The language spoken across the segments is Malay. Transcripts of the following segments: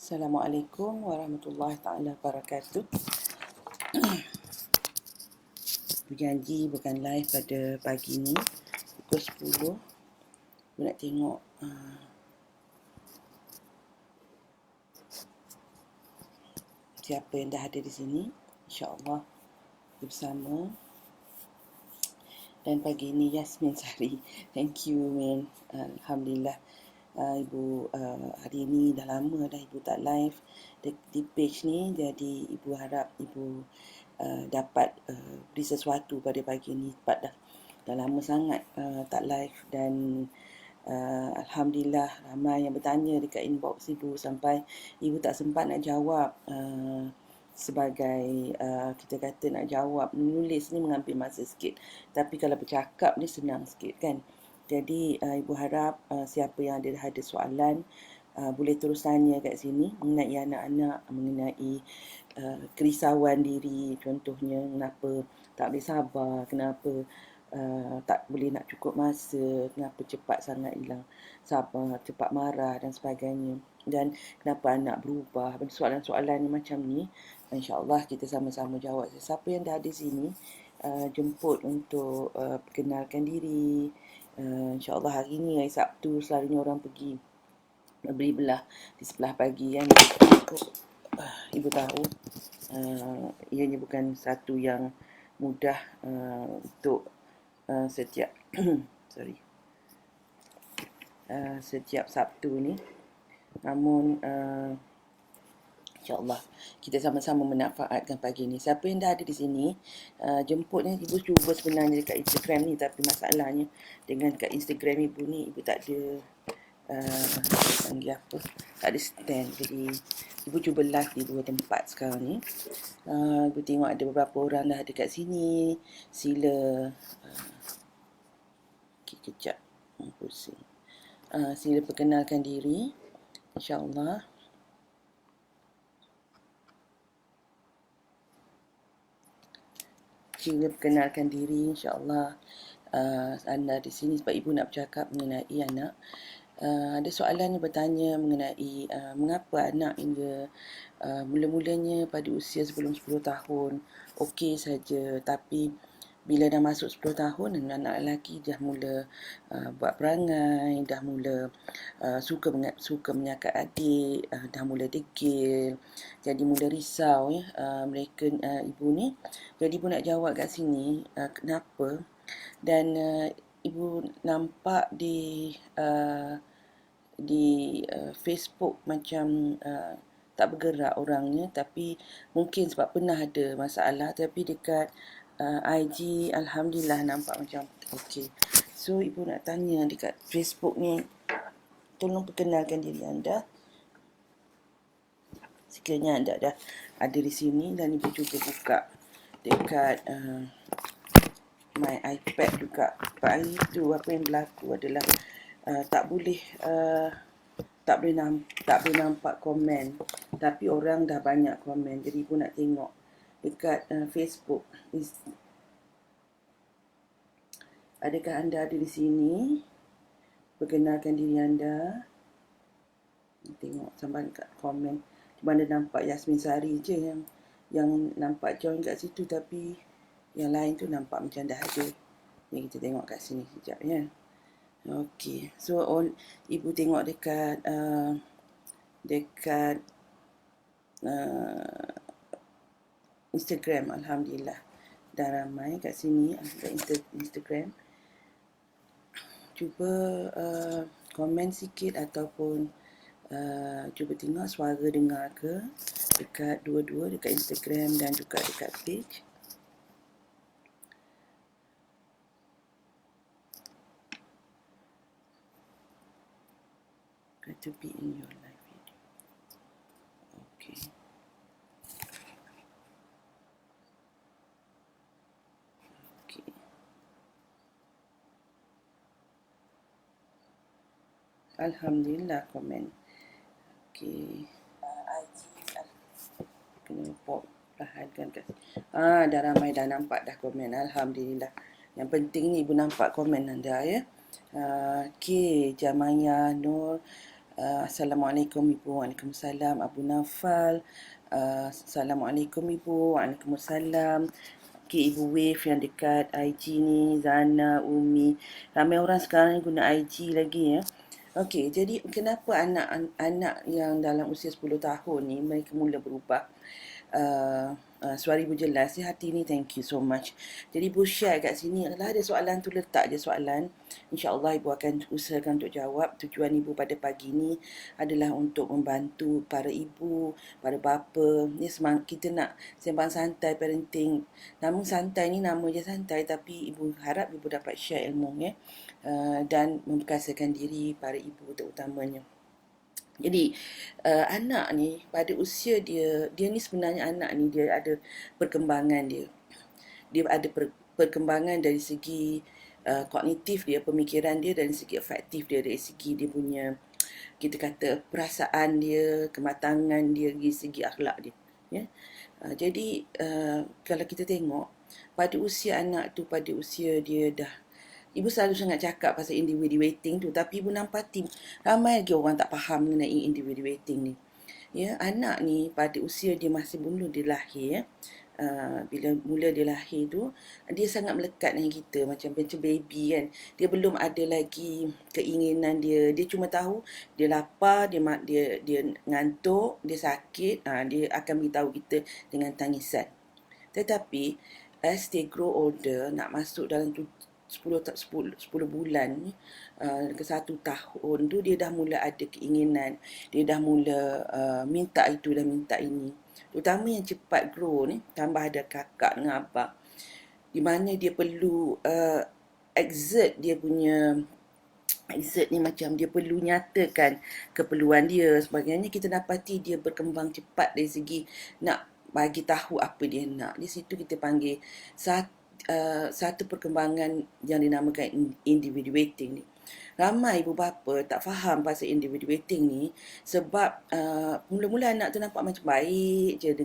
Assalamualaikum warahmatullahi taala wabarakatuh. Berjanji bukan live pada pagi ni pukul 10. Aku nak tengok siapa yang dah ada di sini. InsyaAllah bersama. Dan pagi ni Yasmin Sari. Thank you Min. Alhamdulillah. Ibu hari ni dah lama dah ibu tak live di page ni, jadi ibu harap ibu dapat beri sesuatu pada pagi ni sebab dah lama sangat tak live. Dan Alhamdulillah ramai yang bertanya dekat inbox ibu sampai ibu tak sempat nak jawab. Sebagai kita kata nak jawab, menulis ni mengambil masa sikit, tapi kalau bercakap ni senang sikit kan. Jadi ibu harap siapa yang ada soalan boleh terus tanya kat sini mengenai anak-anak, mengenai kerisauan diri, contohnya kenapa tak boleh sabar, kenapa tak boleh nak cukup masa, kenapa cepat sangat hilang sabar, cepat marah dan sebagainya, dan kenapa anak berubah. Soalan-soalan macam ni insya-Allah kita sama-sama jawab. Siapa yang dah ada sini jemput untuk perkenalkan diri. InsyaAllah hari ni hari Sabtu selalunya orang pergi beli belah di sebelah pagi kan. Ibu tahu ianya bukan satu yang mudah untuk setiap setiap Sabtu ni. Namun InsyaAllah kita sama-sama memanfaatkan pagi ni. Siapa yang dah ada di sini jemputnya. Ibu cuba sebenarnya dekat Instagram ni, tapi masalahnya dengan kat Instagram ibu ni, ibu tak ada panggil apa, tak ada stand. Jadi ibu cuba live di dua tempat sekarang ni. Ibu tengok ada beberapa orang dah ada kat sini. Sila kejap pusing. Sila perkenalkan diri InsyaAllah. Sila perkenalkan diri insyaAllah. Anda di sini sebab ibu nak bercakap mengenai anak. Ada soalan yang bertanya mengenai mengapa anak hingga mula-mulanya pada usia sebelum 10 tahun okey saja, tapi bila dah masuk 10 tahun anak lelaki dah mula buat perangai, dah mula suka menyakat adik, dah mula degil, jadi mula risau ya mereka ibu ni. Jadi ibu nak jawab kat sini kenapa. Dan ibu nampak di Facebook macam tak bergerak orangnya, tapi mungkin sebab pernah ada masalah. Tapi dekat IG Alhamdulillah nampak macam okey. So ibu nak tanya dekat Facebook ni, tolong perkenalkan diri anda sekiranya anda dah ada di sini. Dan ibu cuba buka dekat my iPad juga. Hari itu apa yang berlaku adalah tak boleh nampak komen, tapi orang dah banyak komen. Jadi ibu nak tengok dekat Facebook, adakah anda ada di sini? Perkenalkan diri anda. Tengok sampai kat komen. Mana nampak Yasmin Sari je yang nampak join kat situ, tapi yang lain tu nampak macam dah ada. Yang kita tengok kat sini sekejap ya. Okey. So ibu tengok dekat Instagram. Alhamdulillah dah ramai kat sini kat Instagram. Cuba komen sikit ataupun cuba tengok suara dengar ke dekat dua-dua, dekat Instagram dan juga dekat page. Got to be in your live video. Okay. Okay. Alhamdulillah komen. Okay. Kena perlahankan kat dah ramai dah nampak dah komen. Alhamdulillah. Yang penting ni ibu nampak komen anda ya. Okay, Jamaya Nur Assalamualaikum Ibu. Waalaikumsalam Abu Nafal. Assalamualaikum Ibu. Waalaikumsalam. Okay, Ibu Wave yang dekat IG ni, Zana, Umi. Ramai orang sekarang ni guna IG lagi ya. Okey, jadi kenapa anak-anak yang dalam usia 10 tahun ni mereka mula berubah? Suara Ibu jelas ya, hati ni, thank you so much. Jadi Ibu share kat sini, kalau ada soalan tu letak je soalan. InsyaAllah Ibu akan usahakan untuk jawab. Tujuan Ibu pada pagi ni adalah untuk membantu para ibu, para bapa. Ni kita nak sembang santai parenting. Namun santai ni nama je santai, tapi Ibu harap Ibu dapat share ilmu ya. Dan memperkasakan diri para ibu terutamanya. Jadi anak ni pada usia dia ni sebenarnya anak ni dia ada perkembangan dia. Dia ada perkembangan dari segi kognitif dia, pemikiran dia, dari segi afektif dia, dari segi dia punya, kita kata, perasaan dia, kematangan dia, dari segi akhlak dia. Ya. Jadi kalau kita tengok pada usia anak tu, pada usia dia dah, Ibu selalu sangat cakap pasal individuating tu, tapi Ibu nampati ramai lagi orang tak faham mengenai individuating ni. Ya, anak ni pada usia dia masih belum dia lahir ya. Bila mula dia lahir tu, dia sangat melekat dengan kita, macam baby kan. Dia belum ada lagi keinginan dia. Dia cuma tahu dia lapar, dia ngantuk, dia sakit, dia akan beritahu kita dengan tangisan. Tetapi as they grow older, nak masuk dalam 10 bulan ni, ke 1 tahun tu, dia dah mula ada keinginan, dia dah mula minta itu dan minta ini. Terutama yang cepat grow ni, tambah ada kakak dengan abang, di mana dia perlu exert dia punya, exert ni macam dia perlu nyatakan keperluan dia sebagainya. Kita dapati dia berkembang cepat dari segi nak bagi tahu apa dia nak. Di situ kita panggil satu perkembangan yang dinamakan individuating ni. Ramai ibu bapa tak faham pasal individuating ni sebab mula-mula anak tu nampak macam baik je,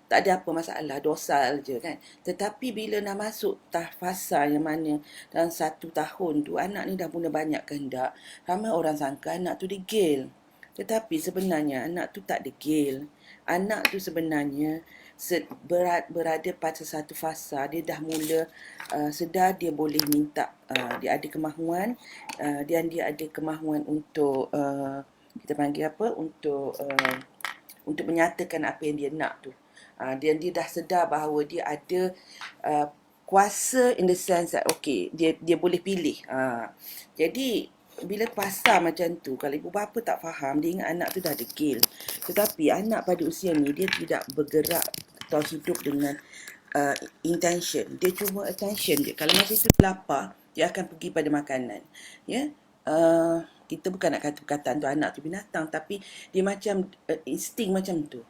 tak ada apa masalah, dosal je kan. Tetapi bila nak masuk fasa yang mana dalam 1 tahun tu, anak ni dah mula banyak kehendak. Ramai orang sangka anak tu degil. Tetapi sebenarnya anak tu tak degil. Anak tu sebenarnya berada pada satu fasa, dia dah mula sedar dia boleh minta, dia ada kemahuan, dan dia ada kemahuan untuk kita panggil apa, untuk menyatakan apa yang dia nak tu. Dan dia dah sedar bahawa dia ada kuasa in the sense that okay, dia boleh pilih. Jadi bila pasal macam tu, kalau ibu bapa tak faham, dia ingat anak tu dah degil. Tetapi anak pada usia ni, dia tidak bergerak atau hidup dengan intention. Dia cuma attention dia. Kalau masa itu lapar, dia akan pergi pada makanan. Ya, kita bukan nak kata perkataan tu anak tu binatang, tapi dia macam insting macam tu.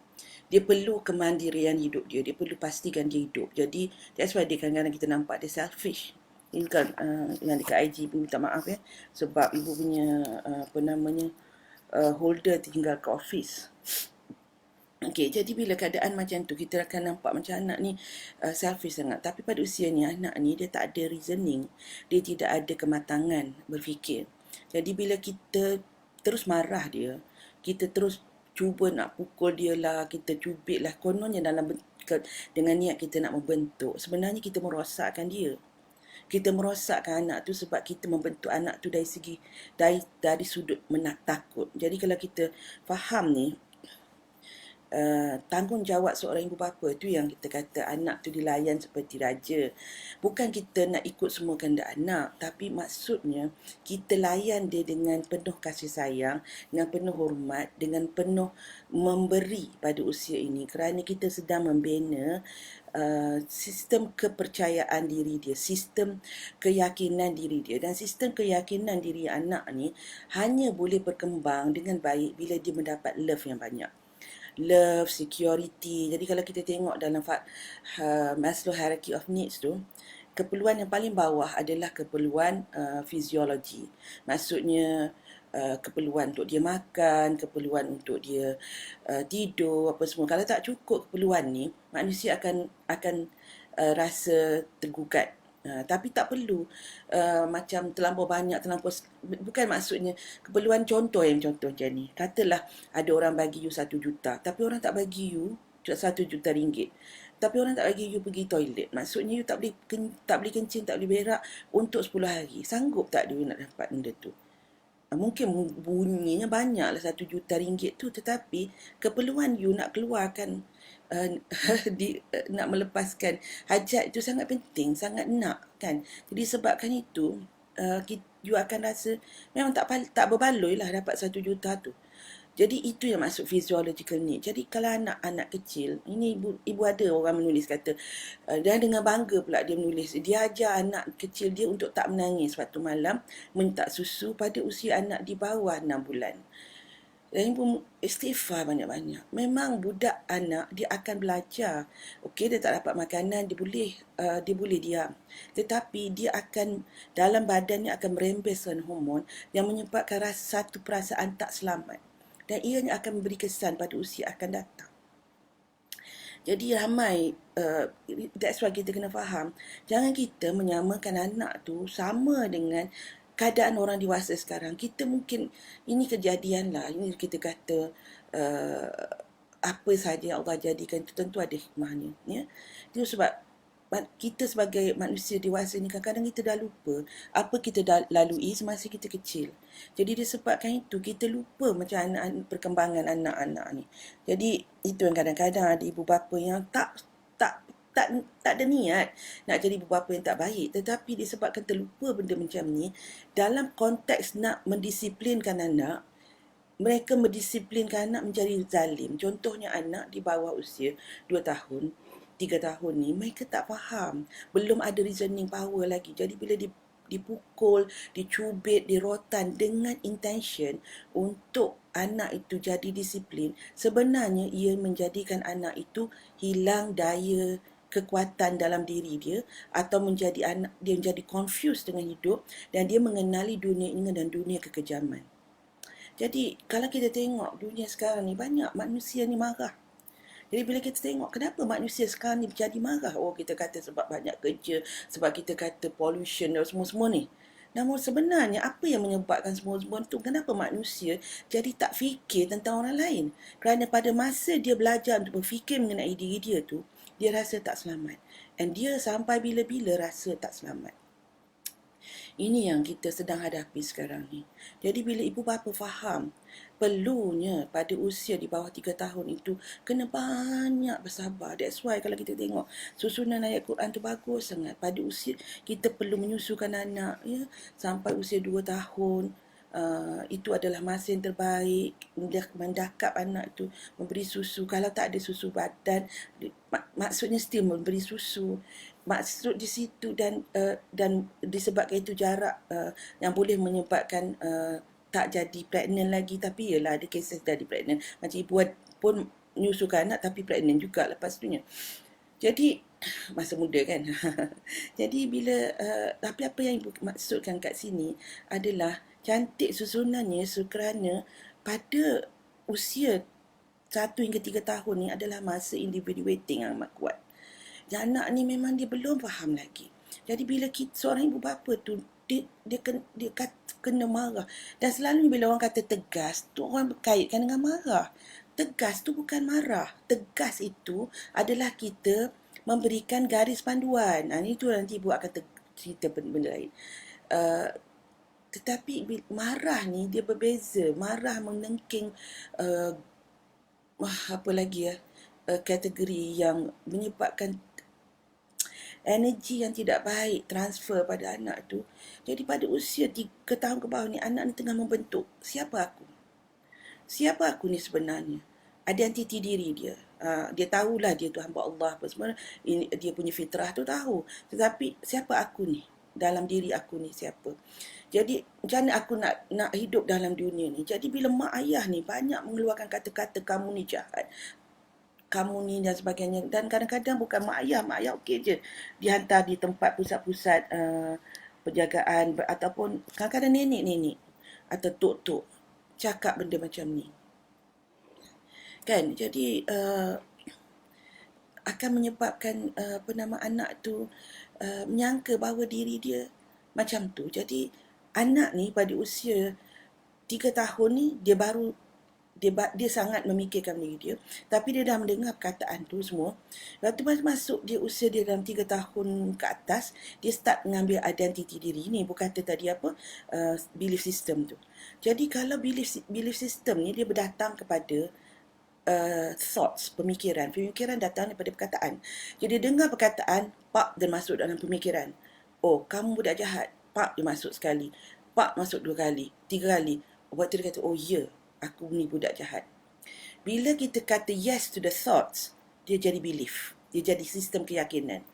Dia perlu kemandirian hidup dia. Dia perlu pastikan dia hidup. Jadi that's why dia kadang-kadang kita nampak dia selfish. Ini kan yang dekat IG, ibu minta maaf ya, sebab ibu punya holder tinggal ke office. Okey, jadi bila keadaan macam tu, kita akan nampak macam anak ni selfish sangat. Tapi pada usia ni, anak ni dia tak ada reasoning, dia tidak ada kematangan berfikir. Jadi bila kita terus marah dia, kita terus cuba nak pukul dia lah, kita cubit lah, kononnya dengan niat kita nak membentuk, sebenarnya kita merosakkan dia. Kita merosakkan anak tu sebab kita membentuk anak tu dari segi dari sudut takut. Jadi kalau kita faham ni, tanggungjawab seorang ibu bapa tu yang kita kata anak tu dilayan seperti raja. Bukan kita nak ikut semua kehendak anak, tapi maksudnya kita layan dia dengan penuh kasih sayang, dengan penuh hormat, dengan penuh memberi pada usia ini, kerana kita sedang membina sistem kepercayaan diri dia, sistem keyakinan diri dia. Dan sistem keyakinan diri anak ni hanya boleh berkembang dengan baik bila dia mendapat love yang banyak. Love, security. Jadi kalau kita tengok dalam Maslow Hierarchy of Needs tu, keperluan yang paling bawah adalah keperluan fisiologi. Maksudnya keperluan untuk dia makan, keperluan untuk dia tidur, apa semua. Kalau tak cukup keperluan ni, manusia akan rasa tergugat. Tapi tak perlu macam terlampau banyak, bukan maksudnya keperluan contoh macam ni. Katalah ada orang bagi you 1 juta, tapi orang tak bagi you 1 juta ringgit. Tapi orang tak bagi you pergi toilet. Maksudnya you tak boleh kencing, tak boleh berak untuk 10 hari. Sanggup tak you nak dapat benda tu? Mungkin bunyinya banyaklah 1 juta ringgit tu, tetapi keperluan you nak keluarkan nak melepaskan hajat itu sangat penting, sangat nak kan. Jadi sebabkan itu you akan rasa memang tak berbaloi lah dapat 1 juta tu. Jadi itu yang maksud physiological need. Jadi kalau anak-anak kecil, ini ibu ada orang menulis kata, dan dengan bangga pula dia menulis, dia ajar anak kecil dia untuk tak menangis waktu malam minta susu pada usia anak di bawah 6 bulan. Dan ibu istighfar banyak-banyak. Memang budak anak dia akan belajar. Okey, dia tak dapat makanan, dia boleh diam. Tetapi dia akan, dalam badannya akan merembeskan hormon yang menyebabkan satu perasaan tak selamat. Dan ianya akan memberi kesan pada usia akan datang. Jadi ramai, that's why kita kena faham, jangan kita menyamakan anak tu sama dengan keadaan orang dewasa sekarang. Kita mungkin, ini kejadian lah, ini kita kata, apa sahaja Allah jadikan itu tentu ada hikmahnya. Ya? Itu sebab kita sebagai manusia dewasa ni kadang-kadang kita dah lupa apa kita dah lalui semasa kita kecil. Jadi disebabkan itu kita lupa macam perkembangan anak-anak ni. Jadi itu yang kadang-kadang ada ibu bapa yang tak ada niat nak jadi ibu bapa yang tak baik, tetapi disebabkan terlupa benda macam ni dalam konteks nak mendisiplinkan anak, mereka mendisiplinkan anak menjadi zalim. Contohnya anak di bawah usia 2 tahun, 3 tahun ni, mereka tak faham. Belum ada reasoning power lagi. Jadi bila dipukul, dicubit, dirotan dengan intention untuk anak itu jadi disiplin, sebenarnya ia menjadikan anak itu hilang daya kekuatan dalam diri dia, atau dia menjadi confused dengan hidup, dan dia mengenali dunia ini dan dunia kekejaman. Jadi kalau kita tengok dunia sekarang ni, banyak manusia ni marah. Jadi bila kita tengok kenapa manusia sekarang ni jadi marah, kita kata sebab banyak kerja, sebab kita kata pollution dan semua-semua ni. Namun sebenarnya apa yang menyebabkan semua-semua tu, kenapa manusia jadi tak fikir tentang orang lain? Kerana pada masa dia belajar untuk berfikir mengenai diri dia tu, dia rasa tak selamat. And dia sampai bila-bila rasa tak selamat. Ini yang kita sedang hadapi sekarang ni. Jadi bila ibu bapa faham, perlunya pada usia di bawah 3 tahun itu kena banyak bersabar. That's why kalau kita tengok susunan ayat Quran tu bagus sangat. Pada usia kita perlu menyusukan anak ya sampai usia 2 tahun. Itu adalah masa yang terbaik mendakap anak itu memberi susu. Kalau tak ada susu badan, maksudnya still memberi susu. Maksud di situ dan disebabkan itu jarak yang boleh menyebabkan tak jadi pregnant lagi. Tapi ialah ada kes jadi pregnant. Macam ibu pun menyusukan anak tapi pregnant juga lepas itunya. Jadi masa muda kan. Jadi bila tapi apa yang ibu maksudkan kat sini adalah cantik susunannya kerana pada usia 1 hingga 3 tahun ni adalah masa individuating yang amat kuat. Dan anak ni memang dia belum faham lagi. Jadi bila seorang ibu bapa tu dia kena marah. Dan selalu bila orang kata tegas tu orang kaitkan dengan marah. Tegas tu bukan marah. Tegas itu adalah kita memberikan garis panduan. Itu nanti ibu akan cerita benda lain. Tetapi marah ni dia berbeza. Marah menengking apa lagi kategori yang menyebabkan energi yang tidak baik transfer pada anak tu. Jadi pada usia 3 tahun ke bawah ni, anak ni tengah membentuk siapa aku. Siapa aku ni sebenarnya? Identiti diri dia. Dia tahulah dia tu hamba Allah apa semua. Dia punya fitrah tu tahu. Tetapi siapa aku ni? Dalam diri aku ni siapa? Jadi macam mana aku nak hidup dalam dunia ni? Jadi bila mak ayah ni banyak mengeluarkan kata-kata kamu ni jahat, kamu ni dan sebagainya. Dan kadang-kadang bukan mak ayah okey je dihantar di tempat pusat-pusat penjagaan ataupun kadang-kadang nenek-nenek atau tok-tok cakap benda macam ni. Kan? Jadi akan menyebabkan anak tu menyangka bahawa diri dia macam tu. Jadi anak ni pada usia 3 tahun ni dia sangat memikirkan diri dia, tapi dia dah mendengar perkataan tu semua. Lepas tu masuk dia usia dia dalam 3 tahun ke atas, dia start mengambil identiti diri ni. Bukan kata tadi apa, belief system tu. Jadi kalau belief system ni dia berdatang kepada thoughts, pemikiran datang daripada perkataan. Jadi dengar perkataan, pak dia masuk dalam pemikiran. Oh, kamu budak jahat. Pak dia masuk sekali. Pak masuk 2 kali, 3 kali. Waktu dia kata, oh ya, aku ni budak jahat. Bila kita kata yes to the thoughts, dia jadi belief. Dia jadi sistem keyakinan.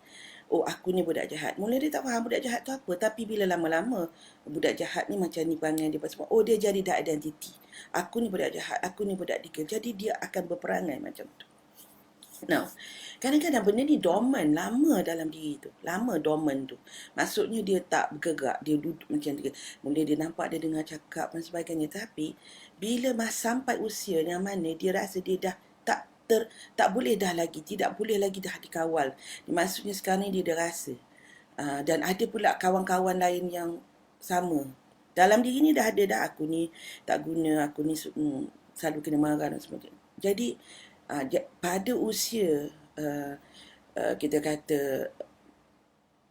Oh, aku ni budak jahat. Mula dia tak faham budak jahat tu apa. Tapi bila lama-lama, budak jahat ni macam ni perangai dia semua. Oh, dia jadi dah identiti. Aku ni budak jahat. Aku ni budak degil. Jadi dia akan berperangai macam tu. Now, kadang-kadang benda ni dormant lama dalam diri tu. Lama dormant tu. Maksudnya dia tak bergerak. Dia duduk macam tu. Mula dia nampak, dia dengar cakap dan sebagainya. Tapi, bila sampai usia yang mana dia rasa dia dah tak boleh dah lagi, tidak boleh lagi dah dikawal. Maksudnya sekarang ni dia dah rasa. Dan ada pula kawan-kawan lain yang sama. Dalam diri ni dah ada dah, aku ni tak guna, aku ni selalu kena marah dan sebagainya. Jadi, pada usia kita kata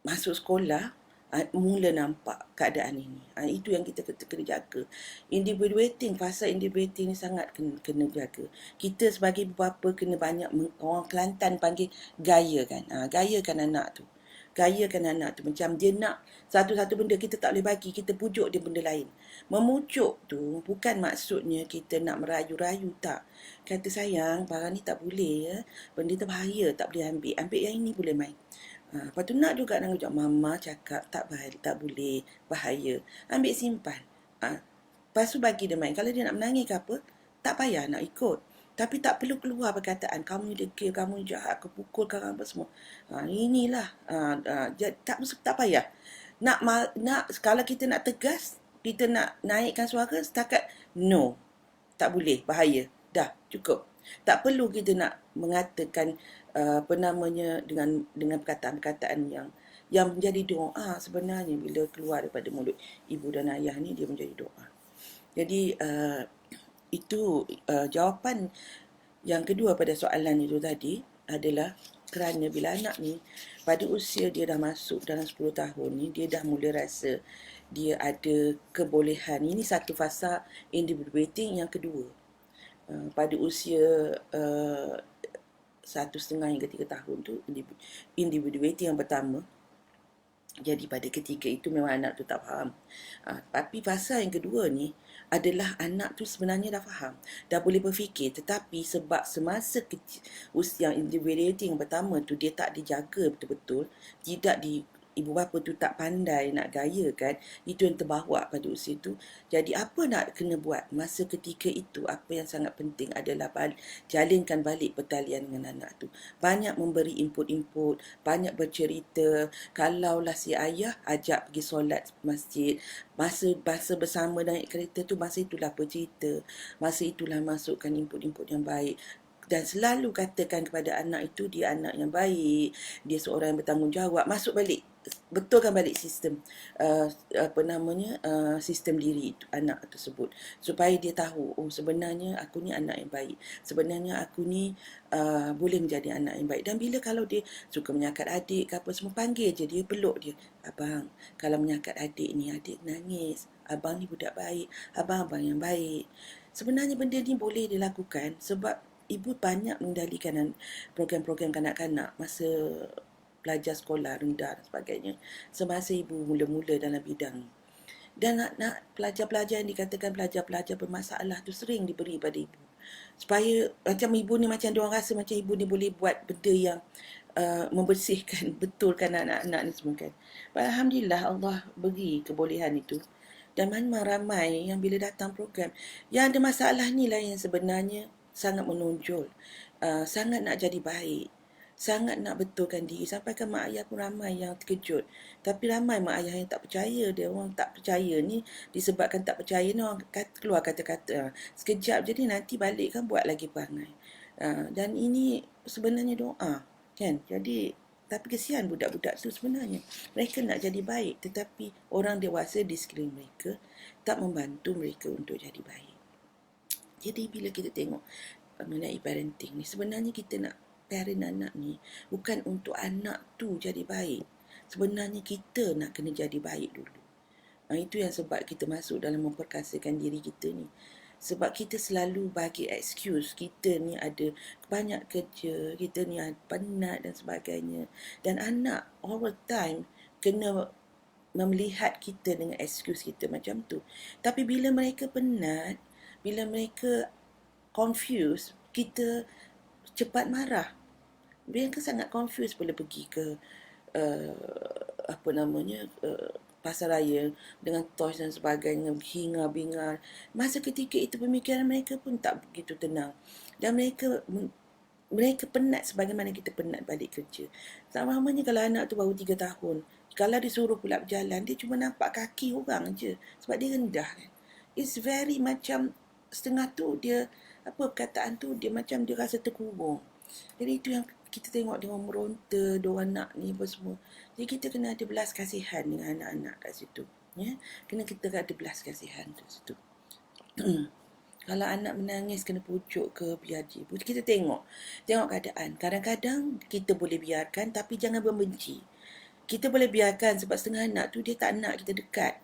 masuk sekolah, mula nampak keadaan ini. Itu yang kita kena jaga. Individuating, fasa individuating ni sangat kena jaga. Kita sebagai ibu bapa kena banyak, orang Kelantan panggil gayakan. Gayakan anak tu. Gayakan anak tu. Macam dia nak satu-satu benda kita tak boleh bagi, kita pujuk dia benda lain. Memujuk tu bukan maksudnya kita nak merayu-rayu, tak. Kata sayang, barang ni tak boleh ya. Benda tu bahaya, tak boleh ambil. Ambil yang ini boleh main. Lepas tu nak juga nak ucap, mama cakap tak boleh, bahaya. Ambil simpan. Lepas tu bagi dia main. Kalau dia nak menangis ke apa, tak payah nak ikut. Tapi tak perlu keluar perkataan, kamu ni degil, kamu ni jahat, aku pukul kau apa semua. Inilah. Tak payah. Nak kalau kita nak tegas, kita nak naikkan suara, setakat no. Tak boleh, bahaya. Dah, cukup. Tak perlu kita nak mengatakan dengan perkataan-perkataan yang menjadi doa sebenarnya bila keluar daripada mulut ibu dan ayah ni, dia menjadi doa. Jadi itu jawapan yang kedua pada soalan itu tadi adalah kerana bila anak ni pada usia dia dah masuk dalam 10 tahun ni, dia dah mula rasa dia ada kebolehan. Ini satu fasa individuating yang kedua. Pada usia 1.5 hingga 3 tahun tu, individuating yang pertama. Jadi pada ketika itu memang anak tu tak faham. Tapi fasa yang kedua ni adalah anak tu sebenarnya dah faham, dah boleh berfikir, tetapi sebab semasa usia individuating yang pertama tu dia tak dijaga betul-betul, ibu bapa tu tak pandai nak gayakan, itu yang terbawa pada usia tu. Jadi apa nak kena buat masa ketika itu, apa yang sangat penting adalah jalinkan balik pertalian dengan anak tu. Banyak memberi input-input, banyak bercerita. Kalaulah si ayah ajak pergi solat masjid, masa bersama naik kereta tu, masa itulah bercerita, masa itulah masukkan input-input yang baik. Dan selalu katakan kepada anak itu, dia anak yang baik, dia seorang yang bertanggungjawab. Masuk balik, betulkan balik sistem sistem diri itu, anak tersebut, supaya dia tahu, oh sebenarnya aku ni anak yang baik, sebenarnya aku ni boleh menjadi anak yang baik. Dan bila kalau dia suka menyakat adik ke apa semua, panggil je dia, peluk dia, abang, kalau menyakat adik ni, adik nangis, abang ni budak baik, abang yang baik. Sebenarnya benda ni boleh dilakukan sebab ibu banyak mengendalikan program-program kanak-kanak masa pelajar sekolah rendah dan sebagainya, semasa ibu mula-mula dalam bidang. Dan nak pelajar-pelajar yang dikatakan pelajar-pelajar bermasalah tu sering diberi pada ibu, supaya macam ibu ni, macam diorang rasa macam ibu ni boleh buat benda yang membersihkan, betulkan anak-anak ni semua kan. Alhamdulillah Allah beri kebolehan itu. Dan memang ramai yang bila datang program yang ada masalah ni lah yang sebenarnya sangat menonjol, sangat nak jadi baik, sangat nak betulkan diri. Sampai ke mak ayah pun ramai yang terkejut. Tapi ramai mak ayah yang tak percaya. Dia orang tak percaya ni disebabkan tak percaya ni orang keluar kata-kata sekejap jadi nanti balik kan buat lagi perangai. Dan ini sebenarnya doa kan. Jadi Tapi kesian budak-budak tu sebenarnya. Mereka nak jadi baik, tetapi orang dewasa di sekeliling mereka tak membantu mereka untuk jadi baik. Jadi bila kita tengok mengenai parenting ni, sebenarnya kita nak parent anak ni bukan untuk anak tu jadi baik. Sebenarnya kita nak kena jadi baik dulu. Itu yang sebab kita masuk dalam memperkasakan diri kita ni. Sebab kita selalu bagi excuse kita ni ada banyak kerja, kita ni penat dan sebagainya. Dan anak all the time kena melihat kita dengan excuse kita macam tu. Tapi bila mereka penat, bila mereka confused, kita cepat marah. Mereka sangat confused bila pergi ke pasar raya dengan toys dan sebagainya, hingar-bingar. Masa ketika itu pemikiran mereka pun tak begitu tenang. Dan mereka penat sebagaimana kita penat balik kerja. Sama-samanya kalau anak tu baru 3 tahun, kalau disuruh pula berjalan, dia cuma nampak kaki orang je. Sebab dia rendah kan. It's very macam setengah tu dia, perkataan tu dia macam dia rasa terkurung. Jadi itu yang kita tengok dia orang meronta, dia orang nak ni apa semua. Jadi kita kena ada belas kasihan dengan anak-anak kat situ. Ya? Kita ada belas kasihan kat situ. Kalau anak menangis kena pucuk ke biar je. Kita tengok keadaan. Kadang-kadang kita boleh biarkan tapi jangan membenci. Kita boleh biarkan sebab setengah anak tu dia tak nak kita dekat.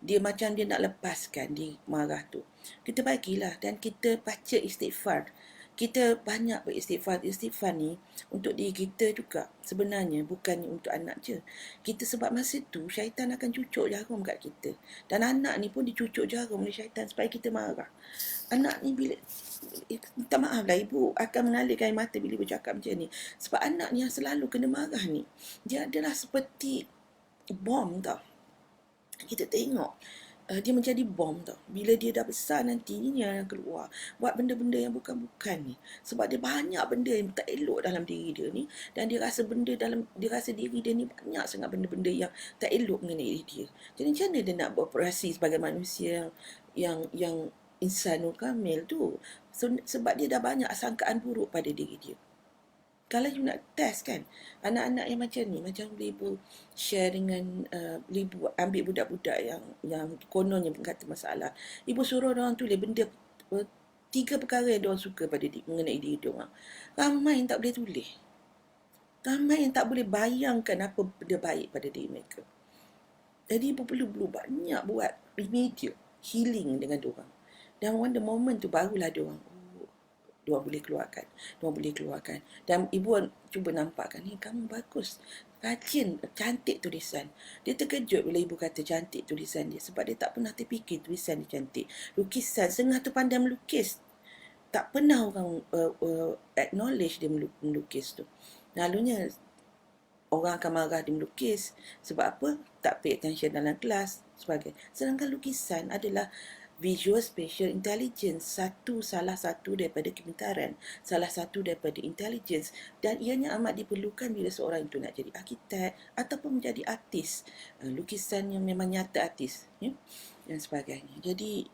Dia macam dia nak lepaskan dia marah tu. Kita bagilah dan kita baca istighfar. Kita banyak beristighfar. Istighfar ni untuk diri kita juga. Sebenarnya bukannya untuk anak je. Kita sebab masa tu syaitan akan cucuk jarum kat kita. Dan anak ni pun dicucuk jarum oleh syaitan supaya kita marah. Anak ni bila, minta maaf lah, ibu akan mengalirkan air mata bila ibu cakap macam ni. Sebab anak ni yang selalu kena marah ni, dia adalah seperti bom tau. Kita tengok dia menjadi bom tau. Bila dia dah besar nanti, ni yang keluar buat benda-benda yang bukan-bukan ni. Sebab dia banyak benda yang tak elok dalam diri dia ni. Dan dia rasa dia rasa diri dia ni banyak sangat benda-benda yang tak elok mengenai dia. Jadi macam mana dia nak beroperasi sebagai manusia yang insanul kamil tu? Sebab dia dah banyak sangkaan buruk pada diri dia. Kalau you nak test kan, anak-anak yang macam ni, macam boleh ibu share dengan, boleh ibu ambil budak-budak yang kononnya kata masalah. Ibu suruh orang tulis benda 3 perkara yang diorang suka mengenai diri diorang. Ramai yang tak boleh tulis. Ramai yang tak boleh bayangkan apa benda baik pada diri mereka. Jadi ibu perlu banyak buat remedial, healing dengan diorang. Dan the moment tu barulah diorang boleh keluarkan. Dan ibu cuba nampakkan, ni kamu bagus, rajin, cantik tulisan. Dia terkejut bila ibu kata cantik tulisan dia, sebab dia tak pernah terfikir tulisan dia cantik. Lukisan, setengah tu pandai melukis, tak pernah orang acknowledge dia melukis tu. Lalunya orang akan marah dia melukis. Sebab apa? Tak pay attention dalam kelas sebagainya. Sedangkan lukisan adalah visual spatial intelligence, salah satu daripada kepintaran, salah satu daripada intelligence, dan ianya amat diperlukan bila seorang itu nak jadi arkitek ataupun menjadi artis. Lukisan yang memang nyata artis, ya? Dan sebagainya. Jadi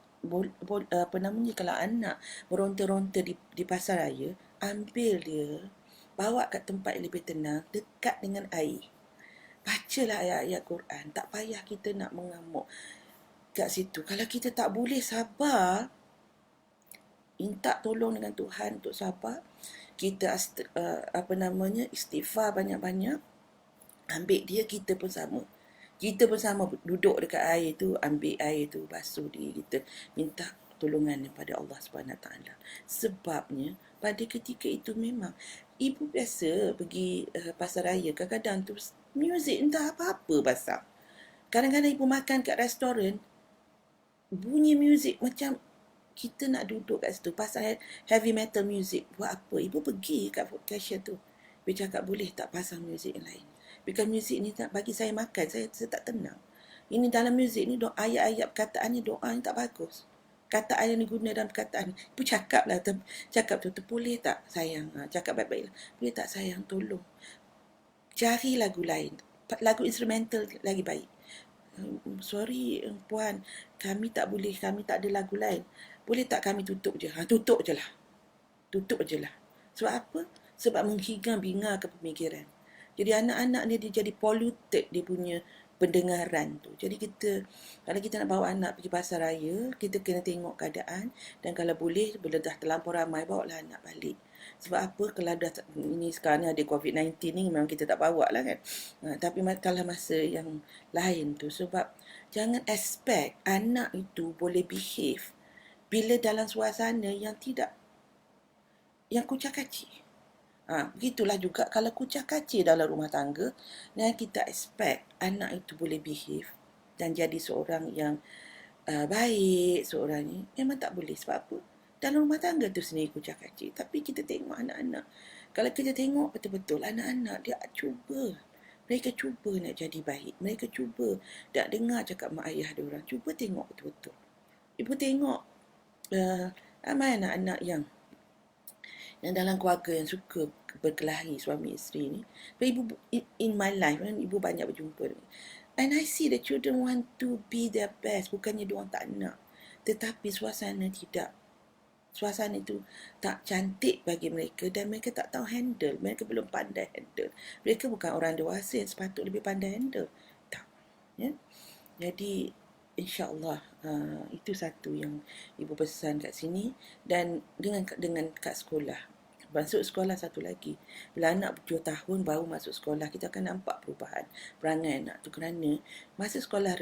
kalau anak meronta-ronta di pasar raya, ambil dia, bawa kat tempat yang lebih tenang, dekat dengan air. Bacalah ayat-ayat Quran. Tak payah kita nak mengamuk kat situ. Kalau kita tak boleh sabar, minta tolong dengan Tuhan untuk sabar. Kita istighfar banyak-banyak. Ambil dia, kita pun sama. Kita pun sama duduk dekat air tu, ambil air tu, basuh diri kita, minta tolongan daripada Allah SWT. Sebabnya pada ketika itu memang ibu biasa pergi pasar raya, kadang-kadang tu muzik entah apa-apa pasal. Kadang-kadang ibu makan kat restoran, bunyi muzik macam kita nak duduk kat situ. Pasal heavy metal music, buat apa? Ibu pergi kat cashier tu, ibu cakap boleh tak pasang muzik yang lain? Because muzik ni tak bagi saya makan, saya tak tenang. Ini dalam muzik ni ayat-ayat perkataannya doa yang tak bagus. Kataan yang diguna dalam perkataan. Ibu cakap tu, boleh tak sayang? Cakap baik-baik lah. Boleh tak sayang, tolong cari lagu lain. Lagu instrumental lagi baik. Sorry puan, kami tak ada lagu lain. Boleh tak kami tutup je? Tutup je lah. Sebab apa? Sebab menghingar-bingar ke pemikiran. Jadi anak-anak dia jadi polluted dia punya pendengaran tu. Jadi kalau kita nak bawa anak pergi pasar raya, kita kena tengok keadaan, dan kalau boleh bila dah terlampau ramai, bawa lah anak balik. Sebab apa, kalau dah ini sekarang ni ada COVID-19 ni, memang kita tak bawa lah kan. Tapi kalau masa yang lain tu, sebab jangan expect anak itu boleh behave bila dalam suasana yang kucak-kacir. Begitulah juga kalau kucak-kacir dalam rumah tangga, dan kita expect anak itu boleh behave dan jadi seorang yang baik, seorang ni, memang tak boleh. Sebab apa? Dalam rumah tangga tu sendiri kucak-kacir. Tapi kita tengok anak-anak. Kalau kita tengok betul-betul, anak-anak dia cuba. Mereka cuba nak jadi baik. Mereka cuba nak dengar cakap mak ayah dia orang. Cuba tengok betul-betul. Ibu tengok ramai anak-anak yang dalam keluarga yang suka berkelahi suami isteri ni. Ibu, in my life, ibu banyak berjumpa. And I see the children want to be their best. Bukannya diorang tak nak. Tetapi suasana tidak. Suasana itu tak cantik bagi mereka dan mereka tak tahu handle. Mereka belum pandai handle. Mereka bukan orang dewasa yang sepatutnya lebih pandai handle. Tak. Ya? Jadi, insyaAllah itu satu yang ibu pesan kat sini. Dan dengan kat sekolah, masuk sekolah satu lagi, bila anak 7 tahun baru masuk sekolah, kita akan nampak perubahan perangai anak tu. Kerana masa sekolah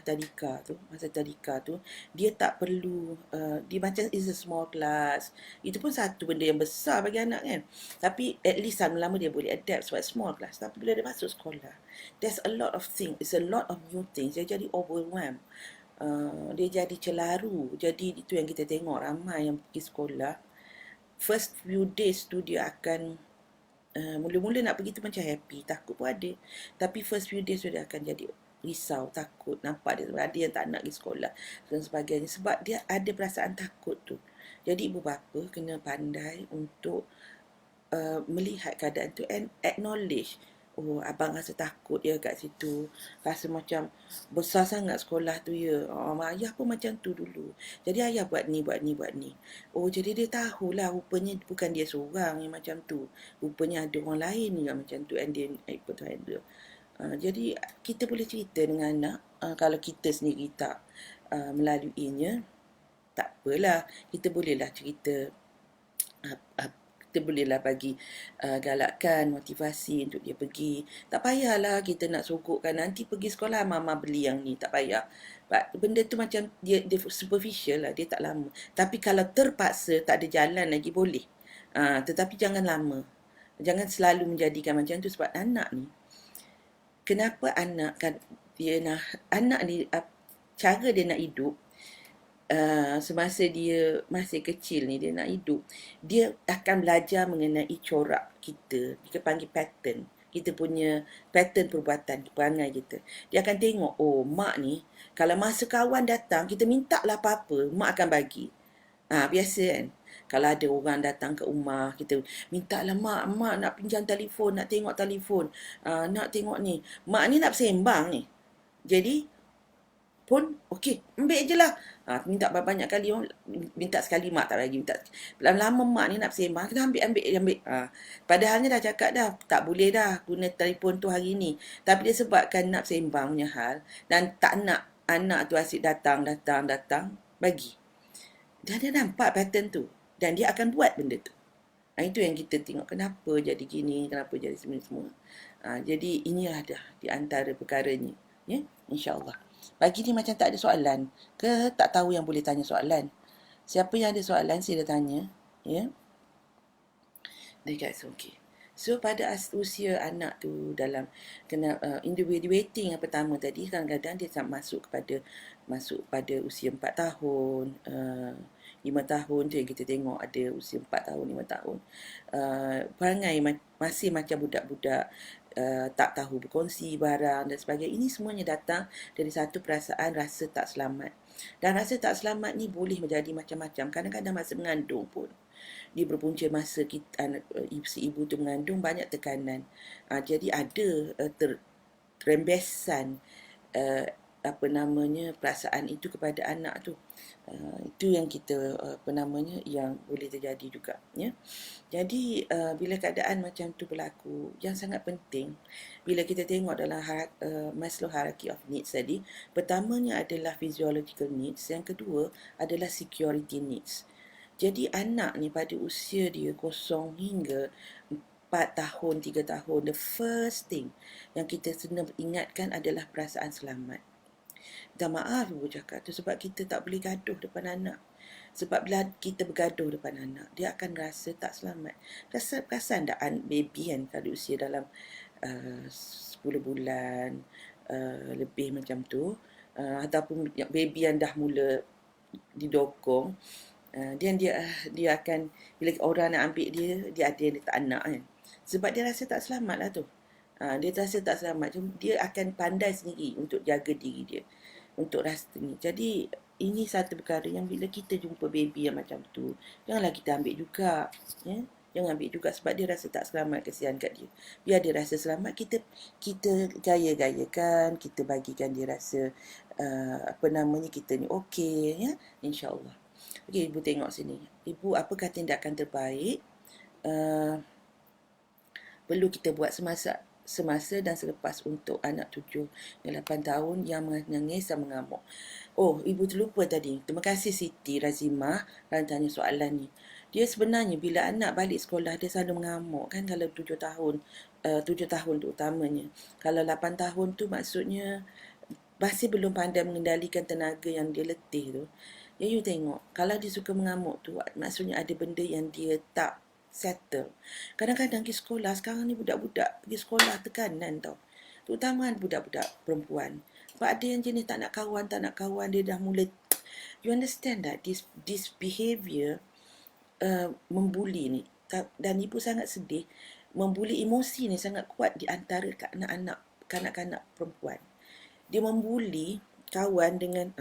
tadika tu, dia tak perlu dia macam is a small class. Itu pun satu benda yang besar bagi anak kan. Tapi at least lama-lama dia boleh adapt sebab small class. Tapi bila dia masuk sekolah, there's a lot of things, it's a lot of new things. Dia jadi overwhelmed, dia jadi celaru. Jadi itu yang kita tengok, ramai yang pergi sekolah, first few days tu dia akan mula-mula nak pergi tu macam happy, takut pun ada. Tapi first few days tu dia akan jadi risau, takut. Nampak dia ada yang tak nak pergi sekolah dan sebagainya. Sebab dia ada perasaan takut tu. Jadi ibu bapa kena pandai untuk melihat keadaan tu and acknowledge. Oh, abang rasa takut ya kat situ. Rasa macam besar sangat sekolah tu ya. Ayah pun macam tu dulu. Jadi ayah buat ni. Oh, jadi dia tahulah rupanya bukan dia seorang yang macam tu. Rupanya ada orang lain yang macam tu and dia able to handle. Jadi kita boleh cerita dengan anak. Kalau kita sendiri tak melaluinya, tak apalah. Kita bolehlah cerita, kita bolehlah bagi galakkan, motivasi untuk dia pergi. Tak payahlah kita nak sogokkan, nanti pergi sekolah mama beli yang ni, tak payah. Benda tu macam dia superficial lah, dia tak lama. Tapi kalau terpaksa tak ada jalan lagi, boleh. Tetapi jangan lama. Jangan selalu menjadikan macam tu. Sebab anak ni, kenapa anak ni, cara dia nak hidup, semasa dia masih kecil ni, dia nak hidup, dia akan belajar mengenai corak kita. Kita panggil pattern. Kita punya pattern perbuatan, perangai kita. Dia akan tengok, oh mak ni, kalau masa kawan datang, kita minta lah apa-apa, mak akan bagi. Biasa kan. Kalau ada orang datang ke rumah, kita minta lah mak nak pinjam telefon, nak tengok telefon, nak tengok ni. Mak ni nak bersembang ni. Jadi, pun okey, ambil je lah. Minta banyak kali, minta sekali mak tak bagi, minta lama-lama mak ni nak bersembang, kita ambil. Padahalnya dah cakap dah tak boleh dah guna telefon tu hari ni, tapi dia sebabkan nak bersembang punya hal dan tak nak anak tu asyik datang bagi. Dan dia nampak pattern tu dan dia akan buat benda tu. Itu yang kita tengok, kenapa jadi gini, kenapa jadi semua. Jadi inilah dah di antara perkaranya, ya, insya-Allah. Pagi ni macam tak ada soalan ke, tak tahu yang boleh tanya soalan. Siapa yang ada soalan sila tanya, ya. Dekat okey. So pada usia anak tu dalam in the waiting yang pertama tadi, kadang-kadang dia masuk pada usia 4 tahun, 5 tahun tu yang kita tengok ada usia 4 tahun, 5 tahun. Perangai masih macam budak-budak, tak tahu berkongsi barang dan sebagainya. Ini semuanya datang dari satu perasaan rasa tak selamat. Dan rasa tak selamat ni boleh menjadi macam-macam. Kadang-kadang masa mengandung pun, dia berpunca masa si ibu tu mengandung, banyak tekanan. Jadi ada rembesan perasaan itu kepada anak tu. Itu yang kita yang boleh terjadi juga, ya. Jadi bila keadaan macam tu berlaku, yang sangat penting bila kita tengok dalam Maslow hierarchy of needs tadi, pertamanya adalah physiological needs, yang kedua adalah security needs. Jadi anak ni pada usia dia 0 hingga 4 tahun, 3 tahun, the first thing yang kita kena ingatkan adalah perasaan selamat. Minta maaf ibu cakap tu sebab kita tak boleh gaduh depan anak. Sebab bila kita bergaduh depan anak, dia akan rasa tak selamat. Perasan tak baby kan pada usia dalam 10 bulan lebih macam tu, ataupun baby yang dah mula didokong, dia akan, bila orang nak ambil dia ada yang tak nak kan. Sebab dia rasa tak selamat lah tu. Dia rasa tak selamat. Dia akan pandai sendiri untuk jaga diri dia, untuk rasa ni. Jadi ini satu perkara yang bila kita jumpa baby yang macam tu, janganlah kita ambil juga, ya. Jangan ambil juga sebab dia rasa tak selamat, kesian kat dia. Biar dia rasa selamat, kita gaya-gayakan, kita bagikan dia rasa kita ni okey, ya, insya-Allah. Okey, ibu tengok sini. Ibu, apakah tindakan terbaik perlu kita buat semasa dan selepas untuk anak 7 dan 8 tahun yang menangis dan mengamuk? Oh, ibu terlupa tadi. Terima kasih Siti Razimah kerana tanya soalan ni. Dia sebenarnya bila anak balik sekolah, dia selalu mengamuk kan kalau 7 tahun. 7 tahun tu utamanya. Kalau 8 tahun tu maksudnya masih belum pandai mengendalikan tenaga yang dia letih tu. Ya, you tengok. Kalau dia suka mengamuk tu, maksudnya ada benda yang dia tak settle. Kadang-kadang pergi sekolah, sekarang ni budak-budak pergi sekolah tekanan tau. Terutama budak-budak perempuan. Sebab ada yang jenis tak nak kawan, dia dah mula. You understand that this behaviour membuli ni. Dan ibu sangat sedih. Membuli emosi ni sangat kuat di antara anak-anak, kanak-kanak perempuan. Dia membuli kawan dengan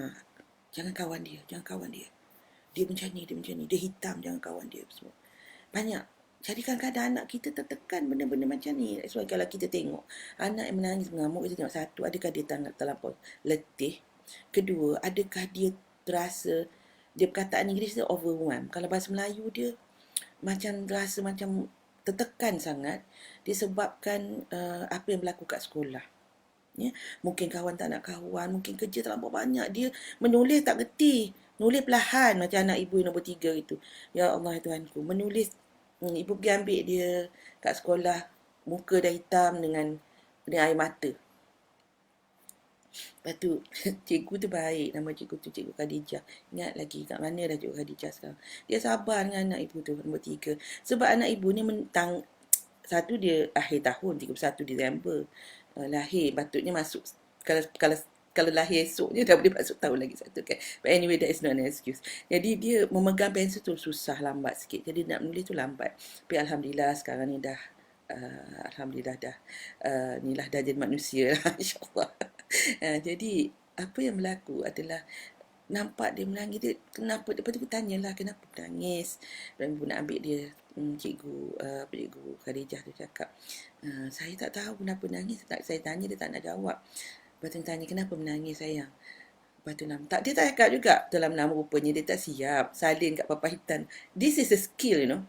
jangan kawan dia. Dia macam ni, dia hitam, jangan kawan dia semua. Banyak. Jadi kadang-kadang anak kita tertekan benda-benda macam ni. So kalau kita tengok anak yang menangis mengamuk, kita tengok satu, adakah dia terlampau letih? Kedua, adakah dia terasa, dia perkataan Inggeris dia overwhelmed. Kalau bahasa Melayu dia macam rasa macam tertekan sangat disebabkan apa yang berlaku kat sekolah. Ya, mungkin kawan tak nak kawan, mungkin kerja terlampau banyak, dia menulis tak gerti, nulis perlahan macam anak ibu nombor 3 itu. Ya Allah Tuhanku, menulis, ibu pergi ambil dia kat sekolah, muka dah hitam dengan air mata. Lepas tu cikgu tu baik, nama cikgu tu Cikgu Khadijah. Ingat lagi kat mana dah Cikgu Khadijah sekarang. Dia sabar dengan anak ibu tu nombor 3. Sebab anak ibu ni satu dia akhir tahun 31 Disember lahir, patutnya masuk, kalau lahir esok je dah boleh masuk tahun lagi satu kan. But anyway, that is not an excuse. Jadi dia memegang pensel tu susah, lambat sikit. Jadi nak menulis tu lambat. Tapi alhamdulillah sekarang ni dah ni lah dah jadi manusia lah, insyaAllah. Jadi apa yang berlaku adalah nampak dia menangis, dia kenapa, lepas tu tanyalah kenapa menangis. Dan ibu nak ambil dia, cikgu Khadijah tu cakap, saya tak tahu kenapa menangis. Saya tanya, dia tak nak jawab. Lepas tu tanya, kenapa menangis sayang? Lepas tu dia tak cakap juga. Dalam nama rupanya dia tak siap salin kat papahitan. This is a skill, you know.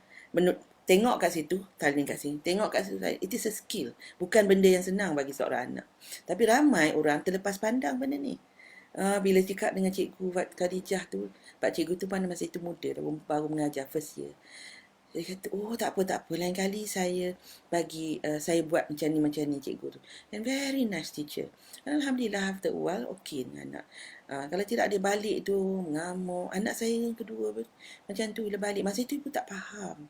Tengok kat situ, salin kat sini. Tengok kat situ, it is a skill. Bukan benda yang senang bagi seorang anak. Tapi ramai orang terlepas pandang benda ni. Bila cakap dengan Cikgu Khadijah tu, Pak Cikgu tu mana masa itu muda, baru mengajar first year. Dia kata, oh tak apa, lain kali saya buat macam ni cikgu tu. And very nice teacher. Alhamdulillah, after a while, okey dengan anak. Kalau tidak dia balik tu mengamuk. Anak saya yang kedua macam tu, bila balik. Masa itu ibu tak faham.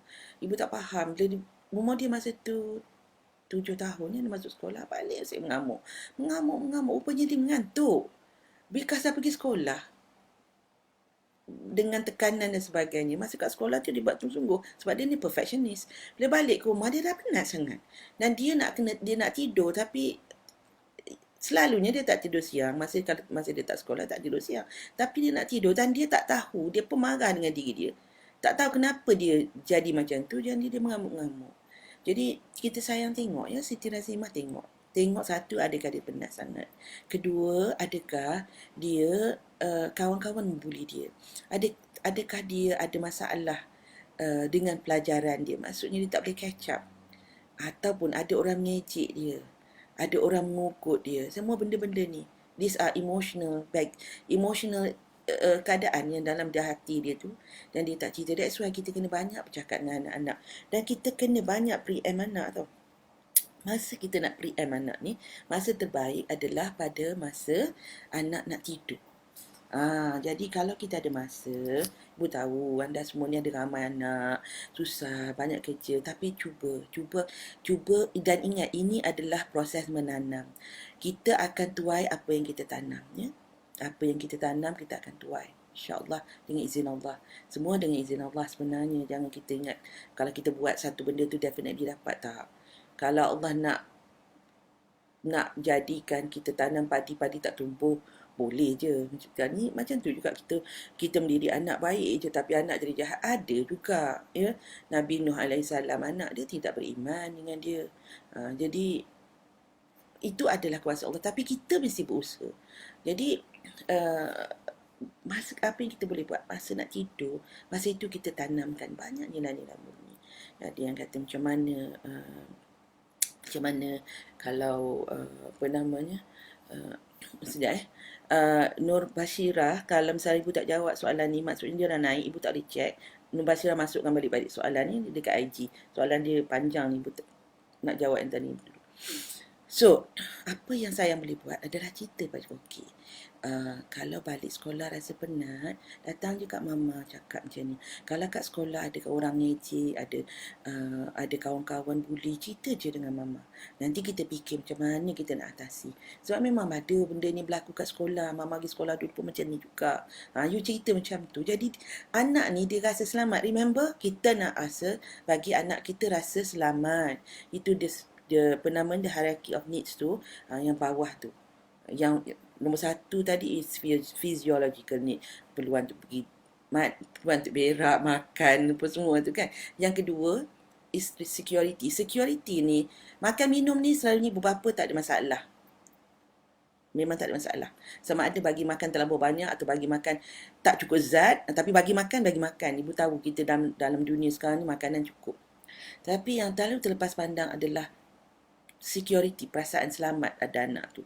Bila umur dia masa tu 7 tahun, dia masuk sekolah, balik saya mengamuk. Rupanya dia mengantuk. Because dah pergi sekolah dengan tekanan dan sebagainya. Masa kat sekolah tu dia buat sungguh sebab dia ni perfectionist. Bila balik ke rumah dia dah penat sangat. Dan dia nak tidur, tapi selalunya dia tak tidur siang. Masa dia tak sekolah tak tidur siang. Tapi dia nak tidur dan dia tak tahu, dia pemarah dengan diri dia. Tak tahu kenapa dia jadi macam tu, jadi dia mengamuk-ngamuk. Jadi kita sayang tengok ya, Siti Razimah tengok. Tengok satu, adakah dia penat sangat. Kedua, adakah dia kawan-kawan membuli dia. Adakah dia ada masalah dengan pelajaran dia. Maksudnya dia tak boleh catch up. Ataupun ada orang mengejek dia. Ada orang mengugut dia. Semua benda-benda ni. These are emotional keadaan yang dalam dah hati dia tu. Dan dia tak cerita. That's why kita kena banyak bercakap dengan anak-anak. Dan kita kena banyak preempt anak tau. Masa kita nak preempt anak ni, masa terbaik adalah pada masa anak nak tidur. Jadi kalau kita ada masa, ibu tahu anda semua ni ada ramai anak, susah, banyak kerja, tapi cuba dan ingat ini adalah proses menanam. Kita akan tuai apa yang kita tanam, ya. Apa yang kita tanam kita akan tuai. InsyaAllah dengan izin Allah. Semua dengan izin Allah sebenarnya. Jangan kita ingat kalau kita buat satu benda tu definitely dapat, tak. Kalau Allah nak jadikan kita tanam padi tak tumbuh, boleh je. Macam tu juga kita mendidik anak baik je tapi anak jadi jahat, ada juga, ya. Nabi Nuh AS, anak dia tidak beriman dengan dia. Jadi itu adalah kuasa Allah, tapi kita mesti berusaha. Jadi masa apa yang kita boleh buat masa nak tidur, masa itu kita tanamkan banyak nilai-nilai murni. Ada yang kata macam mana kalau apa namanya, sekejap Nur Bashirah, kalau misalnya ibu tak jawab soalan ni, maksudnya dia dah naik, ibu tak boleh check. Nur Bashirah masukkan balik soalan ni dekat IG. Soalan dia panjang ni, ibu nak jawab yang tadi dulu. So, apa yang saya boleh buat adalah cerita pada okey. Kalau balik sekolah rasa penat, datang je kat mama cakap macam ni. Kalau kat sekolah ada orang ngejek, ada kawan-kawan buli, cerita je dengan mama. Nanti kita fikir macam mana kita nak atasi. Sebab memang ada benda ni berlaku kat sekolah. Mama pergi sekolah dulu pun macam ni juga. You cerita macam tu. Jadi anak ni dia rasa selamat. Remember, kita nak bagi anak kita rasa selamat. Itu dia the hierarchy of needs tu, yang bawah tu. Yang nombor satu tadi is physiological need, perluan untuk pergi perluan untuk berak, makan, apa semua tu kan. Yang kedua is security. Security ni, makan minum ni selalunya ibu bapa tak ada masalah. Memang tak ada masalah. Sama ada bagi makan terlalu banyak atau bagi makan tak cukup zat, tapi bagi makan. Ibu tahu kita dalam dunia sekarang ni makanan cukup. Tapi yang terlalu terlepas pandang adalah security, perasaan selamat ada anak tu.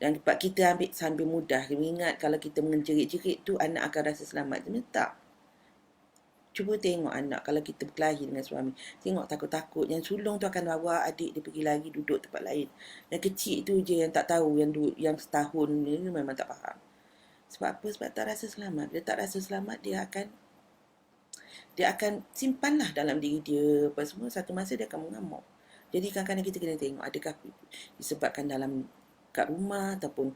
Dan kita ambil sambil mudah. Ingat kalau kita menjerit-jerit tu, anak akan rasa selamat. Sebenarnya tak. Cuba tengok anak kalau kita berkelahi dengan suami. Tengok takut-takut. Yang sulung tu akan bawa adik dia pergi lagi duduk tempat lain. Yang kecil tu je yang tak tahu. Yang setahun ni memang tak faham. Sebab apa? Sebab tak rasa selamat. Dia tak rasa selamat, dia akan simpanlah dalam diri dia. Apa semua, satu masa dia akan mengamuk. Jadi kadang-kadang kita kena tengok adakah disebabkan kat rumah ataupun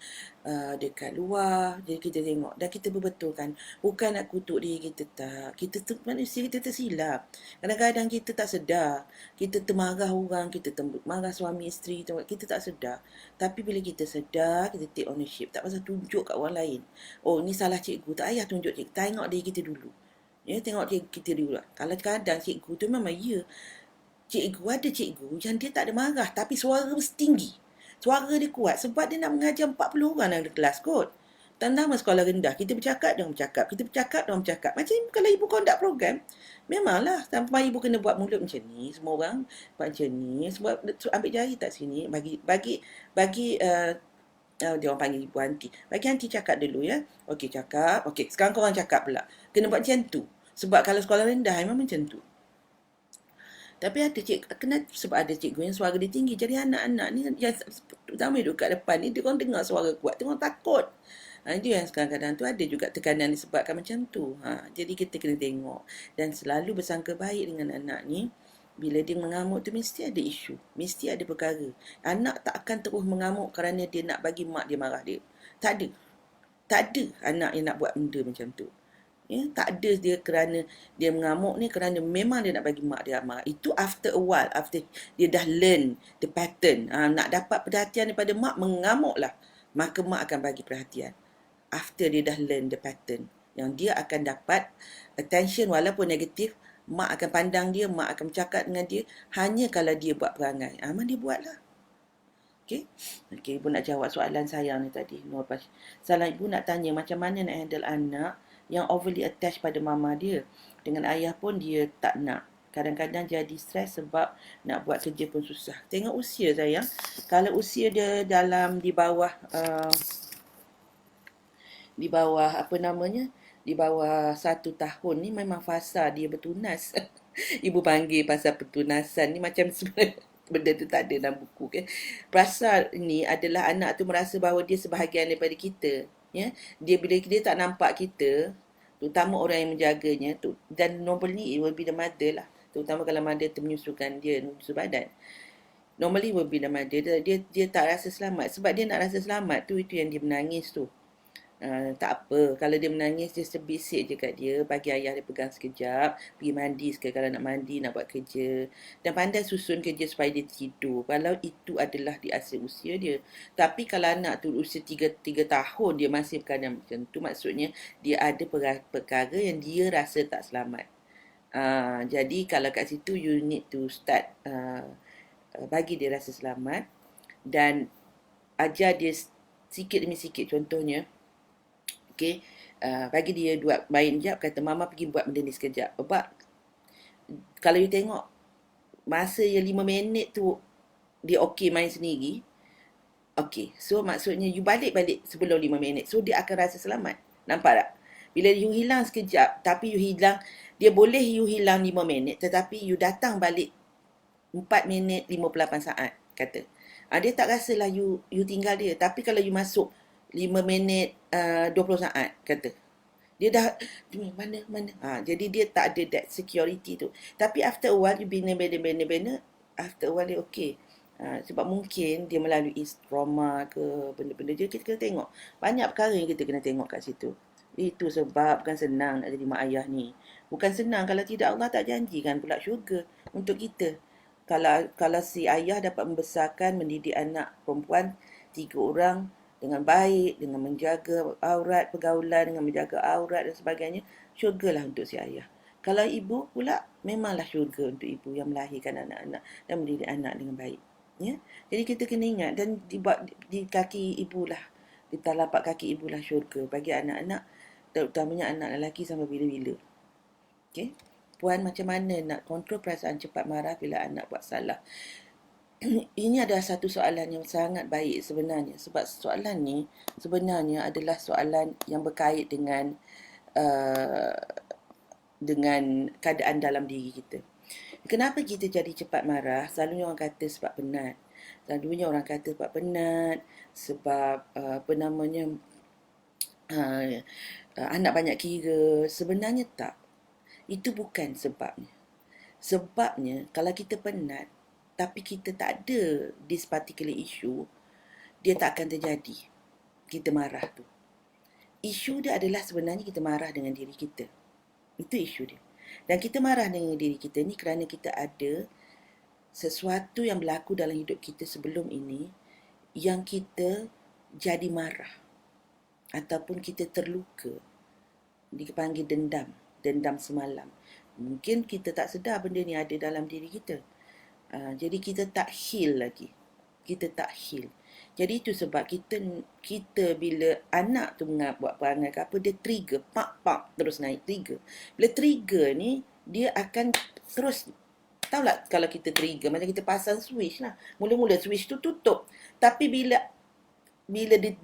dekat luar. Jadi kita tengok dan kita berbetulkan. Bukan nak kutuk diri kita, tak. Kita manusia, kita tersilap. Kadang-kadang kita tak sedar. Kita termarah orang, kita marah suami isteri, kita tak sedar. Tapi bila kita sedar, kita take ownership. Tak pasal tunjuk kat orang lain. Oh, ni salah cikgu. Tak payah tunjuk cikgu. Tengok diri kita dulu. Ya, tengok diri kita dulu. Kalau kadang cikgu tu memang ada cikgu yang dia tak ada marah tapi suara mesti tinggi. Suara dia kuat sebab dia nak mengajar 40 orang dalam kelas kot. Tentang sekolah rendah, kita bercakap, dia bercakap. Kita bercakap, dia bercakap. Macam kalau ibu conduct program, memanglah tanpa ibu kena buat mulut macam ni. Semua orang buat macam ni. Sebab ambil jari tak sini. Bagi dia orang panggil ibu anti. Bagi anti cakap dulu, ya. Okey, cakap. Okey, sekarang korang cakap pula. Kena buat macam tu. Sebab kalau sekolah rendah memang macam tu. Tapi ada sebab ada cikgu yang suara dia tinggi. Jadi anak-anak ni yang terutama duduk kat depan ni, dia orang dengar suara kuat, dia orang takut. Itu yang kadang-kadang tu ada juga tekanan disebabkan macam tu. Jadi kita kena tengok dan selalu bersangka baik dengan anak ni. Bila dia mengamuk tu mesti ada isu, mesti ada perkara. Anak tak akan terus mengamuk kerana dia nak bagi mak dia marah dia. Tak ada anak yang nak buat benda macam tu. Ya, tak ada dia kerana dia mengamuk ni kerana memang dia nak bagi mak dia marah. Itu after a while, after dia dah learn the pattern. Nak dapat perhatian daripada mak, mengamuklah. Maka mak akan bagi perhatian. After dia dah learn the pattern. Yang dia akan dapat attention walaupun negatif, mak akan pandang dia, mak akan bercakap dengan dia hanya kalau dia buat perangai. Dia buatlah. Okey. Okey, ibu nak jawab soalan saya ni tadi. Salah ibu nak tanya macam mana nak handle anak yang overly attached pada mama dia. Dengan ayah pun dia tak nak. Kadang-kadang jadi stres sebab nak buat kerja pun susah. Tengok usia sayang. Kalau usia dia dalam di bawah apa namanya? Di bawah 1 tahun ni memang fasa dia bertunas. Ibu panggil pasal pertunasan ni macam sebenarnya benda tu tak ada dalam buku kan. Fasa ni adalah anak tu merasa bahawa dia sebahagian daripada kita. Ya, dia bila dia tak nampak kita, terutama orang yang menjaganya tu, dan normally it will be the mother lah. Terutama kalau mother tu menyusukan dia, menyusu badan. Normally will be the mother. Dia tak rasa selamat. Sebab dia nak rasa selamat tu, itu yang dia menangis tu. Tak apa. Kalau dia menangis, dia sebisik je kat dia. Bagi ayah dia pegang sekejap. Pergi mandi sekali kalau nak mandi, nak buat kerja. Dan pandai susun kerja supaya dia tidur. Kalau itu adalah di asil usia dia. Tapi kalau anak tu usia 3 tahun, dia masih berkeadaan macam tu. Maksudnya, dia ada perkara yang dia rasa tak selamat. Jadi, kalau kat situ, you need to start bagi dia rasa selamat. Dan ajar dia sikit demi sikit. Contohnya, okay, bagi dia main jap, kata mama pergi buat benda ni sekejap. Sebab kalau you tengok masa yang 5 minit tu dia okey main sendiri, okey, so maksudnya you balik sebelum 5 minit, so dia akan rasa selamat. Nampak tak? Bila you hilang sekejap, tapi you hilang, dia boleh you hilang 5 minit, tetapi you datang balik 4 minit 58 saat, kata. Dia tak rasalah you tinggal dia. Tapi kalau you masuk 5 minit 20 saat, kata, dia dah mana. Jadi dia tak ada that security tu. Tapi after a while you bina, after a while dia okay. Sebab mungkin dia melalui trauma ke benda-benda je. Kita kena tengok banyak perkara yang kita kena tengok kat situ. Itu sebab bukan senang nak jadi mak ayah ni. Bukan senang. Kalau tidak, Allah tak janjikan pula syurga untuk kita. Kalau si ayah dapat membesarkan, mendidik anak perempuan 3 orang dengan baik, dengan menjaga aurat, pergaulan, dengan menjaga aurat dan sebagainya, syurgalah untuk si ayah. Kalau ibu pula, memanglah syurga untuk ibu yang melahirkan anak-anak dan mendidik anak dengan baik. Ya? Jadi kita kena ingat, dan di kaki ibu lah, di telapak kaki ibu lah syurga bagi anak-anak, terutamanya anak lelaki sampai bila-bila. Okay? Puan macam mana nak kontrol perasaan cepat marah bila anak buat salah? Ini adalah satu soalan yang sangat baik sebenarnya. Sebab soalan ni sebenarnya adalah soalan yang berkait dengan keadaan dalam diri kita. Kenapa kita jadi cepat marah? Selalunya orang kata sebab penat. Sebab anak banyak kira. Sebenarnya tak. Itu bukan sebabnya. Sebabnya kalau kita penat tapi kita tak ada this particular issue, dia tak akan terjadi kita marah tu. Isu dia adalah sebenarnya kita marah dengan diri kita. Itu isu dia. Dan kita marah dengan diri kita ni kerana kita ada sesuatu yang berlaku dalam hidup kita sebelum ini yang kita jadi marah. Ataupun kita terluka. Dipanggil dendam semalam. Mungkin kita tak sedar benda ni ada dalam diri kita. Jadi kita tak heal lagi. Jadi itu sebab kita bila anak tu buat perangai ke apa, dia trigger, pak terus naik trigger. Bila trigger ni, dia akan terus, tahu tak kalau kita trigger, macam kita pasang switch lah. Mula-mula switch tu tutup. Tapi bila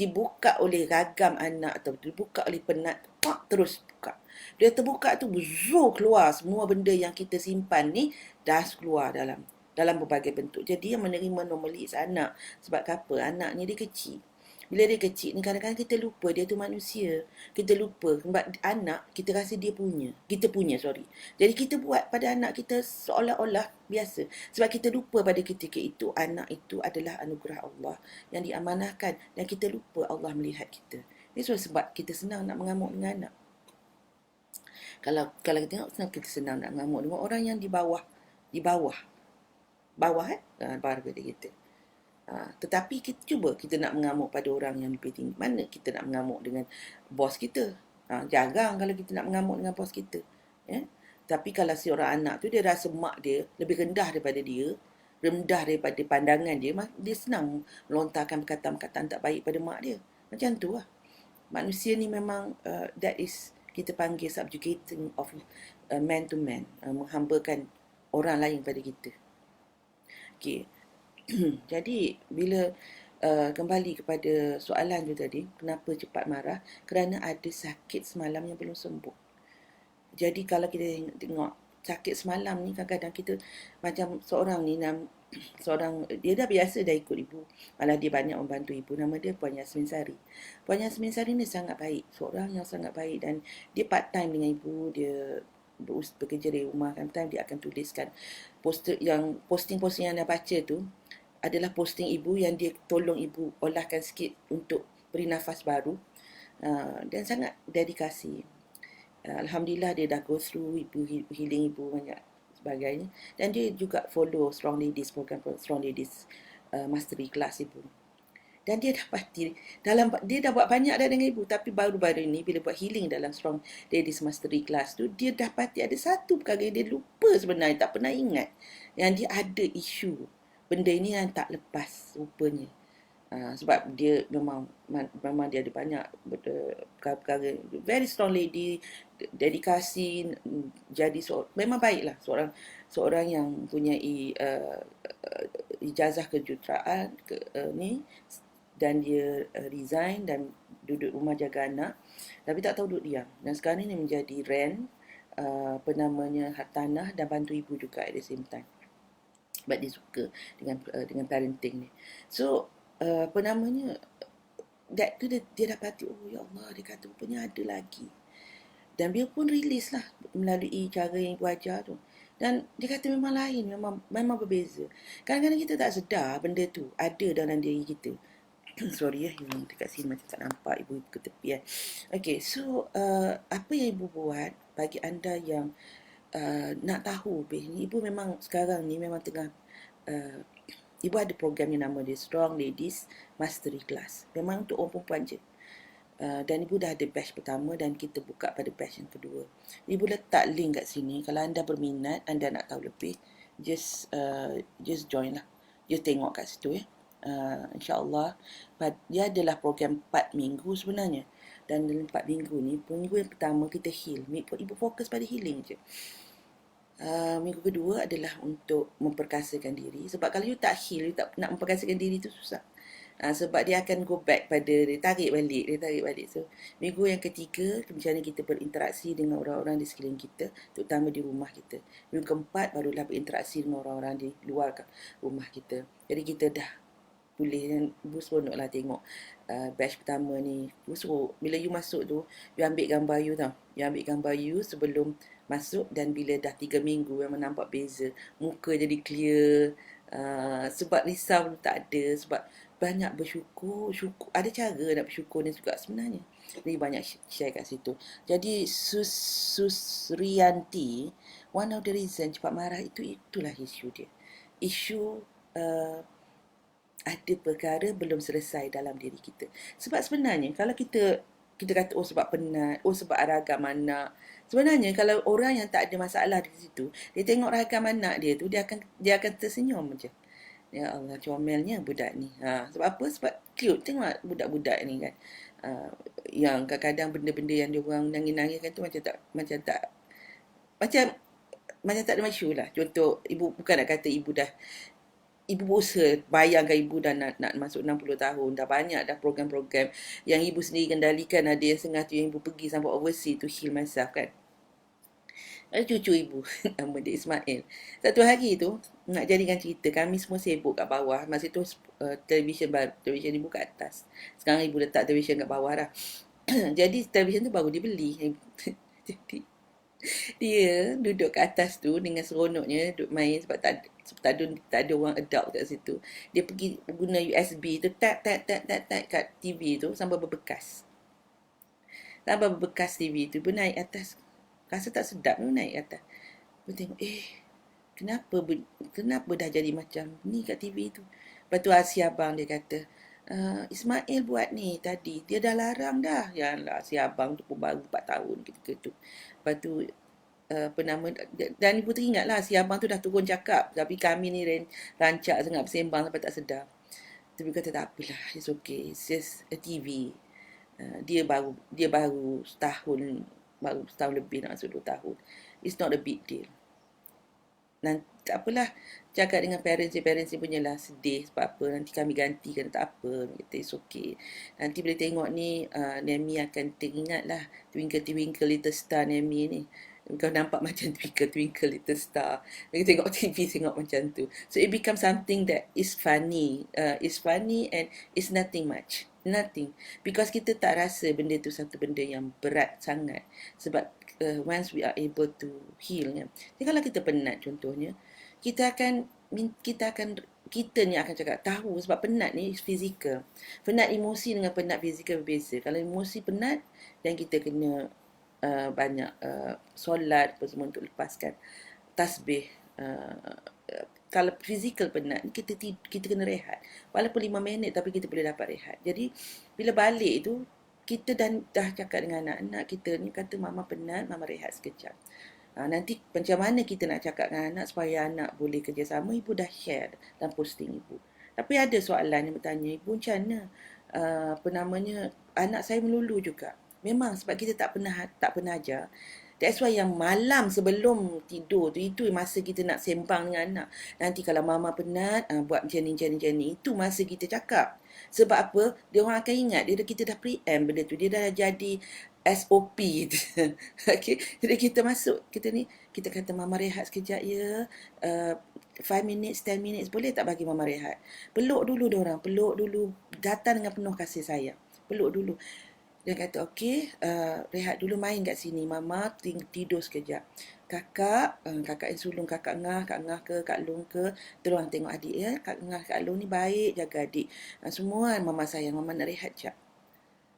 dibuka oleh ragam anak atau dibuka oleh penat, pak terus buka. Bila terbuka tu, keluar semua benda yang kita simpan ni, dah keluar dalam berbagai bentuk. Jadi yang menerima normally is anak. Sebab apa? Anak ni dia kecil. Bila dia kecil ni, kadang-kadang kita lupa dia tu manusia. Kita lupa sebab anak kita rasa dia punya. Kita punya. Jadi kita buat pada anak kita seolah-olah biasa. Sebab kita lupa pada ketika itu anak itu adalah anugerah Allah yang diamanahkan, dan kita lupa Allah melihat kita. Ini sebab kita senang nak mengamuk dengan anak. Kalau kita tengok, kita senang nak mengamuk dengan orang yang di bawah daripada kita. Tetapi cuba kita nak mengamuk pada orang yang lebih tinggi. Mana kita nak mengamuk dengan bos kita? Jarang kalau kita nak mengamuk dengan bos kita. Ya? Tapi kalau si orang anak tu, dia rasa mak dia lebih rendah daripada dia, rendah daripada pandangan dia, dia senang melontarkan perkataan-perkataan tak baik pada mak dia. Macam tu lah. Manusia ni memang that is kita panggil subjugating of man to man, menghambakan orang lain pada kita. Okay. Jadi bila kembali kepada soalan tu tadi, kenapa cepat marah? Kerana ada sakit semalam yang belum sembuh. Jadi kalau kita tengok sakit semalam ni, kadang-kadang kita macam seorang ni, seorang dia dah biasa dah ikut ibu, malah dia banyak membantu ibu. Nama dia Puan Yasmin Sari. Puan Yasmin Sari ni sangat baik, seorang yang sangat baik, dan dia part time dengan ibu. Dia bekerja dari rumah, kan time dia akan tuliskan posting-posting yang dah baca tu adalah posting ibu yang dia tolong ibu olahkan sikit untuk beri nafas baru, dan sangat dedikasi. Alhamdulillah dia dah go through healing ibu banyak sebagainya, dan dia juga follow Strong Ladies program Strong Ladies mastery class ibu. Dan dia dapati dia dah buat banyak dah dengan ibu, tapi baru-baru ni bila buat healing dalam Strong Ladies mastery class tu, dia dapati ada satu perkara yang dia lupa sebenarnya, tak pernah ingat, yang dia ada isu benda ini yang tak lepas rupanya. Sebab dia memang dia ada banyak perkara-perkara, very strong lady, dedikasi, jadi memang baiklah seorang yang mempunyai ijazah kejuruteraan ni, dan dia resign dan duduk rumah jaga anak, tapi tak tahu duduk diam, dan sekarang ni menjadi rent hartanah, dan bantu ibu juga at the same time, sebab dia suka dengan parenting ni. So that tu dia dapati, oh ya Allah, dia kata rupanya ada lagi. Dan dia pun release lah melalui cara yang ibu ajar tu. Dan dia kata memang lain, memang berbeza. Kadang-kadang kita tak sedar benda tu ada dalam diri kita. Sorry ibu dekat sini macam tak nampak, ibu ke tepi . Okay, so apa yang ibu buat bagi anda yang nak tahu ibu memang sekarang ni memang tengah ibu ada program yang nama dia Strong Ladies Mastery Class. Memang untuk orang perempuan je. Dan ibu dah ada batch pertama, dan kita buka pada batch yang kedua. Ibu letak link kat sini. Kalau anda berminat, anda nak tahu lebih, just join lah. Just tengok kat situ ya. InsyaAllah. Dia adalah program 4 minggu sebenarnya. Dan dalam 4 minggu ni, minggu yang pertama kita heal. Ibu fokus pada healing je. Minggu kedua adalah untuk memperkasakan diri. Sebab kalau you tak heal, you tak nak memperkasakan diri tu susah. Sebab dia akan go back pada dia tarik balik. So minggu yang ketiga, macam mana kita berinteraksi dengan orang-orang di sekeliling kita, terutama di rumah kita. Minggu keempat barulah berinteraksi dengan orang-orang di luar rumah kita. Jadi kita dah boleh, dan ibu seronoklah tengok batch pertama ni. Ibu suruh bila you masuk tu, you ambil gambar you tau. You ambil gambar you sebelum masuk, dan bila dah 3 minggu memang nampak beza. Muka jadi clear, sebab risau tak ada, sebab banyak bersyukur. Ada cara nak bersyukur ni juga sebenarnya. Jadi banyak share kat situ. Jadi Susrianti, one of the reason cepat marah itulah isu dia. Isu ada perkara belum selesai dalam diri kita. Sebab sebenarnya kalau kita kata sebab penat, sebab ragam anak. Sebenarnya kalau orang yang tak ada masalah di situ, dia tengok ragam anak dia tu, dia akan tersenyum je. Ya Allah, comelnya budak ni. Sebab apa? Sebab cute. Tengok budak-budak ni kan. Yang kadang-kadang benda-benda yang dia orang nangis-nangis kan tu macam tak ada masyur lah. Contoh, ibu bukan nak kata ibu berusaha, bayangkan ibu dah nak masuk 60 tahun, dah banyak dah program-program yang ibu sendiri kendalikan. Ada yang setengah tu yang ibu pergi sampai overseas to heal myself kan. Ada cucu ibu, nama dia Ismail. Satu hari tu, nak jadikan cerita, kami semua sibuk kat bawah. Masa tu televisyen ibu kat atas. Sekarang ibu letak televisyen kat bawah lah. Jadi televisyen tu baru dibeli. Jadi dia duduk kat atas tu dengan seronoknya, duduk main sebab tak ada orang adult kat situ. Dia pergi guna USB tu, tap kat TV tu sampai berbekas. TV tu, dia naik atas. Rasa tak sedap tu naik atas. Dia tengok, kenapa dah jadi macam ni kat TV tu. Lepas tu si abang dia kata, Ismail buat ni tadi, dia dah larang dah. Ya lah, si abang tu pun baru 4 tahun ketika tu. Lepas tu apa nama, dan ibu teringatlah si abang tu dah turun cakap, tapi kami ni rancak sangat bersembang sampai tak sedar. Tapi kata tak apalah, it's okay, it's just a TV. Dia baru setahun lebih, nak masuk 2 tahun. It's not a big deal. Nanti tak apalah, cakap dengan parents ni punya lah, sedih sebab apa, nanti kami gantikan, tak apa, kata it's okay. Nanti boleh tengok ni, Nemi akan teringat lah Twinkle Twinkle Little Star Nemi ni. Kau nampak macam Twinkle Twinkle Little Star. Dia tengok TV tengok macam tu. So it becomes something that is funny. It's funny and it's nothing much. Nothing. Because kita tak rasa benda tu satu benda yang berat sangat. Sebab once we are able to heal kan. Jadi kalau kita penat contohnya, kita ni akan cakap tahu, sebab penat ni fizikal. Penat emosi dengan penat fizikal berbeza. Kalau emosi penat, dan kita kena banyak solat apa semua untuk lepaskan tasbih. Kalau fizikal penat, kita kena rehat. Walaupun 5 minit, tapi kita boleh dapat rehat. Jadi bila balik tu, kita dah cakap dengan anak-anak kita ni, kata mama penat, mama rehat sekejap. Nanti macam mana kita nak cakap dengan anak supaya anak boleh kerjasama. Ibu dah share dalam posting ibu. Tapi ada soalan yang bertanya, ibu macam mana apa namanya, anak saya melulu juga. Memang sebab kita tak pernah ajar. That's why yang malam sebelum tidur tu, itu masa kita nak sembang dengan anak. Nanti kalau mama penat, buat macam ni. Itu masa kita cakap. Sebab apa? Dia orang akan ingat, kita dah preempt benda tu. Dia dah jadi SOP. Okay? Jadi kita masuk, kita kata mama rehat sekejap ya. 5 minutes, 10 minutes, boleh tak bagi mama rehat? Peluk dulu diorang, peluk dulu. Datang dengan penuh kasih sayang. Peluk dulu. Dia kata, okey, rehat dulu, main kat sini. Mama tidur sekejap. Kakak yang sulung, Kakak Ngah ke, Kak Long ke, tolong tengok adik ya. Kak Ngah, Kak Long ni baik, jaga adik. Semua mama sayang, mama nak rehat sekejap.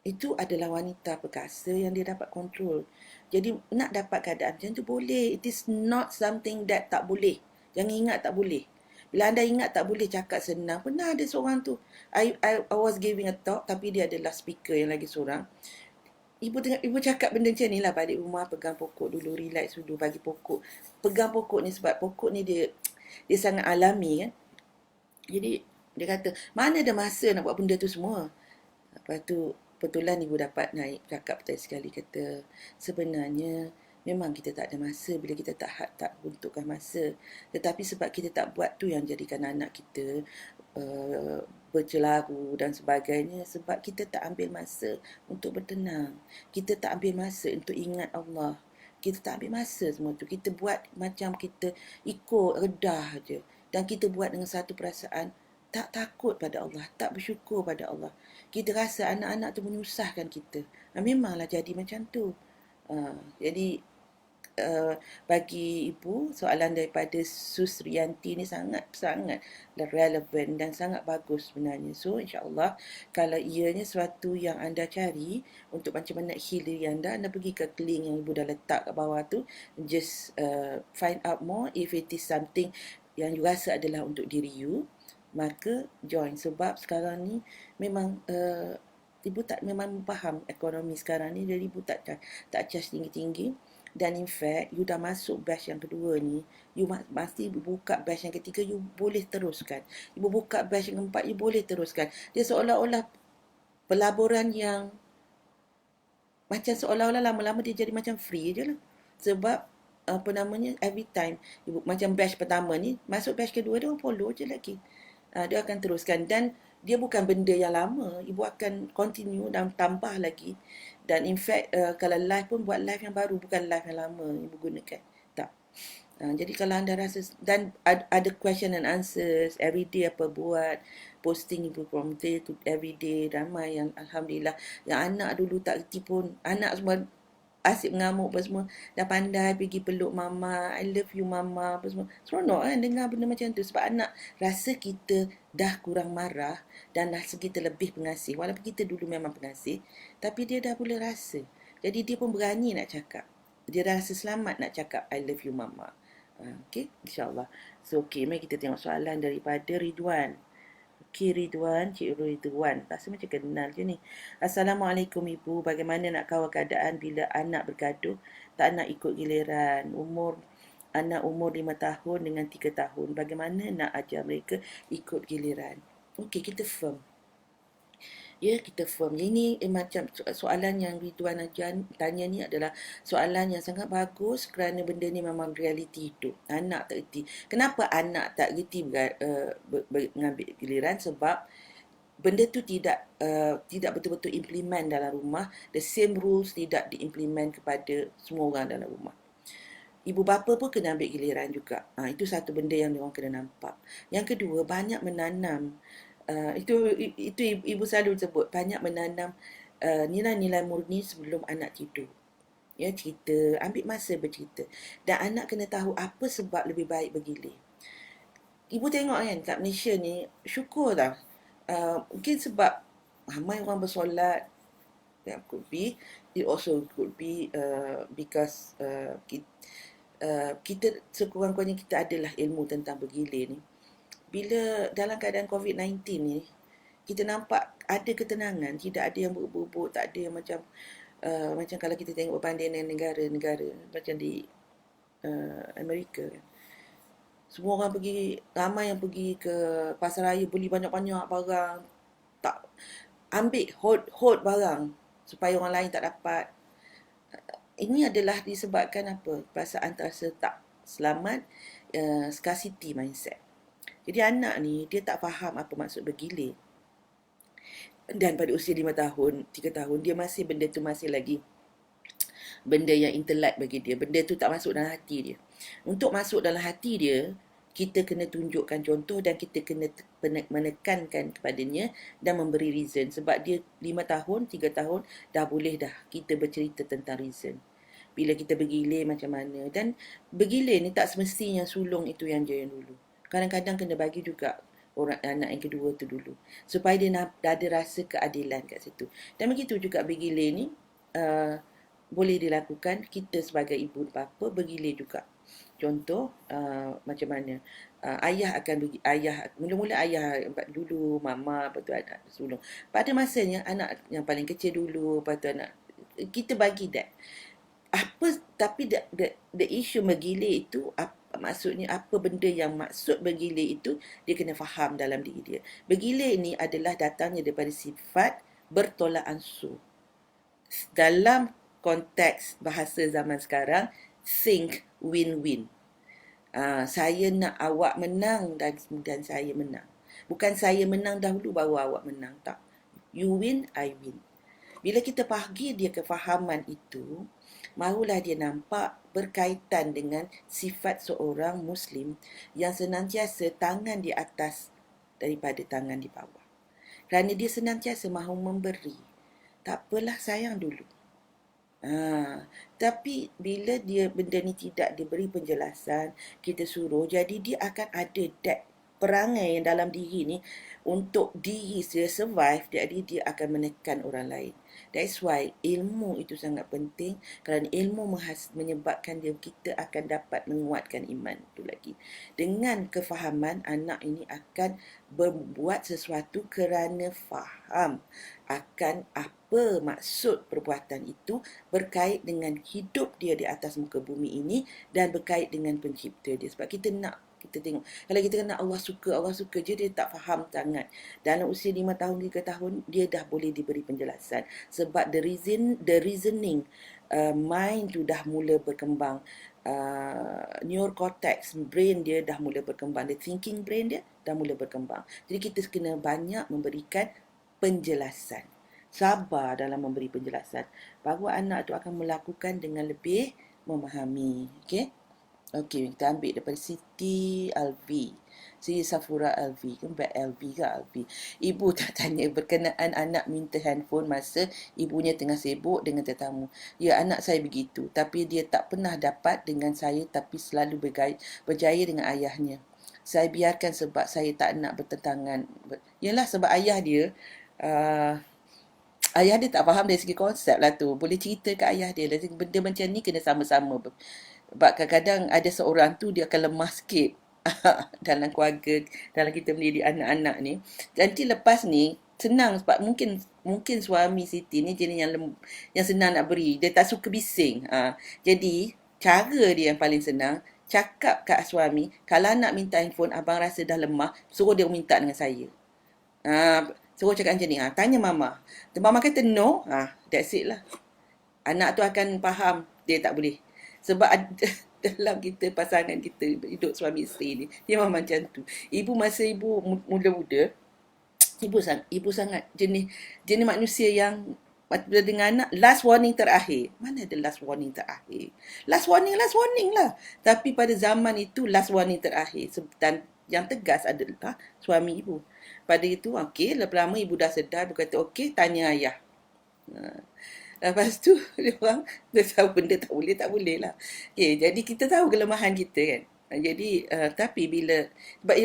Itu adalah wanita perkasa yang dia dapat kontrol. Jadi nak dapat keadaan macam tu boleh. It is not something that tak boleh. Jangan ingat tak boleh. Bila anda ingat tak boleh, cakap senang. Pernah ada seorang tu, I was giving a talk, tapi dia adalah speaker yang lagi seorang. Ibu cakap benda macam ni lah, balik rumah pegang pokok dulu, relax dulu, bagi pokok. Pegang pokok ni sebab pokok ni dia sangat alami kan. Jadi dia kata, mana ada masa nak buat benda tu semua. Lepas tu kebetulan ibu dapat naik cakap tadi sekali, kata sebenarnya memang kita tak ada masa bila kita tak untukkan masa. Tetapi sebab kita tak buat tu yang jadikan anak kita bercelaru dan sebagainya. Sebab kita tak ambil masa untuk bertenang. Kita tak ambil masa untuk ingat Allah. Kita tak ambil masa semua tu. Kita buat macam kita ikut redah je. Dan kita buat dengan satu perasaan tak takut pada Allah, tak bersyukur pada Allah. Kita rasa anak-anak tu menyusahkan kita. Memanglah jadi macam tu. Jadi bagi ibu, soalan daripada Susrianti ni sangat relevan dan sangat bagus sebenarnya. So insyaAllah, kalau ianya sesuatu yang anda cari untuk macam mana heal diri anda pergi ke link yang ibu dah letak kat bawah tu. Just find out more. If it is something yang you rasa adalah untuk diri you, maka join. Sebab sekarang ni memang ibu tak memang faham ekonomi sekarang ni, jadi ibu tak charge tinggi-tinggi. Dan in fact, you dah masuk batch yang kedua ni, you masih buka batch yang ketiga, you boleh teruskan. You buka batch yang keempat, you boleh teruskan. Dia seolah-olah pelaburan yang macam seolah-olah lama-lama dia jadi macam free je lah. Sebab apa namanya, every time ibu, macam batch pertama ni, masuk batch kedua, dia orang follow je lagi. Dia akan teruskan. Dan dia bukan benda yang lama. Ibu akan continue dan tambah lagi. Dan in fact, kalau live pun buat live yang baru, bukan live yang lama ibu gunakan. Tak. Jadi kalau anda rasa, dan ada question and answers everyday, apa buat posting ibu from day to everyday. Ramai yang Alhamdulillah, yang anak dulu tak reti pun, anak semua asyik mengamuk apa semua, dah pandai pergi peluk mama, I love you mama apa semua. Seronok kan dengar benda macam tu. Sebab anak rasa kita dah kurang marah dan rasa kita lebih pengasih. Walaupun kita dulu memang pengasih, tapi dia dah boleh rasa. Jadi dia pun berani nak cakap. Dia rasa selamat nak cakap I love you mama. Okay, insyaAllah. So okay, mari kita tengok soalan daripada Ridwan. Cik Ridwan, Cik Ridwan. Rasa macam kenal je ni. Assalamualaikum Ibu. Bagaimana nak kawal keadaan bila anak bergaduh, tak nak ikut giliran? Anak umur 5 tahun dengan 3 tahun. Bagaimana nak ajar mereka ikut giliran? Okey, kita firm. Ya, kita firm. Ini macam soalan yang Ridwan tanya ni adalah soalan yang sangat bagus kerana benda ni memang realiti hidup. Anak tak reti. Kenapa anak tak reti mengambil giliran? Sebab benda tu tidak betul-betul implement dalam rumah. The same rules tidak diimplement kepada semua orang dalam rumah. Ibu bapa pun kena ambil giliran juga. Itu satu benda yang diorang kena nampak. Yang kedua, banyak menanam. Itu ibu selalu sebut, banyak menanam nilai-nilai murni sebelum anak tidur. Ya, cerita, ambil masa bercerita. Dan anak kena tahu apa sebab lebih baik bergilir. Ibu tengok kan kat Malaysia ni, syukur lah. Mungkin sebab ramai orang bersolat, that could be. It also could be because kita sekurang-kurangnya kita adalah ilmu tentang bergilir ni. Bila dalam keadaan COVID-19 ni, kita nampak ada ketenangan, tidak ada yang berebut-berebut, tak ada yang macam kalau kita tengok berbanding dengan negara-negara macam di Amerika. Semua orang pergi, ramai yang pergi ke pasar raya beli banyak-banyak barang, tak ambil hold barang supaya orang lain tak dapat. Ini adalah disebabkan apa? Perasaan terasa tak selamat, scarcity mindset. Jadi anak ni, dia tak faham apa maksud bergilir. Dan pada usia 5 tahun, 3 tahun, benda tu masih lagi benda yang intelek bagi dia. Benda tu tak masuk dalam hati dia. Untuk masuk dalam hati dia, kita kena tunjukkan contoh dan kita kena menekankan kepadanya dan memberi reason. Sebab dia 5 tahun, 3 tahun, dah boleh dah kita bercerita tentang reason. Bila kita bergilir macam mana. Dan bergilir ni tak semestinya sulung itu yang dia yang dulu. Kadang-kadang kena bagi juga orang anak yang kedua tu dulu supaya dia ada rasa keadilan kat situ. Dan begitu juga bergilir ni boleh dilakukan. Kita sebagai ibu bapa bergilir juga. Contoh macam mana mula-mula ayah dulu, mama, lepas tu anak sulung. Pada masanya anak yang paling kecil dulu, lepas tu anak, kita bagi that. Tapi the issue bergilir itu maksudnya apa benda yang maksud bergilir itu dia kena faham dalam diri dia. Bergilir ini adalah datangnya daripada sifat bertolak ansur. Dalam konteks bahasa zaman sekarang, think win-win. Saya nak awak menang dan kemudian saya menang. Bukan saya menang dahulu baru awak menang, tak. You win, I win. Bila kita bagi dia kefahaman itu, marulah dia nampak berkaitan dengan sifat seorang Muslim yang senantiasa tangan di atas daripada tangan di bawah. Kerana dia senantiasa mahu memberi. Tak apalah, sayang dulu. Tapi bila benda ni tidak diberi penjelasan, kita suruh, jadi dia akan ada that perangai yang dalam diri ni untuk diri dia survive, jadi dia akan menekan orang lain. That's why ilmu itu sangat penting, kerana ilmu menyebabkan kita akan dapat menguatkan iman itu lagi. Dengan kefahaman, anak ini akan berbuat sesuatu kerana faham akan apa maksud perbuatan itu berkait dengan hidup dia di atas muka bumi ini dan berkait dengan pencipta dia. Sebab kita tengok, kalau kita nak Allah suka je, dia tak faham sangat. Dalam usia 5 tahun, 3 tahun, dia dah boleh diberi penjelasan. Sebab the reasoning mind tu dah mula berkembang. Neurocortex, brain dia dah mula berkembang. The thinking brain dia dah mula berkembang. Jadi kita kena banyak memberikan penjelasan. Sabar dalam memberi penjelasan. Baru anak tu akan melakukan dengan lebih memahami. Okey, kita ambil daripada Siti Alvi. Siti Safura Alvi. Kan LV ke Alvi? Ibu tak tanya berkenaan anak minta handphone masa ibunya tengah sibuk dengan tetamu. Ya, anak saya begitu. Tapi dia tak pernah dapat dengan saya, tapi selalu berjaya dengan ayahnya. Saya biarkan sebab saya tak nak bertentangan. Yalah, sebab ayah dia tak faham dari segi konsep lah tu. Boleh cerita ke ayah dia. Benda macam ni kena sama-sama. Sebab kadang-kadang ada seorang tu dia akan lemah sikit. dalam keluarga, dalam kita mendidik anak-anak ni. Nanti lepas ni senang sebab mungkin suami Siti ni jenis yang senang nak beri. Dia tak suka bising. Jadi cara dia yang paling senang, cakap kat suami, kalau nak minta handphone abang rasa dah lemah, suruh dia minta dengan saya. Suruh cakap macam ni. Tanya mama. Mama kata no, that's it lah. Anak tu akan faham dia tak boleh. Sebab dalam kita, pasangan kita, hidup suami isteri ni, dia memang macam tu. Masa ibu muda-muda, ibu sangat jenis manusia yang bila dengan anak, last warning terakhir. Mana ada last warning terakhir? Last warning lah. Tapi pada zaman itu, last warning terakhir. Dan yang tegas adalah suami ibu. Pada itu, okey, lama-lama ibu dah sedar, ibu kata, okey, tanya ayah. Lepas tu, dia orang tahu benda tak boleh lah. Okay, jadi kita tahu kelemahan kita kan. Jadi, tapi bila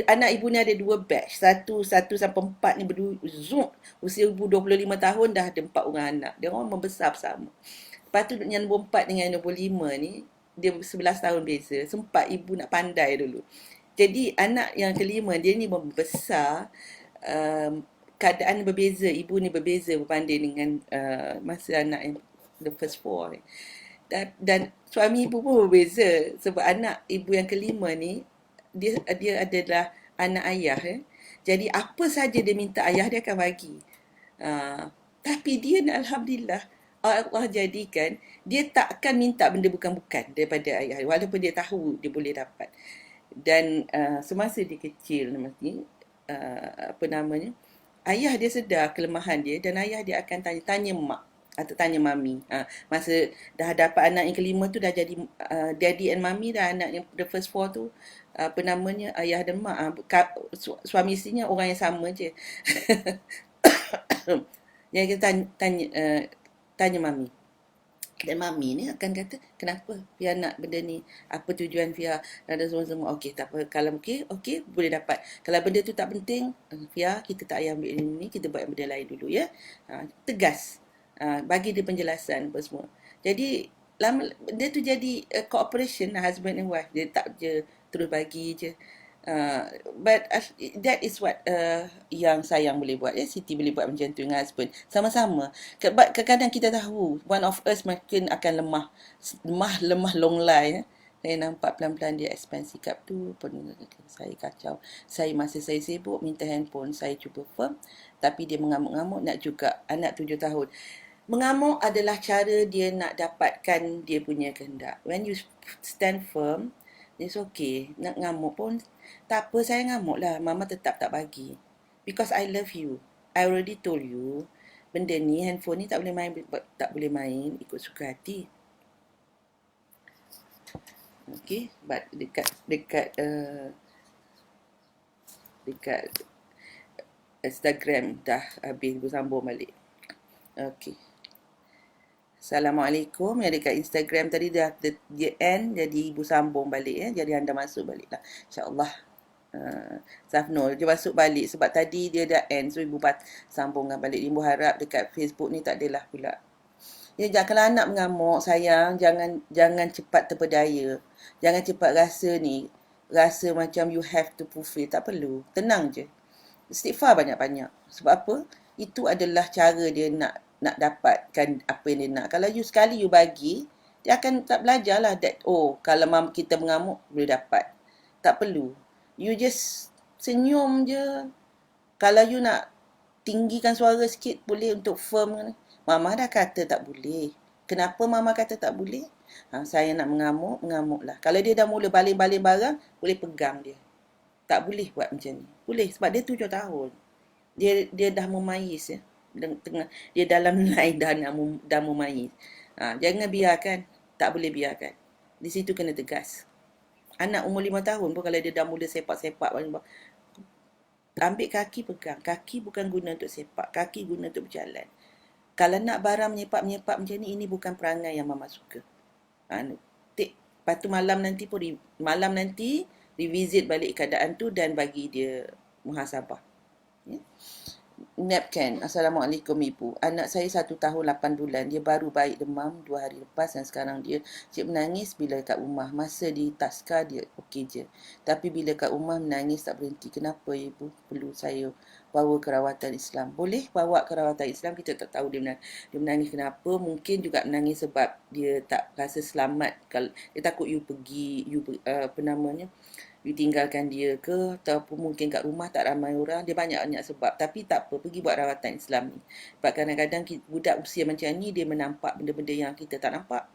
anak ibu ni ada 2 batch. Satu sampai 4 ni zoom. Usia ibu 25 tahun dah ada 4 orang anak. Dia orang membesar bersama. Lepas tu yang nombor 4 dengan yang nombor 5 ni, dia 11 tahun beza. Sempat ibu nak pandai dulu. Jadi anak yang kelima dia ni membesar, keadaan berbeza. Ibu ni berbeza berbanding dengan masa anak yang the first 4 ni. Dan suami ibu pun berbeza sebab anak ibu yang kelima ni dia adalah anak ayah. Jadi apa saja dia minta ayah dia akan bagi. Tapi dia alhamdulillah Allah jadikan dia takkan minta benda bukan-bukan daripada ayah walaupun dia tahu dia boleh dapat. Dan semasa dia kecil ayah dia sedar kelemahan dia dan ayah dia akan tanya mak atau tanya mami. Masa dah dapat anak yang kelima tu dah jadi daddy and mami dah, anak yang the first 4 tu ayah dan mak. Suami isterinya orang yang sama je. Yang kita tanya mami. Dan mami ni akan kata, kenapa Fia nak benda ni? Apa tujuan Fia? Dan semua-semua. Okey, tak apa. Kalau okey, boleh dapat. Kalau benda tu tak penting, Fia, kita tak payah ambil ini, kita buat benda lain dulu ya. Tegas. Bagi dia penjelasan apa semua. Jadi dia tu jadi cooperation husband and wife. Dia tak je terus bagi je. But that is what yang sayang boleh buat. Siti boleh buat macam tu dengan husband. Sama-sama. Kadang-kadang kita tahu one of us makin akan lemah long lie. Saya nampak pelan-pelan dia expand sikap tu pun saya kacau. Masa saya sibuk minta handphone, saya cuba firm. Tapi dia mengamuk-ngamuk nak juga. Anak 7 tahun. Mengamuk adalah cara dia nak dapatkan dia punya kehendak. When you stand firm, it's okay. Nak ngamuk pun, tak apa, saya ngamuk lah. Mama tetap tak bagi. Because I love you. I already told you, benda ni, handphone ni tak boleh main ikut suka hati. Okay, but dekat Instagram dah habis, bersambung balik. Okay. Assalamualaikum. Yang dekat Instagram tadi dah dia end, jadi ibu sambung balik ya. Jadi anda masuk balik lah. InsyaAllah. Safnul, dia masuk balik sebab tadi dia dah end. So ibu sambungkan balik. Ibu harap dekat Facebook ni tak adalah pula. Ya, kalau anak mengamuk, sayang, jangan cepat terpedaya. Jangan cepat rasa macam you have to fulfill. Tak perlu. Tenang je. Istighfar banyak-banyak. Sebab apa? Itu adalah cara dia nak dapatkan apa yang dia nak. Kalau sekali you bagi, dia akan tak belajar lah that, kalau kita mengamuk, boleh dapat. Tak perlu. You just senyum je. Kalau you nak tinggikan suara sikit, boleh untuk firm. Mama dah kata tak boleh. Kenapa mama kata tak boleh? Saya nak mengamuk lah. Kalau dia dah mula baling-baling barang, boleh pegang dia. Tak boleh buat macam ni. Boleh, sebab dia 7 tahun. Dia dah memayis ya. Dia dalam line dah memayis. Jangan biarkan. Tak boleh biarkan. Di situ kena tegas. Anak umur 5 tahun pun kalau dia dah mula sepak-sepak, ambil kaki pegang. Kaki bukan guna untuk sepak. Kaki guna untuk berjalan. Kalau nak barang menyepak-menyepak macam ni, ini bukan perangai yang mama suka. Lepas tu malam nanti revisit balik keadaan tu dan bagi dia muhasabah. Ya? Napkin. Assalamualaikum Ibu. Anak saya 1 tahun 8 bulan. Dia baru baik demam 2 hari lepas dan sekarang dia cik menangis bila kat rumah. Masa di taska dia okey je. Tapi bila kat rumah menangis tak berhenti. Kenapa Ibu? Perlu saya bawa ke rawatan Islam. Boleh bawa ke rawatan Islam. Kita tak tahu dia menangis kenapa. Mungkin juga menangis sebab dia tak rasa selamat. Kalau dia takut you pergi, apa namanya, you tinggalkan dia ke, ataupun mungkin kat rumah tak ramai orang. Dia banyak-banyak sebab. Tapi tak apa, pergi buat rawatan Islam ni. Sebab kadang-kadang budak usia macam ni, dia menampak benda-benda yang kita tak nampak.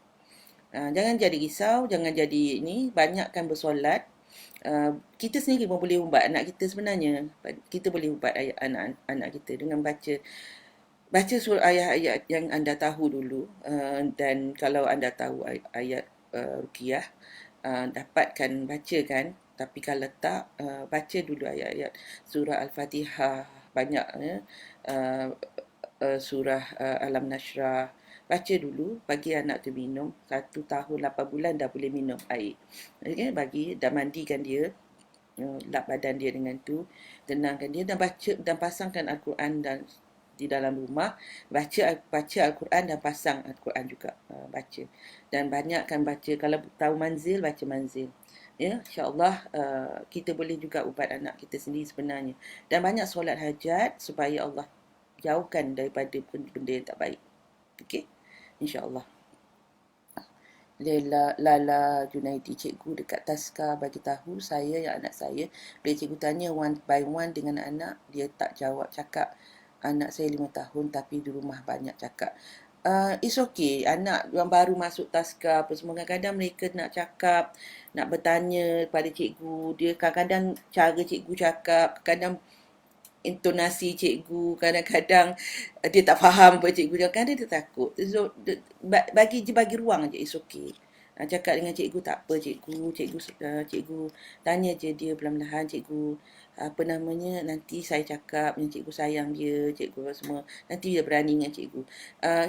Jangan jadi risau, jangan jadi ni, banyakkan bersolat. Kita sendiri pun boleh ubat anak kita sebenarnya. Kita boleh ubat anak kita dengan baca surah ayat-ayat yang anda tahu dulu. Dan kalau anda tahu ayat Ruqyah, dapatkan bacakan. Tapi kalau tak, baca dulu ayat-ayat surah Al-Fatihah banyak ya. Surah Alam Nashrah. Baca dulu, bagi anak tu minum. 1 tahun 8 bulan dah boleh minum air. Okay, dah mandikan dia, lap badan dia dengan tu, tenangkan dia dan baca dan pasangkan Al-Quran dan di dalam rumah, baca Al-Quran dan pasang Al-Quran juga, baca. Dan banyakkan baca, kalau tahu manzil, baca manzil. Ya, insya-Allah kita boleh juga ubat anak kita sendiri sebenarnya. Dan banyak solat hajat supaya Allah jauhkan daripada benda yang tak baik. Okey? Insya-Allah. Lala Junaidi, cikgu dekat taska bagi tahu saya yang anak saya. Bila cikgu tanya one by one dengan anak, dia tak jawab, cakap anak saya 5 tahun tapi di rumah banyak cakap. It's okay. Anak yang baru masuk taska apa semua, kadang-kadang mereka nak cakap, nak bertanya pada cikgu. Dia kadang-kadang cara cikgu cakap, kadang intonasi cikgu, kadang-kadang dia tak faham apa cikgu cakap, kadang dia takut. So, bagi ruang je, it's okay. Cakap dengan cikgu, tak apa cikgu tanya je dia perlahan-lahan, cikgu apa namanya, nanti saya cakap dengan cikgu, sayang dia, cikgu semua, nanti dia berani dengan cikgu.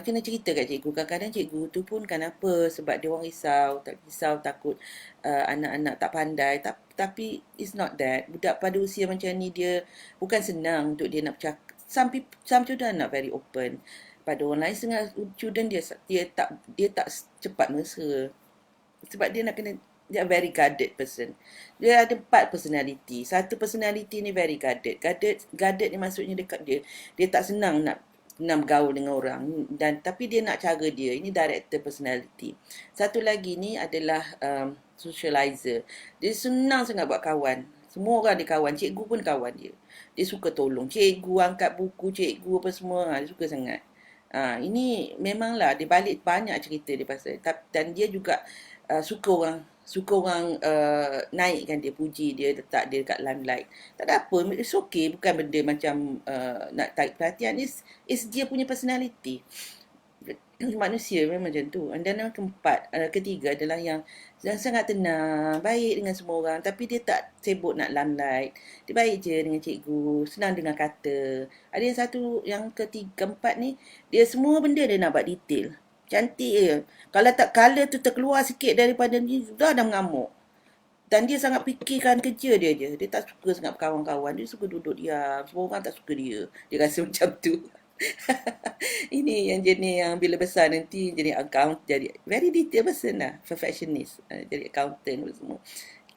Kena cerita kat cikgu. Kadang-kadang cikgu tu pun kenapa, sebab dia orang risau, takut anak-anak tak pandai. Tapi it's not that. Budak pada usia macam ni, dia bukan senang untuk dia nak bercakap. Some children are not very open pada orang lain. Setengah children dia tak cepat mesra. Sebab dia dia very guarded person. Dia ada 4 personality. Satu personality ni very guarded. Guarded ni maksudnya dekat dia. Dia tak senang nak bergaul dengan orang. Tapi dia nak cara dia. Ini director personality. Satu lagi ni adalah socializer. Dia senang sangat buat kawan. Semua orang dia kawan. Cikgu pun kawan dia. Dia suka tolong cikgu, angkat buku cikgu apa semua. Dia suka sangat. Ini memanglah dia balik banyak cerita dia pasal. Dan dia juga suka orang naikkan dia, puji dia, letak dia dekat limelight. Tak ada apa, it's okay. Bukan benda macam nak tarik perhatian. It's dia punya personality. Manusia memang macam tu. Dan yang ketiga adalah yang sangat tenang, baik dengan semua orang, tapi dia tak sibuk nak limelight. Dia baik je dengan cikgu, senang dengar kata. Ada yang satu, yang keempat ni, dia semua benda dia nak buat detail. Cantik je. Kalau tak colour tu terkeluar sikit daripada ni, dah mengamuk. Dan dia sangat fikirkan kerja dia je. Dia tak suka sangat berkawan-kawan. Dia suka duduk diam. Semua orang tak suka dia. Dia rasa macam tu. Ini yang jenis yang bila besar nanti jadi very detail person lah. Perfectionist. Jadi accountant semua.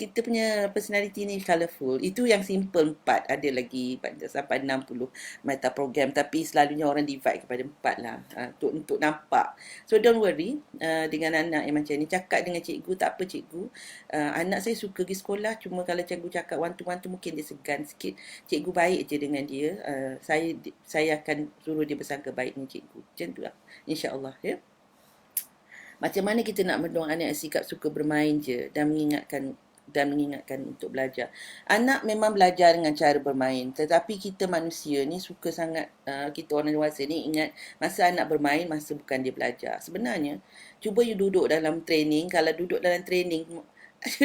Kita punya personality ni colourful. Itu yang simple 4. Ada lagi sampai 60 meta program. Tapi selalunya orang divide kepada 4 lah. Untuk nampak. So don't worry dengan anak yang macam ni. Cakap dengan cikgu, tak apa cikgu. Anak saya suka pergi sekolah. Cuma kalau cikgu cakap one to one tu mungkin dia segan sikit. Cikgu baik je dengan dia. Saya akan suruh dia bersangka baik dengan cikgu. Macam tu lah. InsyaAllah ya. Macam mana kita nak mendorong anak yang sikap suka bermain je dan mengingatkan untuk belajar. Anak memang belajar dengan cara bermain. Tetapi kita manusia ni suka sangat, kita orang dewasa ni ingat masa anak bermain, masa bukan dia belajar. Sebenarnya, cuba you duduk dalam training. Kalau duduk dalam training,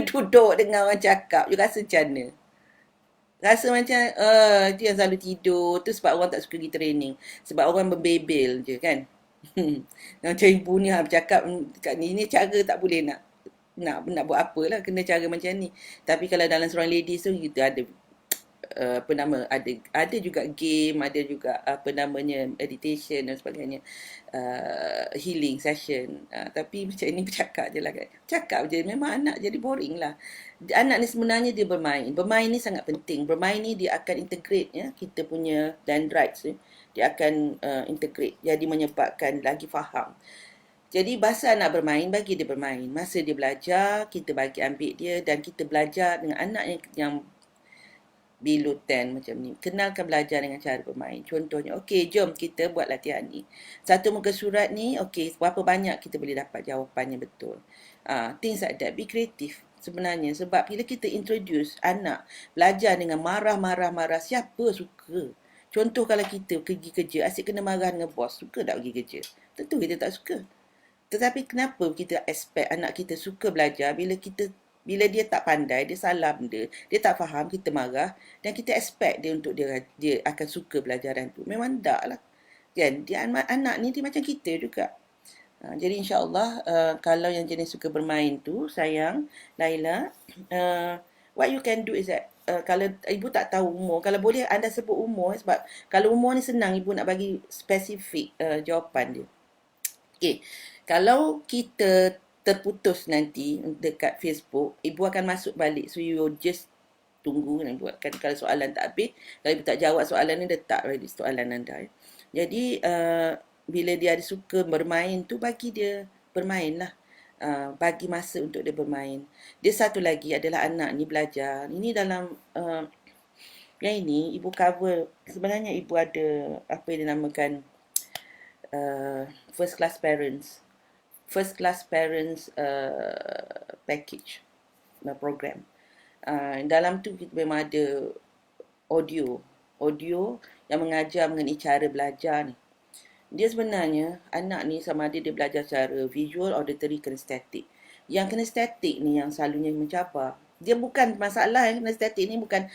duduk dengan orang cakap, you rasa macam mana? Rasa macam, dia yang selalu tidur. Tu sebab orang tak suka pergi training. Sebab orang berbebel je kan. Macam ibu ni bercakap, kat ni cara tak boleh nak buat apa lah, kena cara macam ni. Tapi kalau dalam seorang ladies tu, kita ada ada juga game, ada juga meditation dan sebagainya, healing session. Tapi macam ni bercakap je lah kan, cakap je, memang anak jadi boring lah. Anak ni sebenarnya dia bermain ni sangat penting. Bermain ni dia akan integrate ya kita punya dendrites ni, dia akan integrate, jadi menyebabkan lagi faham. Jadi bahasa anak bermain, bagi dia bermain. Masa dia belajar, kita bagi ambil dia, dan kita belajar dengan anak yang below 10 macam ni. Kenalkan belajar dengan cara bermain. Contohnya, okey, jom kita buat latihan ni. Satu muka surat ni, okey, berapa banyak kita boleh dapat jawapannya betul. Things like that. Be creative sebenarnya. Sebab bila kita introduce anak belajar dengan marah, siapa suka? Contoh kalau kita pergi kerja, asyik kena marah dengan bos, suka tak pergi kerja? Tentu kita tak suka. Tetapi kenapa kita expect anak kita suka belajar bila dia tak pandai, dia salah benda, dia tak faham, kita marah, dan kita expect dia untuk dia akan suka pelajaran tu. Memang tak lah. Kan? Anak ni dia macam kita juga. Jadi insyaAllah kalau yang jenis suka bermain tu, sayang, Laila, what you can do is that kalau ibu tak tahu umur, kalau boleh anda sebut umur, sebab kalau umur ni senang ibu nak bagi spesifik jawapan dia. Okay, kalau kita terputus nanti dekat Facebook, ibu akan masuk balik. So you just tunggu dan buatkan. Kalau soalan tak habis, kalau ibu tak jawab soalan ni, letak ready soalan anda. Jadi bila dia ada suka bermain tu, bagi dia bermain lah. Bagi masa untuk dia bermain. Dia satu lagi adalah anak ni belajar. Ini dalam yang ini ibu cover. Sebenarnya ibu ada apa yang dinamakan first class parents package program. Dalam tu kita memang ada audio yang mengajar mengenai cara belajar ni. Dia sebenarnya anak ni sama ada dia belajar secara visual, auditory, kinestetik. Yang kinestetik ni yang selalunya mencabar. Dia bukan masalah kinestetik ni bukan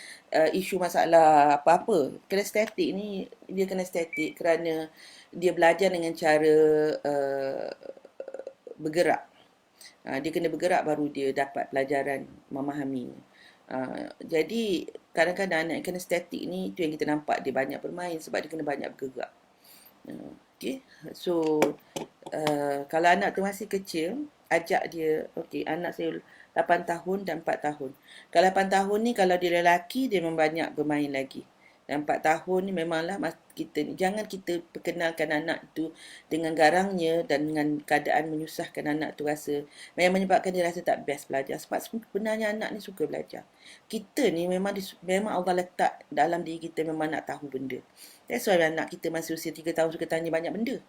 isu masalah apa-apa. Kinestetik ni dia kinestetik kerana dia belajar dengan cara bergerak. Dia kena bergerak baru dia dapat pelajaran memahami. Jadi kadang-kadang anak kinestetik ni tu yang kita nampak dia banyak bermain sebab dia kena banyak bergerak. Okay. So kalau anak tu masih kecil, ajak dia, okay, anak saya 8 tahun dan 4 tahun. Kalau 8 tahun ni, kalau dia lelaki, dia memang banyak bermain lagi. Dan 4 tahun ni memanglah jangan kita perkenalkan anak tu dengan garangnya dan dengan keadaan menyusahkan anak tu rasa, yang menyebabkan dia rasa tak best belajar. Sebab sebenarnya anak ni suka belajar. Kita ni memang Allah letak dalam diri kita memang nak tahu benda. That's why anak kita masih usia 3 tahun suka tanya banyak benda.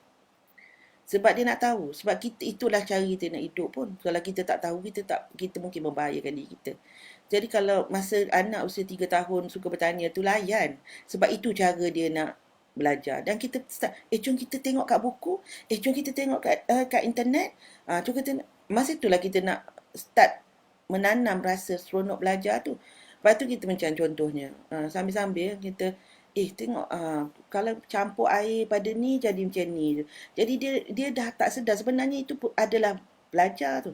Sebab dia nak tahu. Sebab itulah cara kita nak hidup pun. Kalau kita tak tahu, kita mungkin membahayakan diri kita. Jadi kalau masa anak usia 3 tahun suka bertanya tu, layan. Sebab itu cara dia nak belajar. Dan kita start, jom kita tengok kat buku. Jom kita tengok kat internet. Masa itulah kita nak start menanam rasa seronok belajar tu. Lepas tu kita macam contohnya, sambil-sambil kita, tengok kalau campur air pada ni jadi macam ni. Jadi dia dah tak sedar sebenarnya itu adalah belajar tu.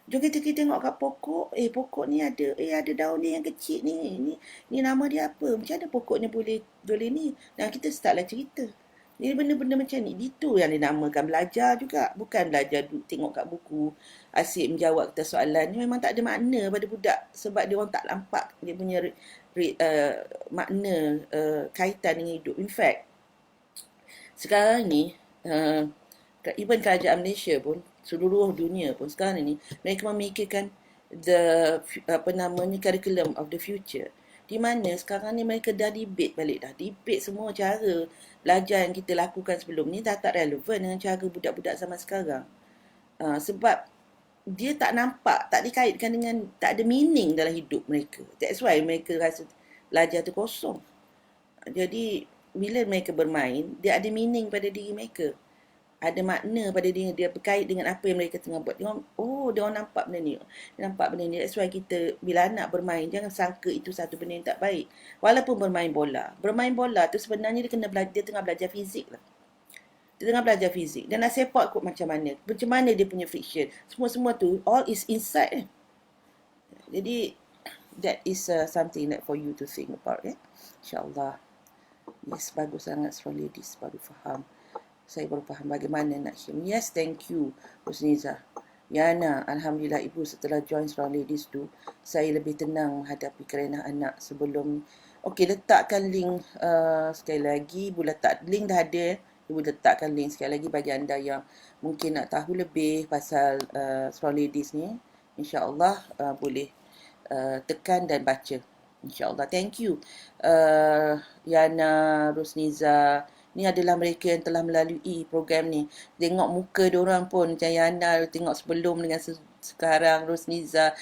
Jom kita tengok kat pokok. Pokok ni ada daun ni yang kecil ni. Ni nama dia apa? Macam mana pokoknya boleh ni? Dan kita startlah cerita. Jadi benda-benda macam ni, itu yang dinamakan belajar juga. Bukan belajar tengok kat buku, asyik menjawab kita soalan. Ni memang tak ada makna pada budak. Sebab dia orang tak nampak dia punya makna kaitan dengan hidup. In fact, sekarang ni, even kerajaan Malaysia pun, seluruh dunia pun sekarang ni, mereka memikirkan curriculum of the future. Di mana sekarang ni mereka dah debate balik dah. Debate semua cara belajar yang kita lakukan sebelum ni dah tak relevan dengan cara budak-budak zaman sekarang. Sebab dia tak nampak, tak dikaitkan dengan, tak ada meaning dalam hidup mereka. That's why mereka rasa belajar tu kosong. Jadi bila mereka bermain, dia ada meaning pada diri mereka. Ada makna pada dia berkait dengan apa yang mereka tengah buat. Dia orang nampak benda ni. Dia nampak benda ni. That's why kita, bila anak bermain, jangan sangka itu satu benda yang tak baik. Walaupun bermain bola. Bermain bola tu sebenarnya dia tengah belajar fizik lah. Dia tengah belajar fizik. Dan nak sepak kot macam mana. Macam mana dia punya friction. Semua-semua tu, all is inside. Jadi, that is something that for you to think about, ya. InsyaAllah. Yes, bagus sangat Strong Ladies, baru faham. Saya baru faham bagaimana nak him. Yes, thank you, Husniza. Yana, Alhamdulillah Ibu, setelah join Strong Ladies tu, saya lebih tenang menghadapi kerenah anak sebelum. Okey, letakkan link sekali lagi. Ibu letak link dah ada. Ibu letakkan link sekali lagi bagi anda yang mungkin nak tahu lebih pasal Strong Ladies ni. InsyaAllah boleh tekan dan baca. InsyaAllah. Thank you. Yana, Rosniza. Ni adalah mereka yang telah melalui program ni. Tengok muka diorang pun macam Yana, tengok sebelum dengan sekarang. Rosniza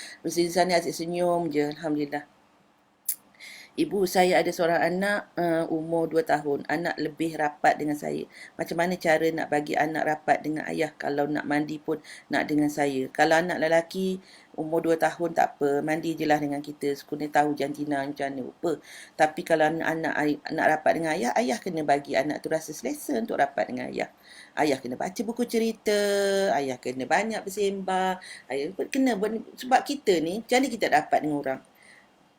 ni asyik senyum je. Alhamdulillah. Ibu, saya ada seorang anak umur 2 tahun. Anak lebih rapat dengan saya. Macam mana cara nak bagi anak rapat dengan ayah kalau nak mandi pun nak dengan saya? Kalau anak lelaki umur 2 tahun tak apa, mandi je lah dengan kita. Sekuna tahu jantina macam mana apa. Tapi kalau anak rapat dengan ayah, ayah kena bagi anak tu rasa selesa untuk rapat dengan ayah. Ayah kena baca buku cerita, ayah kena banyak bersembang, ayah kena sebab kita ni, macam mana kita rapat dengan orang?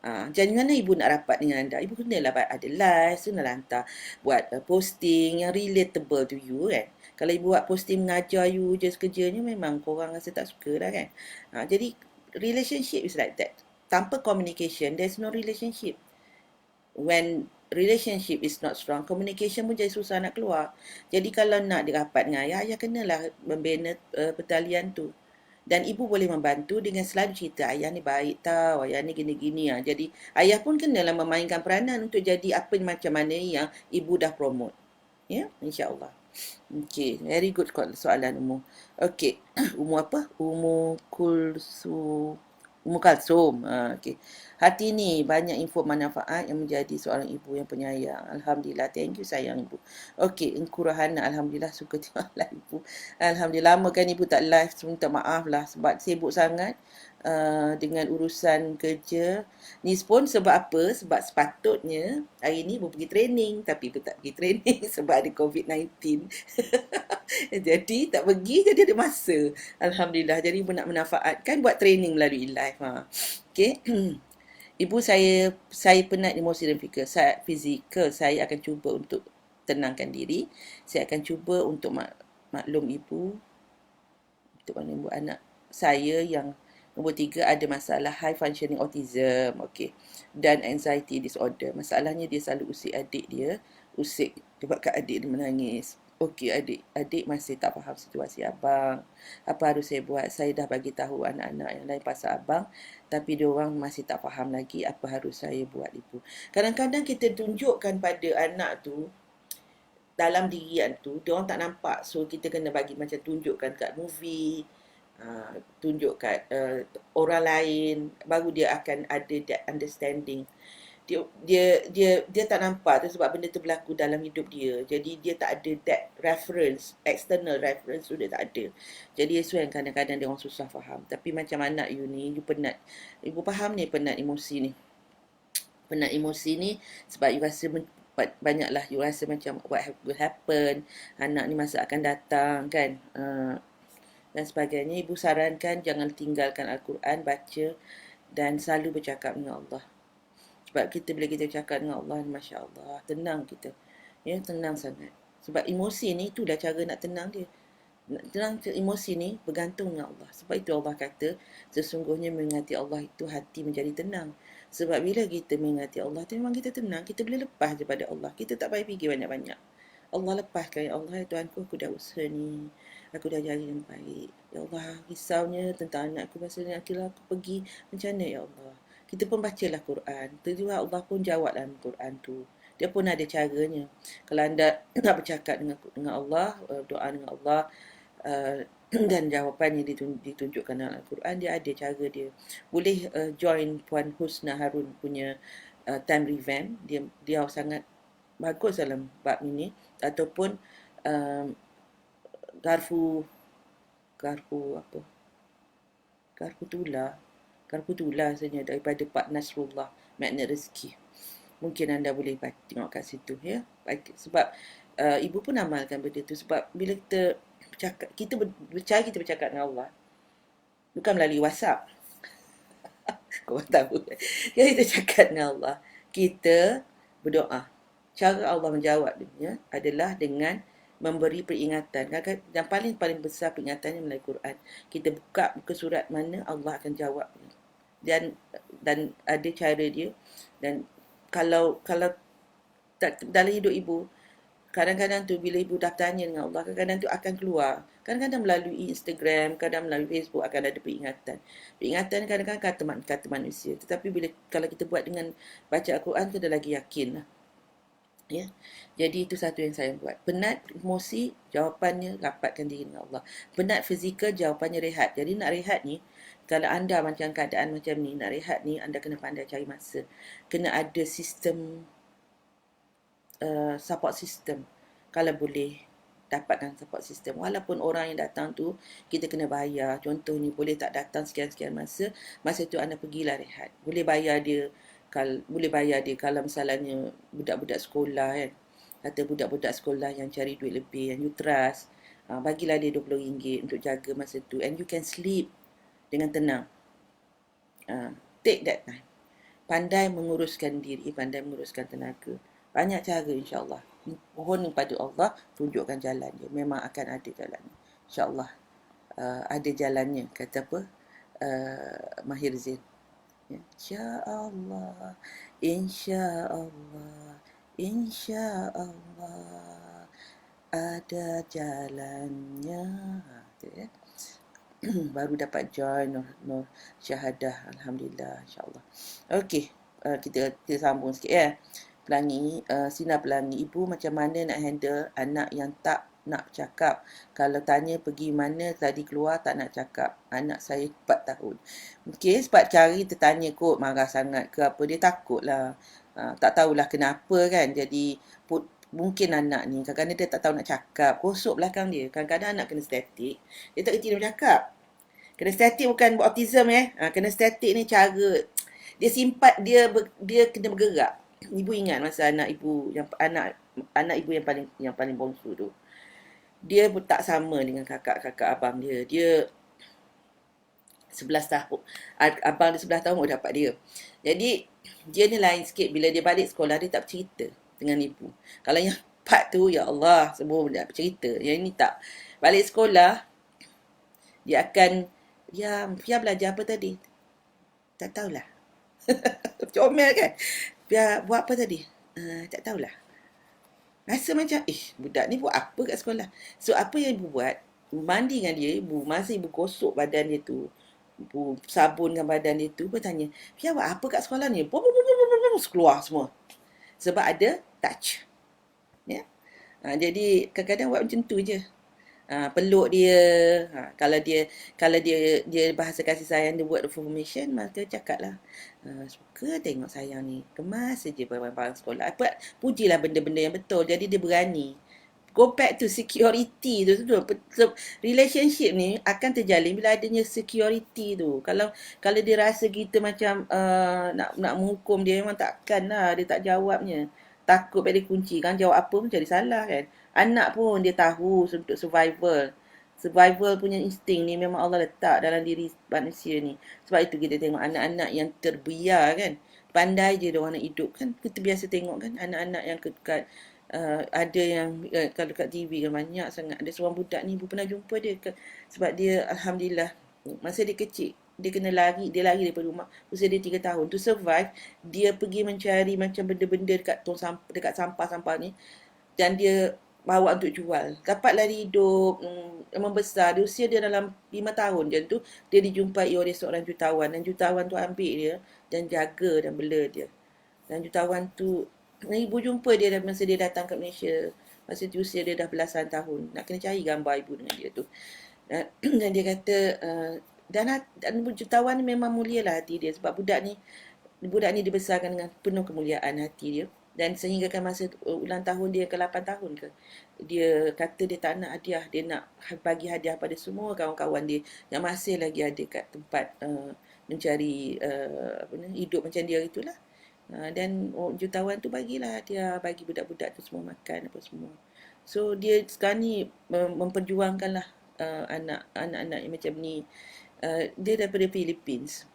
Jadi mana ibu nak rapat dengan anda? Ibu kenalah ada live, kenalah hantar buat posting yang relatable to you kan. Kalau ibu buat posting mengajar you je sekerjanya, memang korang rasa tak suka dah kan. Jadi relationship is like that. Tanpa communication, there's no relationship. When relationship is not strong, communication pun jadi susah nak keluar. Jadi kalau nak dirapat dengan ayah, ayah kenalah membina pertalian tu. Dan ibu boleh membantu dengan selalu cerita, ayah ni baik tau, ayah ni gini-gini. Jadi ayah pun kenalah memainkan peranan untuk jadi apa macam mana yang ibu dah promote. Ya, insyaAllah. Okay, very good soalan umur. Okay, umur apa? Umur Kalsum. Okay. Hati ni banyak info manfaat yang menjadi seorang ibu yang penyayang. Alhamdulillah. Thank you sayang ibu. Okey, Engku Rahana. Alhamdulillah suka tengok live ibu. Alhamdulillah. Lama kan ibu tak live. Minta maaf lah sebab sibuk sangat dengan urusan kerja. Ni pun sebab apa? Sebab sepatutnya hari ni ibu pergi training. Tapi ibu tak pergi training sebab ada COVID-19. Jadi tak pergi, jadi ada masa. Alhamdulillah. Jadi ibu nak memanfaatkan buat training melalui live. Okay. Ibu, saya penat emosi dan fizikal. Saya akan cuba untuk tenangkan diri. Saya akan cuba untuk maklum ibu. Untuk maklum ibu anak saya yang nombor 3 ada masalah high functioning autism. Okay. Dan anxiety disorder. Masalahnya dia selalu usik adik dia. Usik sebabkan adik dia menangis. Okey, adik masih tak faham situasi abang. Apa harus saya buat? Saya dah bagi tahu anak-anak yang lain pasal abang, tapi diorang masih tak faham lagi apa harus saya buat ibu. Kadang-kadang kita tunjukkan pada anak tu dalam diri tu, diorang tak nampak. So kita kena bagi macam tunjukkan kat movie, tunjuk kat orang lain, baru dia akan ada that understanding. Dia tak nampak tu sebab benda tu berlaku dalam hidup dia. Jadi dia tak ada that reference, external reference tu dia tak ada. Jadi itu yang kadang-kadang dia orang susah faham. Tapi macam anak you ni, you penat. Ibu faham ni penat emosi ni. Penat emosi ni sebab you rasa banyaklah, you rasa macam what will happen, anak ni masa akan datang kan. Dan sebagainya. Ibu sarankan jangan tinggalkan Al-Quran, baca dan selalu bercakap dengan Allah. Sebab kita bila kita cakap dengan Allah, Masya Allah, tenang kita. Ya, tenang sangat. Sebab emosi ni, itulah cara nak tenang dia. Nak tenang emosi ni bergantung dengan Allah. Sebab itu Allah kata, sesungguhnya mengingati Allah itu hati menjadi tenang. Sebab bila kita mengingati Allah, memang kita tenang. Kita boleh lepas je pada Allah. Kita tak payah fikir banyak-banyak. Allah lepaskan, ya Allah, ya Tuhanku, aku dah usaha ni. Aku dah jadi yang baik. Ya Allah, risaunya tentang anakku. Maksudnya akhirnya aku pergi. Macam mana, ya Allah? Kita pun bacalah Quran. Tentu Allah pun jawab dalam Quran tu. Dia pun ada caranya. Kalau anda nak bercakap dengan Allah, doa dengan Allah, dan jawapannya ditunjukkan dalam Al-Quran, dia ada cara dia. Boleh join Puan Husna Harun punya time revamp. Dia sangat bagus dalam bab ini. Ataupun Garfu apa? Garfu Tula sebenarnya daripada Pak Nasrullah, Magnet Rezeki. Mungkin anda boleh tengok kat situ ya. Sebab ibu pun amalkan benda tu. Sebab bila kita bercakap, kita bercakap dengan Allah bukan melalui WhatsApp. Kau tahu. Jadi kita cakap dengan Allah, kita berdoa. Cara Allah menjawabnya adalah dengan memberi peringatan. Yang paling besar peringatannya melalui Quran. Kita buka muka surat mana Allah akan jawab. Dan ada cara dia. Dan kalau dalam hidup ibu, kadang-kadang tu bila ibu dah tanya dengan Allah, kadang-kadang tu akan keluar. Kadang-kadang melalui Instagram, kadang melalui Facebook akan ada peringatan. Peringatan kadang-kadang kata manusia. Tetapi kalau kita buat dengan baca Al-Quran, kita lagi yakin lah. Ya. Jadi itu satu yang saya buat. Penat emosi, jawapannya rapatkan diri dengan Allah. Penat fizikal, jawapannya rehat. Jadi nak rehat ni, kalau anda macam keadaan macam ni, nak rehat ni, anda kena pandai cari masa. Kena ada sistem, support system. Kalau boleh dapatkan support system. Walaupun orang yang datang tu kita kena bayar. Contoh ni boleh tak datang sekian-sekian masa. Masa tu anda pergilah rehat. Boleh bayar dia kalau misalnya budak-budak sekolah kan. Kata budak-budak sekolah yang cari duit lebih, yang you trust, bagilah dia RM20 untuk jaga masa tu. And you can sleep dengan tenang. Take that time. Pandai menguruskan diri, pandai menguruskan tenaga. Banyak cara insya-Allah. Mohon kepada Allah tunjukkan jalan dia. Memang akan ada jalannya. Insya-Allah ada jalannya, kata apa? Mahir Zain. Insya-Allah. Insya-Allah. Insya-Allah ada jalannya. Baru dapat join Nur Syahadah. Alhamdulillah, insya-Allah. Okey, kita sambung sikit ya. Pelangi, Sina Pelangi, ibu macam mana nak handle anak yang tak nak cakap? Kalau tanya pergi mana tadi keluar tak nak cakap. Anak saya 4 tahun. Okey, sebab cari tertanya kot marah sangat ke apa, dia takut lah. Tak tahulah kenapa kan. Jadi mungkin anak ni kadang-kadang dia tak tahu nak cakap. Kosok belakang dia. Kadang-kadang anak kena statik, dia tak kerti nak cakap. Kena statik bukan autism kena statik ni cara dia simpat, dia kena bergerak. Ibu ingat masa anak ibu yang paling bongsu tu, dia pun tak sama dengan kakak abang dia. Dia 11 tahun. Abang dia 11 tahun baru dapat dia. Jadi dia ni lain sikit. Bila dia balik sekolah, dia tak bercerita dengan ibu. Kalau yang 4 tu, ya Allah, semua dia bercerita. Yang ini tak. Balik sekolah, dia akan, Fia belajar apa tadi? Tak tahulah. Comel kan? Fia buat apa tadi? Tak tahulah. Rasa macam, budak ni buat apa kat sekolah? So, apa yang ibu buat? Mandi dengan dia, masa ibu gosok badan dia tu, ibu sabunkan badan dia tu, ibu tanya, Fia buat apa kat sekolah ni? Keluar semua. Sebab ada touch. Ya? Jadi, kadang-kadang buat macam tu je. Peluk dia, kalau dia bahasa kasih sayang, dia word of affirmation, maka cakaplah, suka tengok sayang ni, kemas saja barang-barang sekolah, pujilah benda-benda yang betul. Jadi dia berani. Go back to security tu. Relationship ni akan terjalin bila adanya security tu. Kalau dia rasa kita macam nak menghukum dia, memang takkan lah dia tak jawabnya. Takut pada kunci kan, jawab apa pun jadi salah kan. Anak pun dia tahu untuk survival. Survival punya insting ni memang Allah letak dalam diri manusia ni. Sebab itu kita tengok anak-anak yang terbiar kan. Pandai je dia orang nak hidup kan. Kita biasa tengok kan anak-anak yang ada yang kalau kat TV kan banyak sangat. Ada seorang budak ni, ibu pernah jumpa dia sebab dia Alhamdulillah masa dia kecil, dia kena lari daripada rumah usia dia 3 tahun. To survive, dia pergi mencari macam benda-benda dekat sampah-sampah ni, dan dia bawa untuk jual. Dapatlah dia hidup, membesar. Di usia dia dalam 5 tahun je tu, dia dijumpai oleh seorang jutawan, dan jutawan tu ambil dia dan jaga dan bela dia. Dan jutawan tu, ibu jumpa dia masa dia datang ke Malaysia. Masa tu usia dia dah belasan tahun. Nak kena cari gambar ibu dengan dia tu. Dan dia kata, dan jutawan ni memang mulialah hati dia. Sebab budak ni dibesarkan dengan penuh kemuliaan hati dia. Dan sehingga kan masa ulang tahun dia ke 8 tahun ke, dia kata dia tak nak hadiah. Dia nak bagi hadiah pada semua kawan-kawan dia yang masih lagi ada kat tempat mencari hidup macam dia itulah. Dan jutawan tu bagilah dia, bagi budak-budak tu semua makan apa semua. So dia sekarang ni memperjuangkanlah anak-anak yang macam ni. Dia daripada Philippines.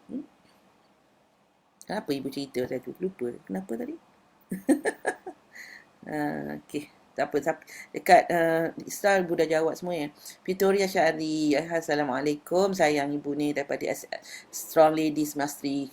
Kenapa ibu cerita saya tu? Lupa. Kenapa tadi? Okey. Tak apa, dekat Istal Ibu dah jawab semua ya. Victoria Syari, Assalamualaikum. Sayang ibu ni daripada Strong Ladies Mastery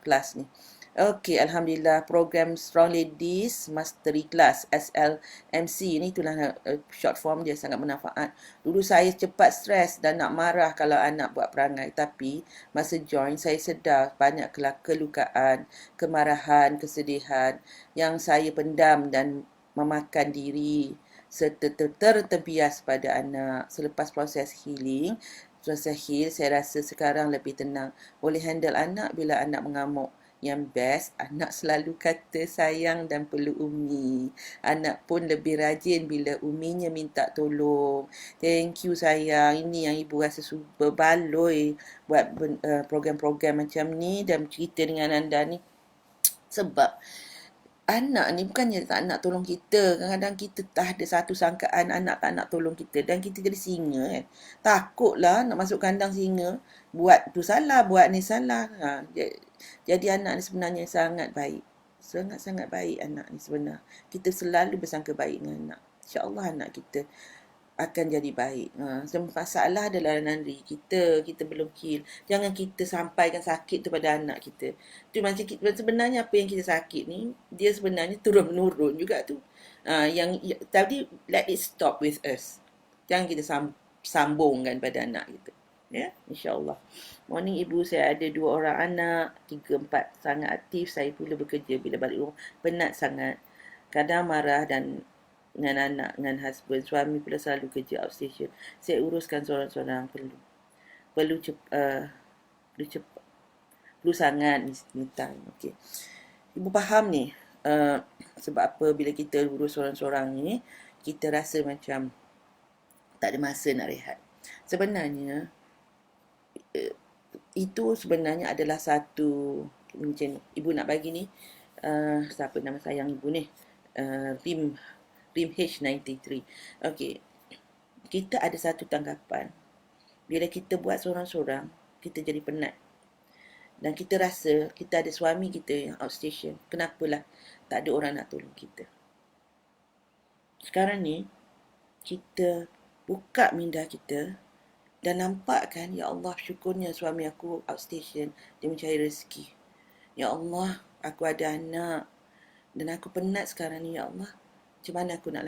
kelas ni. Okey, Alhamdulillah program Strong Ladies Mastery Class SLMC ni itulah short form dia, sangat bermanfaat. Dulu saya cepat stres dan nak marah kalau anak buat perangai, tapi masa join saya sedar banyak kelukaan, kemarahan, kesedihan yang saya pendam dan memakan diri serta tertempias pada anak. Selepas proses heal, saya rasa sekarang lebih tenang. Boleh handle anak bila anak mengamuk. Yang best, anak selalu kata sayang dan perlu Umi. Anak pun lebih rajin bila Uminya minta tolong. Thank you sayang. Ini yang ibu rasa super baloi buat program-program macam ni dan cerita dengan anda ni. Sebab anak ni bukannya tak nak tolong kita. Kadang-kadang kita tak ada satu sangkaan anak tak nak tolong kita. Dan kita jadi singa kan. Takutlah nak masuk kandang singa. Buat tu salah, buat ni salah. Jadi anak ni sebenarnya sangat baik. Sangat-sangat baik anak ni sebenarnya. Kita selalu bersangka baik dengan anak. InsyaAllah anak kita akan jadi baik. Masalah adalah dalam diri kita. Kita belum heal. Jangan kita sampaikan sakit tu pada anak kita. Tu macam kita, sebenarnya apa yang kita sakit ni, dia sebenarnya turun-menurun juga tu. Tadi, let it stop with us. Jangan kita sambungkan pada anak kita. Ya, insyaAllah. Morning ibu, saya ada 2 orang anak, 3, 4 sangat aktif. Saya pula bekerja bila balik rumah. Penat sangat. Kadang marah dan dengan anak, dengan husband. Suami pula selalu kerja outstation. Saya uruskan seorang-seorang. Perlu cepat. Perlu sangat ni time. Okay. Ibu faham ni. Sebab apa bila kita urus seorang-seorang ni, kita rasa macam tak ada masa nak rehat. Sebenarnya, itu sebenarnya adalah satu, macam ibu nak bagi ni, siapa nama sayang ibu ni? Rim H93. Okey. Kita ada satu tanggapan. Bila kita buat seorang-seorang, kita jadi penat. Dan kita rasa kita ada suami kita yang outstation. Kenapalah tak ada orang nak tolong kita. Sekarang ni, kita buka minda kita dan nampak kan, ya Allah, syukurnya suami aku outstation. Dia mencari rezeki. Ya Allah, aku ada anak. Dan aku penat sekarang ni, ya Allah. Macam mana aku nak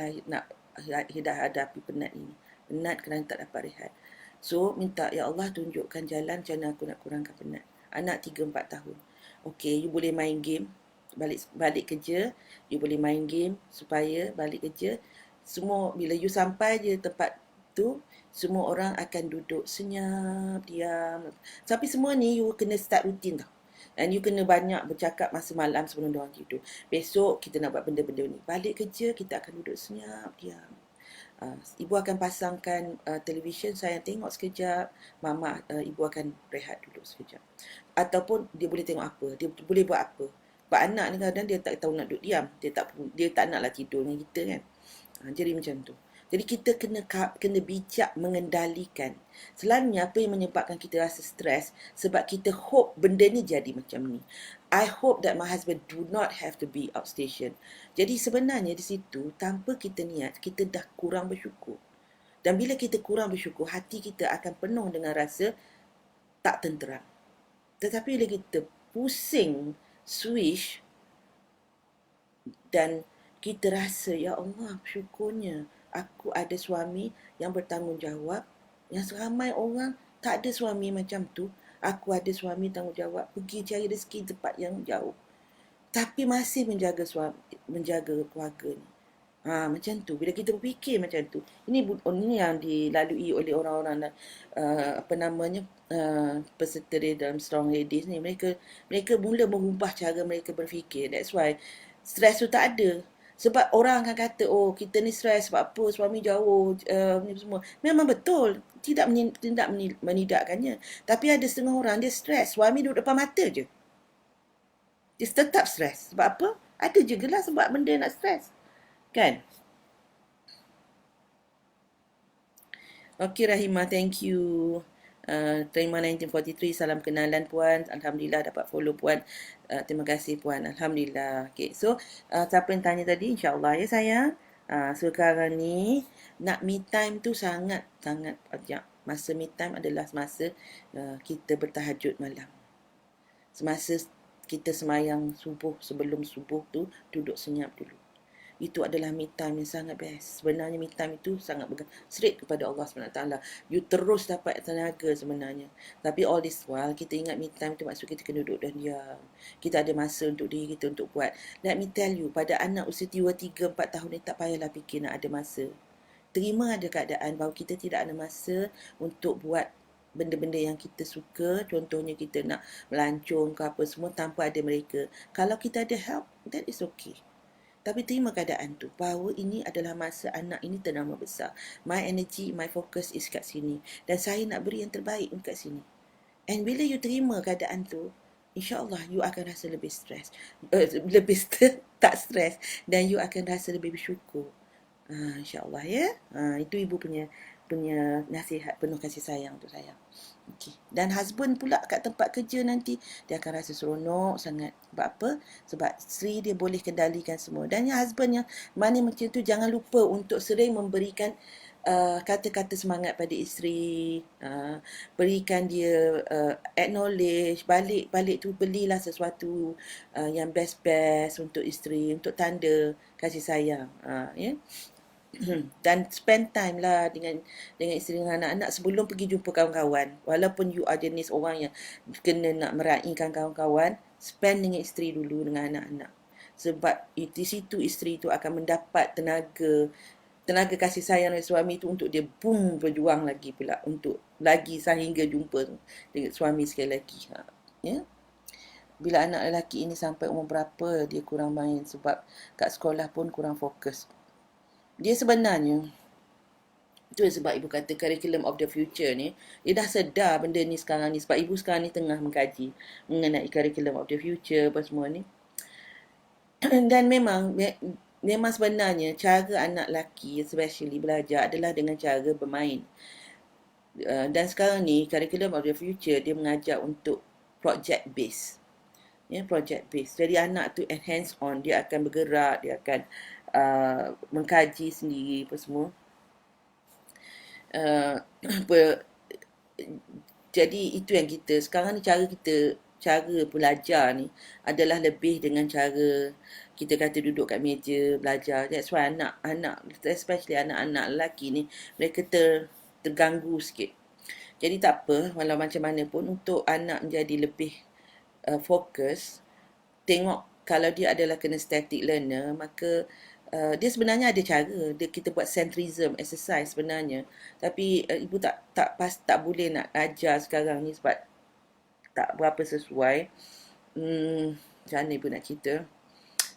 hadapi penat ini? Penat kerana tak dapat rehat. So, minta, ya Allah tunjukkan jalan macam mana aku nak kurangkan penat. Anak 3-4 tahun. Okay, you boleh main game. Balik kerja, you boleh main game supaya balik kerja. Semua, bila you sampai je tempat tu, semua orang akan duduk senyap, diam. Tapi semua ni, you kena start rutin tau. And you kena banyak bercakap masa malam sebelum diorang tidur. Besok kita nak buat benda-benda ni. Balik kerja, kita akan duduk senyap, diam. Ibu akan pasangkan televisyen, saya tengok sekejap. Mama, ibu akan rehat dulu sekejap. Ataupun dia boleh tengok apa, dia boleh buat apa. Sebab anak ni kadang dia tak tahu nak duduk diam. Dia tak naklah tidur dengan kita kan. Jadi macam tu. Jadi kita kena bijak mengendalikan. Selalunya apa yang menyebabkan kita rasa stres sebab kita hope benda ni jadi macam ni. I hope that my husband do not have to be outstation. Jadi sebenarnya di situ tanpa kita niat kita dah kurang bersyukur. Dan bila kita kurang bersyukur, hati kita akan penuh dengan rasa tak tenteram. Tetapi bila kita pusing switch dan kita rasa, ya Allah, syukurnya aku ada suami yang bertanggungjawab. Yang ramai orang tak ada suami macam tu. Aku ada suami tanggungjawab, pergi cari rezeki tempat yang jauh. Tapi masih menjaga keluarga ni. Macam tu. Bila kita berfikir macam tu, ini yang dilalui oleh orang-orang peserta dalam Strong Ladies ni. Mereka mula mengubah cara mereka berfikir. That's why stres tu tak ada. Sebab orang akan kata, oh kita ni stres sebab apa, suami jauh, ni semua. Memang betul, tidak menidakkannya. Tapi ada setengah orang dia stres, suami duduk depan mata je. Dia tetap stres. Sebab apa? Ada je lah sebab benda nak stres. Kan? Okay Rahimah, thank you. Terima 1943, salam kenalan Puan. Alhamdulillah dapat follow Puan. Terima kasih Puan. Alhamdulillah. Okay, so siapa yang tanya tadi, insyaAllah ya sayang. Sekarang ni nak me time tu sangat banyak. Masa me time adalah masa kita bertahajud malam. Semasa kita semayang subuh, sebelum subuh tu duduk senyap dulu. Itu adalah me time yang sangat best. Sebenarnya me time itu sangat straight kepada Allah SWT. You terus dapat tenaga sebenarnya. Tapi all this while, kita ingat me time tu maksud kita kena duduk dan diam. Kita ada masa untuk diri kita untuk buat. Let me tell you, pada anak usia 2, 3, 4 tahun ni tak payahlah fikir nak ada masa. Terima ada keadaan bahawa kita tidak ada masa untuk buat benda-benda yang kita suka. Contohnya kita nak melancong ke apa semua tanpa ada mereka. Kalau kita ada help, that is okay. Tapi terima keadaan tu, bahawa ini adalah masa anak ini ternama besar. My energy, my focus is kat sini. Dan saya nak beri yang terbaik kat sini. And bila you terima keadaan tu, insyaAllah you akan rasa lebih stres. Tak stres. Dan you akan rasa lebih bersyukur. InsyaAllah ya. Itu ibu punya nasihat penuh kasih sayang untuk saya. Okay. Dan husband pula kat tempat kerja nanti, dia akan rasa seronok sangat. Sebab apa? Sebab isteri dia boleh kendalikan semua. Dan yang husband yang mana macam tu, jangan lupa untuk sering memberikan kata-kata semangat pada isteri. Berikan dia acknowledge. Balik tu belilah sesuatu yang best-best untuk isteri, untuk tanda kasih sayang. Ya. Dan spend time lah dengan isteri, dengan anak-anak sebelum pergi jumpa kawan-kawan. Walaupun you are jenis orang yang kena nak meraihkan kawan-kawan, spend dengan isteri dulu, dengan anak-anak. Sebab di situ isteri tu akan mendapat tenaga kasih sayang dari suami tu untuk dia berjuang lagi pula untuk lagi sehingga jumpa dengan suami sekali lagi. Ya. Bila anak lelaki ini sampai umur berapa, dia kurang main sebab kat sekolah pun kurang fokus. Dia sebenarnya, itu sebab ibu kata curriculum of the future ni, dia dah sedar benda ni sekarang ni. Sebab ibu sekarang ni tengah mengkaji mengenai curriculum of the future apa semua ni. Dan memang sebenarnya cara anak lelaki especially belajar adalah dengan cara bermain. Dan sekarang ni curriculum of the future dia mengajar untuk project based. Ya, project based. Jadi anak tu hands on, dia akan bergerak, dia akan mengkaji sendiri apa semua. Jadi itu yang kita sekarang ni, cara belajar ni adalah lebih dengan cara kita kata duduk kat meja belajar. That's why anak-anak, especially anak-anak lelaki ni, mereka terganggu sikit. Jadi tak apa, walau macam mana pun, untuk anak menjadi lebih fokus, tengok kalau dia adalah kena static learner, maka dia sebenarnya ada cara. Kita buat centrism exercise sebenarnya. Tapi ibu tak boleh nak ajar sekarang ni sebab tak berapa sesuai. Macam mana ibu nak cerita?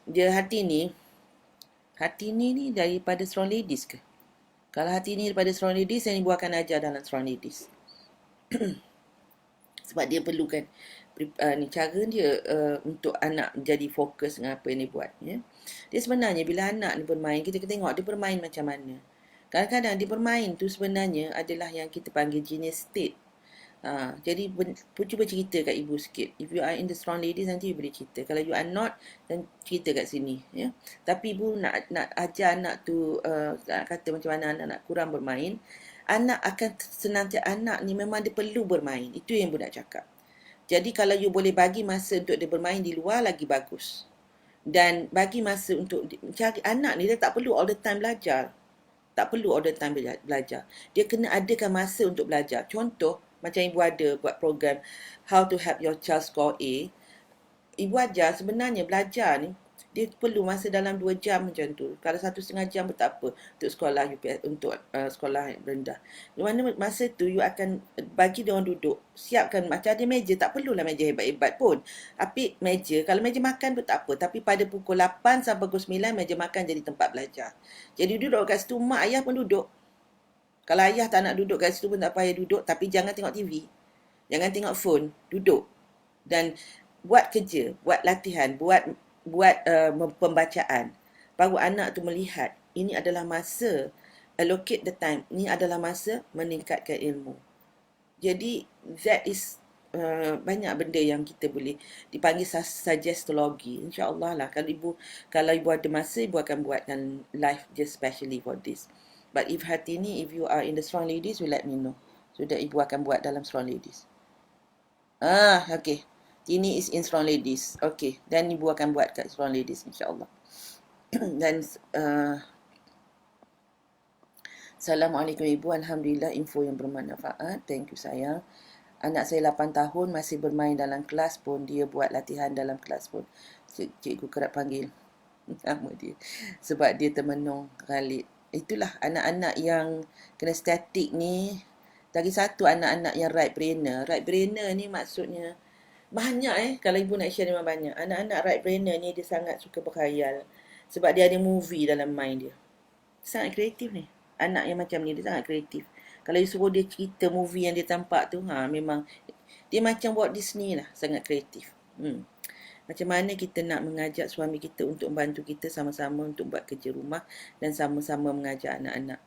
Dia hati ni daripada Strong Ladies ke? Kalau hati ni daripada Strong Ladies, yang ibu akan ajar dalam Strong Ladies. Sebab dia perlukan ni cara dia untuk anak jadi fokus dengan apa yang dia buat. Ya. Dia sebenarnya bila anak ni bermain, kita tengok dia bermain macam mana. Kadang-kadang dia bermain tu sebenarnya adalah yang kita panggil genius state. Jadi cuba cerita kat ibu sikit. If you are in the Strong Ladies, nanti you boleh cerita. Kalau you are not, then cerita kat sini. Ya. Tapi ibu nak ajar anak tu, kata macam mana anak kurang bermain. Anak akan senantiasa, anak ni memang dia perlu bermain. Itu yang ibu nak cakap. Jadi kalau you boleh bagi masa untuk dia bermain di luar, lagi bagus. Dan bagi masa untuk cari anak ni, dia tak perlu all the time belajar. Tak perlu all the time belajar. Dia kena adakan masa untuk belajar. Contoh, macam ibu ada buat program How to Help Your Child Score A. Ibu ajar sebenarnya belajar ni, dia perlu masa dalam 2 jam macam tu. Kalau 1,5 jam pun tak apa untuk sekolah UPS, untuk sekolah rendah. Di mana masa tu you akan bagi dia orang duduk, siapkan macam ada meja, tak perlulah meja hebat-hebat pun. Tapi meja, kalau meja makan pun tak apa. Tapi pada pukul 8 sampai pukul 9 meja makan jadi tempat belajar. Jadi duduk kat situ, mak ayah pun duduk. Kalau ayah tak nak duduk kat situ pun tak payah duduk, tapi jangan tengok TV. Jangan tengok phone, duduk. Dan buat kerja, buat latihan, buat pembacaan, baru anak tu melihat ini adalah masa, allocate the time, ini adalah masa meningkatkan ilmu. Jadi that is banyak benda yang kita boleh dipanggil suggestologi. InsyaAllah lah kalau ibu ada masa, ibu akan buatkan live just specially for this. But if Hartini, if you are in the Strong Ladies, you let me know. So that ibu akan buat dalam Strong Ladies. Okay. Tini is in Strong Ladies. Okay. Dan ibu akan buat kat Strong Ladies, insyaAllah. Dan Assalamualaikum Ibu. Alhamdulillah, info yang bermanfaat. Thank you sayang. Anak saya 8 tahun masih bermain dalam kelas pun. Dia buat latihan dalam kelas pun. Cikgu kerap panggil nama dia. Sebab dia termenung Khalid. Itulah anak-anak yang kena statik ni. Lagi satu anak-anak yang right brainer. Right brainer ni maksudnya banyak kalau ibu nak share memang banyak. Anak-anak right brainer ni dia sangat suka berkhayal. Sebab dia ada movie dalam mind dia. Sangat kreatif ni. Anak yang macam ni dia sangat kreatif. Kalau you suruh dia cerita movie yang dia tampak tu, memang dia macam Walt Disney lah, sangat kreatif. Macam mana kita nak mengajak suami kita untuk membantu kita sama-sama untuk buat kerja rumah dan sama-sama mengajak anak-anak.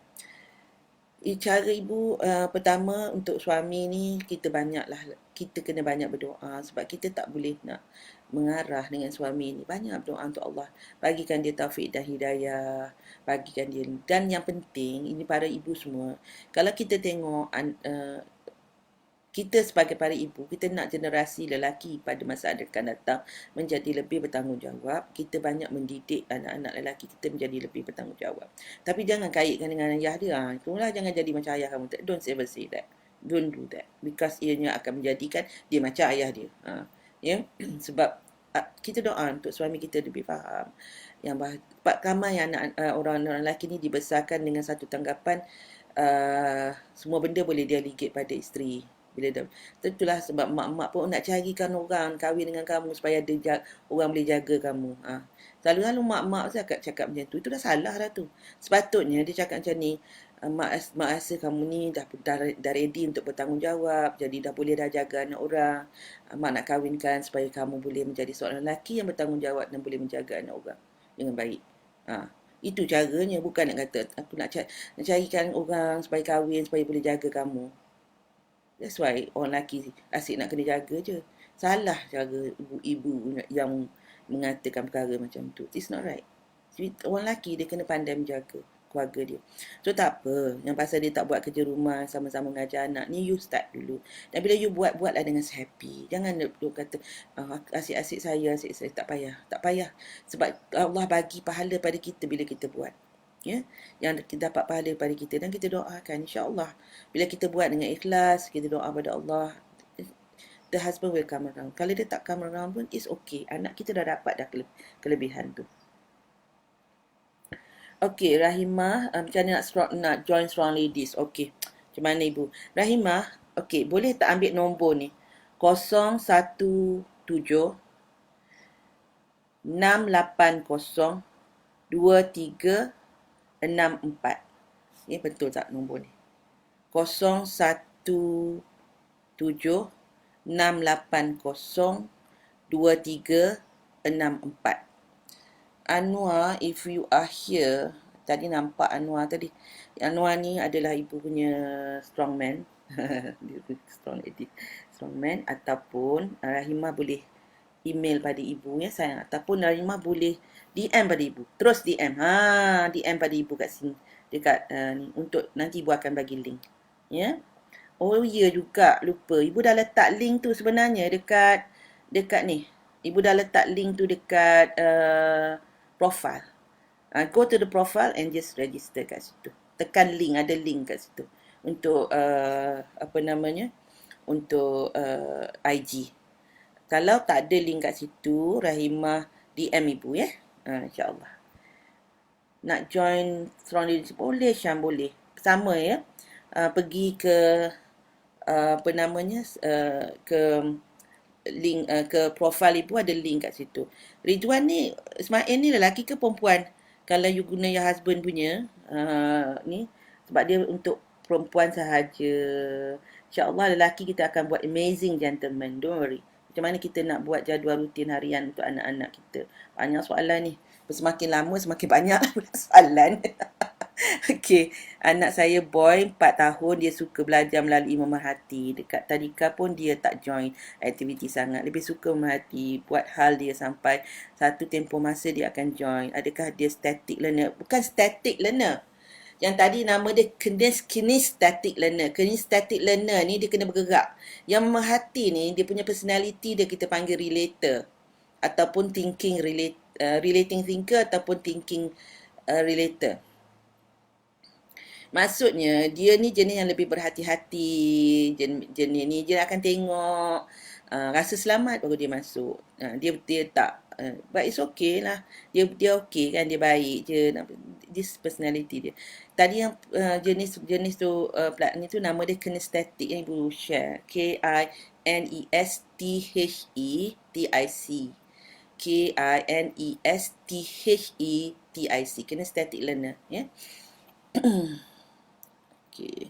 Cara ibu pertama untuk suami ni kita kena banyak berdoa sebab kita tak boleh nak mengarah dengan suami ni. Banyak berdoa untuk Allah, bagikan dia taufik dan hidayah, bagikan dia. Dan yang penting ini para ibu semua, kalau kita tengok kita sebagai para ibu, kita nak generasi lelaki pada masa akan datang menjadi lebih bertanggungjawab. Kita banyak mendidik anak-anak lelaki kita menjadi lebih bertanggungjawab. Tapi jangan kaitkan dengan ayah dia. Itulah, jangan jadi macam ayah kamu. Don't ever say that. Don't do that. Because ianya akan menjadikan dia macam ayah dia. Sebab kita doa untuk suami kita lebih faham. Yang ramai orang-orang lelaki ni dibesarkan dengan satu tanggapan semua benda boleh dia ligit pada isteri. Tentulah sebab mak-mak pun nak carikan orang kahwin dengan kamu supaya orang boleh jaga kamu. Selalu mak-mak cakap macam tu. Itu dah salah dah tu. Sepatutnya dia cakap macam ni, mak rasa kamu ni dah ready untuk bertanggungjawab, jadi dah boleh dah jaga anak orang. Mak nak kahwinkan supaya kamu boleh menjadi seorang lelaki yang bertanggungjawab dan boleh menjaga anak orang dengan baik. Itu caranya, bukan nak kata aku nak carikan orang supaya kahwin supaya boleh jaga kamu. That's why orang lelaki asyik nak kena jaga je. Salah cara ibu-ibu yang mengatakan perkara macam tu. It's not right. Orang lelaki dia kena pandai menjaga keluarga dia. So tak apa. Yang pasal dia tak buat kerja rumah, sama-sama mengajar anak ni, you start dulu. Dan bila you buatlah dengan happy. Jangan you kata asyik-asyik saya, asyik saya. Tak payah. Tak payah. Sebab Allah bagi pahala pada kita bila kita buat. Yang kita dapat pahala pada kita, dan kita doakan insya-Allah bila kita buat dengan ikhlas, kita doa pada Allah, the husband will come around. Kalau dia tak come around pun it's okay, anak kita dah dapat dah kelebihan tu. Okay, Rahimah, macam mana nak join Strong Ladies? Okay, macam mana ibu Rahimah? Okay, boleh tak ambil nombor ni 017 680 23 64. Ni betul tak nombor ni? 017 680 23 64. Anwar, if you are here, tadi nampak Anwar tadi. Anwar ni adalah ibu punya strongman. Strong lady. Strongman. Ataupun Rahimah boleh email pada ibu sayang. Ataupun Rahimah boleh DM pada ibu. Terus DM. DM pada ibu kat sini. Dekat ni. Untuk nanti ibu akan bagi link. Ya. Oh ya juga. Lupa. Ibu dah letak link tu sebenarnya dekat ni. Ibu dah letak link tu dekat profile. Go to the profile and just register kat situ. Tekan link. Ada link kat situ. Untuk untuk IG. Kalau tak ada link kat situ, Rahimah DM ibu ya. InsyaAllah. Nak join Strong Ladies boleh, Syam boleh. Sama ya. Pergi ke ke link ke profile ibu, ada link kat situ. Ridwan ni, Ismail ni lelaki ke perempuan? Kalau you guna your husband punya ni, sebab dia untuk perempuan sahaja. InsyaAllah lelaki kita akan buat amazing gentleman. Don't worry. Macam mana kita nak buat jadual rutin harian untuk anak-anak kita. Banyak soalan ni. Semakin lama semakin banyak soalan. Okey, anak saya boy 4 tahun, dia suka belajar melalui memerhati. Dekat tadika pun dia tak join aktiviti sangat. Lebih suka memerhati, buat hal dia sampai satu tempoh masa dia akan join. Adakah dia static learner? Bukan static learner. Yang tadi nama dia kinesthetic learner. Kinesthetic learner ni dia kena bergerak. Yang memerhati ni dia punya personality dia kita panggil relator ataupun relating thinker ataupun thinking relator. Maksudnya dia ni jenis yang lebih berhati-hati. Jenis ni dia akan tengok rasa selamat baru dia masuk. Dia tak but it's okay lah. Dia okay kan, dia baik je. This personality dia. Tadi yang jenis tu ni tu nama dia kinesthetic yang ibu share. KINESTHETIC. KINESTHETIC. Kinesthetic learner, ya. Okay.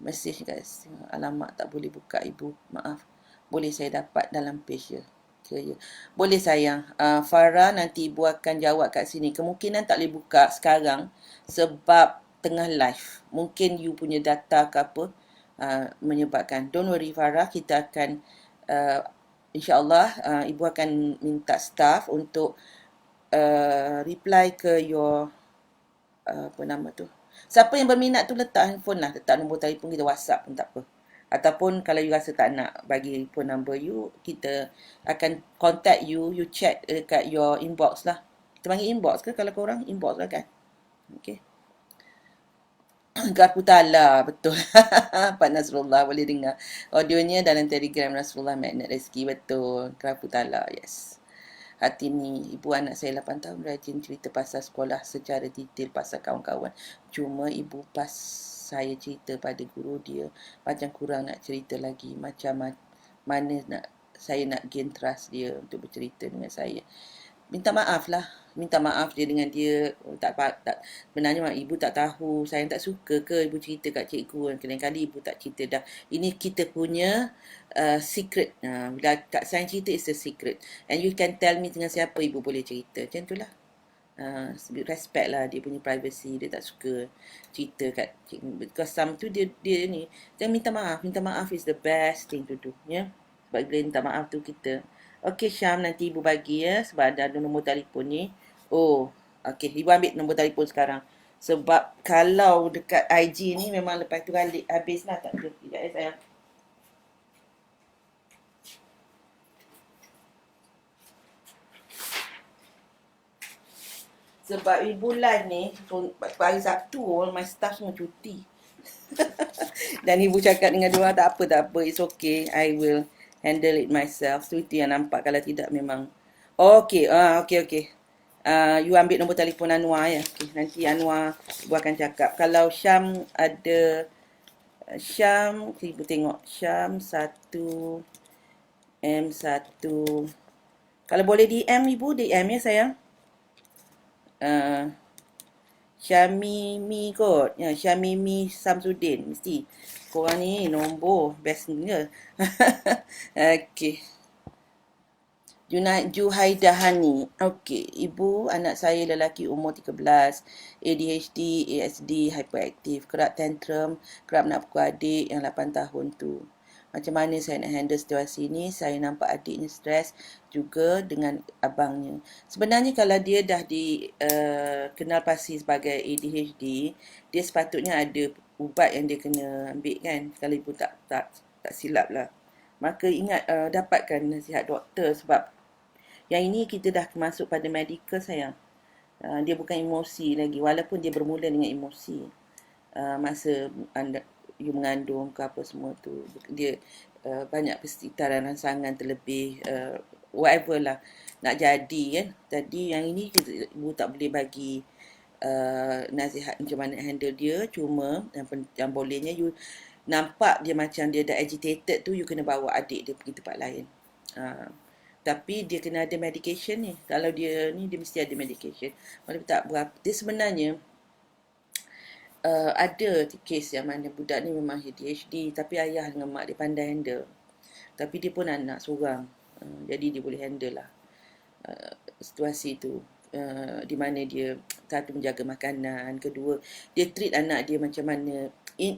Mesej guys. Alamak tak boleh buka ibu. Maaf. Boleh saya dapat dalam page je. Ya. Boleh sayang. Farah nanti ibu akan jawab kat sini. Kemungkinan tak boleh buka sekarang sebab tengah live. Mungkin you punya data ke apa menyebabkan. Don't worry Farah. Kita akan InsyaAllah ibu akan minta staff untuk reply ke your apa nama tu. Siapa yang berminat tu letak handphone lah, letak nombor telefon kita, WhatsApp pun tak apa. Ataupun kalau you rasa tak nak bagi phone number you, kita akan contact you, you chat dekat your inbox lah. Kita panggil inbox ke kalau korang? Inbox lah kan? Okay. Garputala, betul. Pak Nasrullah boleh dengar. Audionya dalam Telegram Nasrullah Magnet Rezeki, betul. Garputala, yes. Hati ni, ibu anak saya 8 tahun rajin cerita pasal sekolah secara detail pasal kawan-kawan. Cuma ibu pas saya cerita pada guru dia, macam kurang nak cerita lagi. Macam mana saya nak gain trust dia untuk bercerita dengan saya. Minta maaf lah. Minta maaf dia dengan dia. Sebenarnya ibu tak tahu. Saya tak suka ke ibu cerita kat cikgu. Kadang-kadang ibu tak cerita dah. Ini kita punya secret. Bila kat saya cerita, it's a secret. And you can tell me dengan siapa ibu boleh cerita. Macam tu lah. Respect lah dia punya privacy. Dia tak suka cerita kat cikgu. Because some tu dia ni. Jangan minta maaf. Minta maaf is the best thing to do. Ya. Sebab bila minta maaf tu kita. Okey Syam, nanti ibu bagi ya. Sebab ada nombor telefon ni. Oh, okey. Ibu ambil nombor telefon sekarang. Sebab kalau dekat IG ni memang lepas tu habis lah. Tak ada. Sekejap sayang. Sebab ibu live ni, hari Sabtu, my staff semua cuti. Dan ibu cakap dengan dia, tak apa. It's okay. I will handle it myself. So itu yang nampak. Kalau tidak memang. Okay. Okay. You ambil nombor telefon Anwar ya. Okay. Nanti Anwar ibu akan cakap. Kalau Syam ada. Syam. Ibu tengok. Syam 1. M1. Kalau boleh DM ibu. DM ya sayang. Syamimi kot. Ya, Syamimi Samsudin. Mesti. Korang ni nombor. Bestnya. Okay. Juhaidahani. Okey, ibu anak saya lelaki umur 13, ADHD, ASD, hyperactive, kerap tantrum, kerap nak pukul adik yang 8 tahun tu. Macam mana saya nak handle situasi ni? Saya nampak adiknya stres juga dengan abangnya. Sebenarnya kalau dia dah dikenal pasti sebagai ADHD, dia sepatutnya ada ubat yang dia kena ambil kan. Kalau ibu tak silap lah. Maka ingat dapatkan nasihat doktor sebab yang ini kita dah masuk pada medical sayang. Dia bukan emosi lagi walaupun dia bermula dengan emosi. Masa you mengandung ke apa semua tu dia banyak persitaran rangsangan terlebih whatever lah nak jadi kan. Jadi yang ini ibu tak boleh bagi nasihat macam mana handle dia. Cuma yang bolehnya you nampak dia macam dia dah agitated tu, you kena bawa adik dia pergi tempat lain. Tapi dia kena ada medication ni. Kalau dia ni dia mesti ada medication. Walaupun tak berapa. Dia sebenarnya ada kes yang mana budak ni memang ADHD tapi ayah dengan mak dia pandai handle. Tapi dia pun anak seorang. Jadi dia boleh handle lah situasi tu. Di mana dia satu menjaga makanan, kedua dia treat anak dia macam mana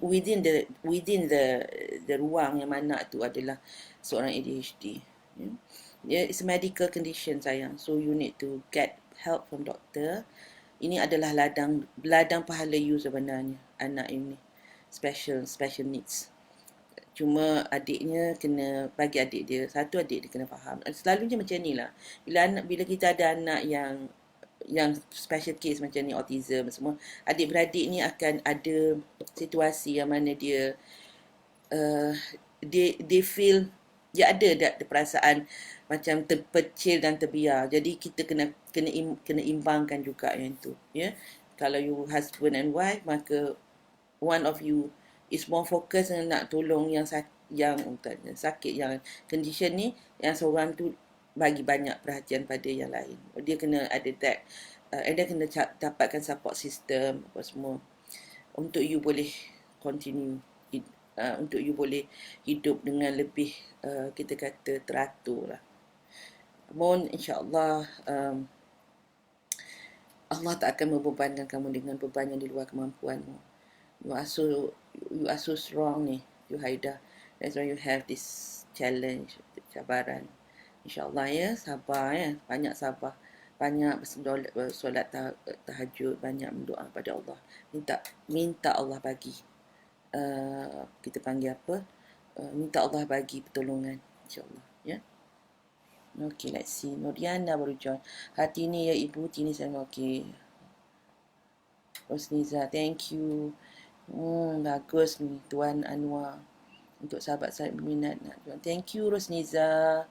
within the ruang yang mana tu adalah seorang ADHD. It's a medical condition sayang, so you need to get help from doctor. Ini adalah ladang pahala you sebenarnya, anak ini special needs. Cuma adiknya kena, bagi adik dia, satu adik dia kena faham. Selalunya macam ni lah. Bila kita ada anak yang special case macam ni, autism semua, adik-beradik ni akan ada situasi yang mana dia they feel, dia ada perasaan macam terpecil dan terbiar. Jadi kita kena imbangkan juga yang tu, ya. Kalau you husband and wife, maka one of you is more fokus nak tolong yang sakit, yang condition ni, yang seorang tu bagi banyak perhatian pada yang lain. Dia kena ada that, and dia kena dapatkan support system apa semua untuk you boleh continue, untuk you boleh hidup dengan lebih kita kata teratur lah. Mohon insyaAllah Allah tak akan membebankan kamu dengan beban yang di luar kemampuanmu. You are so strong ni, you Haida. That's why you have this challenge, cabaran. InsyaAllah ya, sabar ya, banyak sabar. Banyak solat tahajud, banyak berdoa pada Allah. Minta Allah bagi. Kita panggil apa? Minta Allah bagi pertolongan, insyaAllah ya. Okay, let's see. Nuriana baru join. Hati ni ya ibu, tini saya okay. Rosniza, thank you. Bagus ni Tuan Anwar. Untuk sahabat saya berminat nak join. Thank you Rosniza.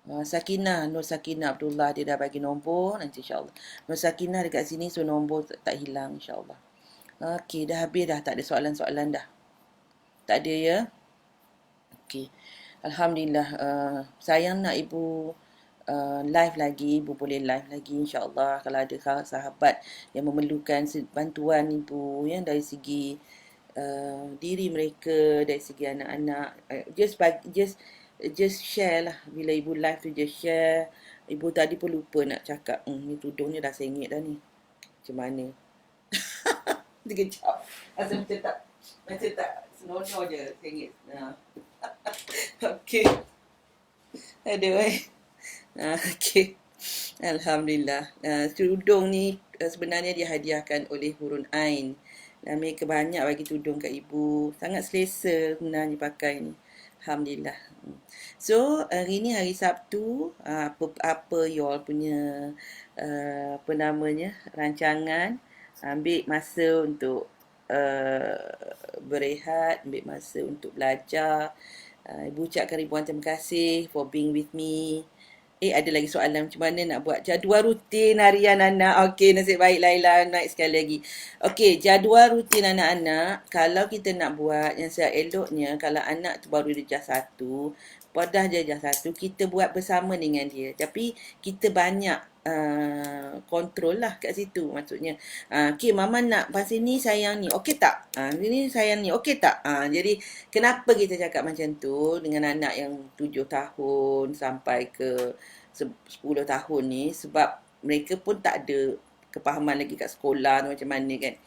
Sakinah, Nur Sakinah Abdullah, dia dah bagi nombor. Nanti insyaAllah Nur Sakinah dekat sini, so nombor tak hilang insyaAllah. Okay, dah habis dah, tak ada soalan-soalan dah. Tak ada ya. Okay, Alhamdulillah. Sayang nak ibu live lagi, ibu boleh live lagi insyaAllah. Kalau ada sahabat yang memerlukan bantuan ibu ya, dari segi diri mereka, dari segi anak-anak, just share lah. Bila ibu live tu just share. Ibu tadi pun lupa nak cakap, ni tudungnya dah sengit dah ni, macam mana. Dia kejap, asal macam tak senonoh je sengit. Okay, aduh okay. Alhamdulillah. Tudung ni sebenarnya dihadiahkan oleh Hurun Ain. Dan mereka banyak bagi tudung kat ibu. Sangat selesa sebenarnya pakai ni. Alhamdulillah. So, hari ni hari Sabtu. Apa you all punya apa namanya, rancangan. Ambil masa untuk berehat, ambil masa untuk belajar. Ibu ucapkan ribuan terima kasih for being with me. Ada lagi soalan, macam mana nak buat jadual rutin harian anak? Okey, nasib baik Laila naik sekali lagi. Okey, jadual rutin anak-anak, kalau kita nak buat yang seeloknya, kalau anak tu baru darjah 1, pada darjah 1, kita buat bersama dengan dia. Tapi kita banyak kontrol lah kat situ. Maksudnya, okey, mama nak pasal ni sayang ni, okey tak? Ini sayang ni, okey tak? Jadi, kenapa kita cakap macam tu dengan anak yang 7 tahun sampai ke 10 tahun ni? Sebab mereka pun tak ada kepahaman lagi kat sekolah macam mana kan.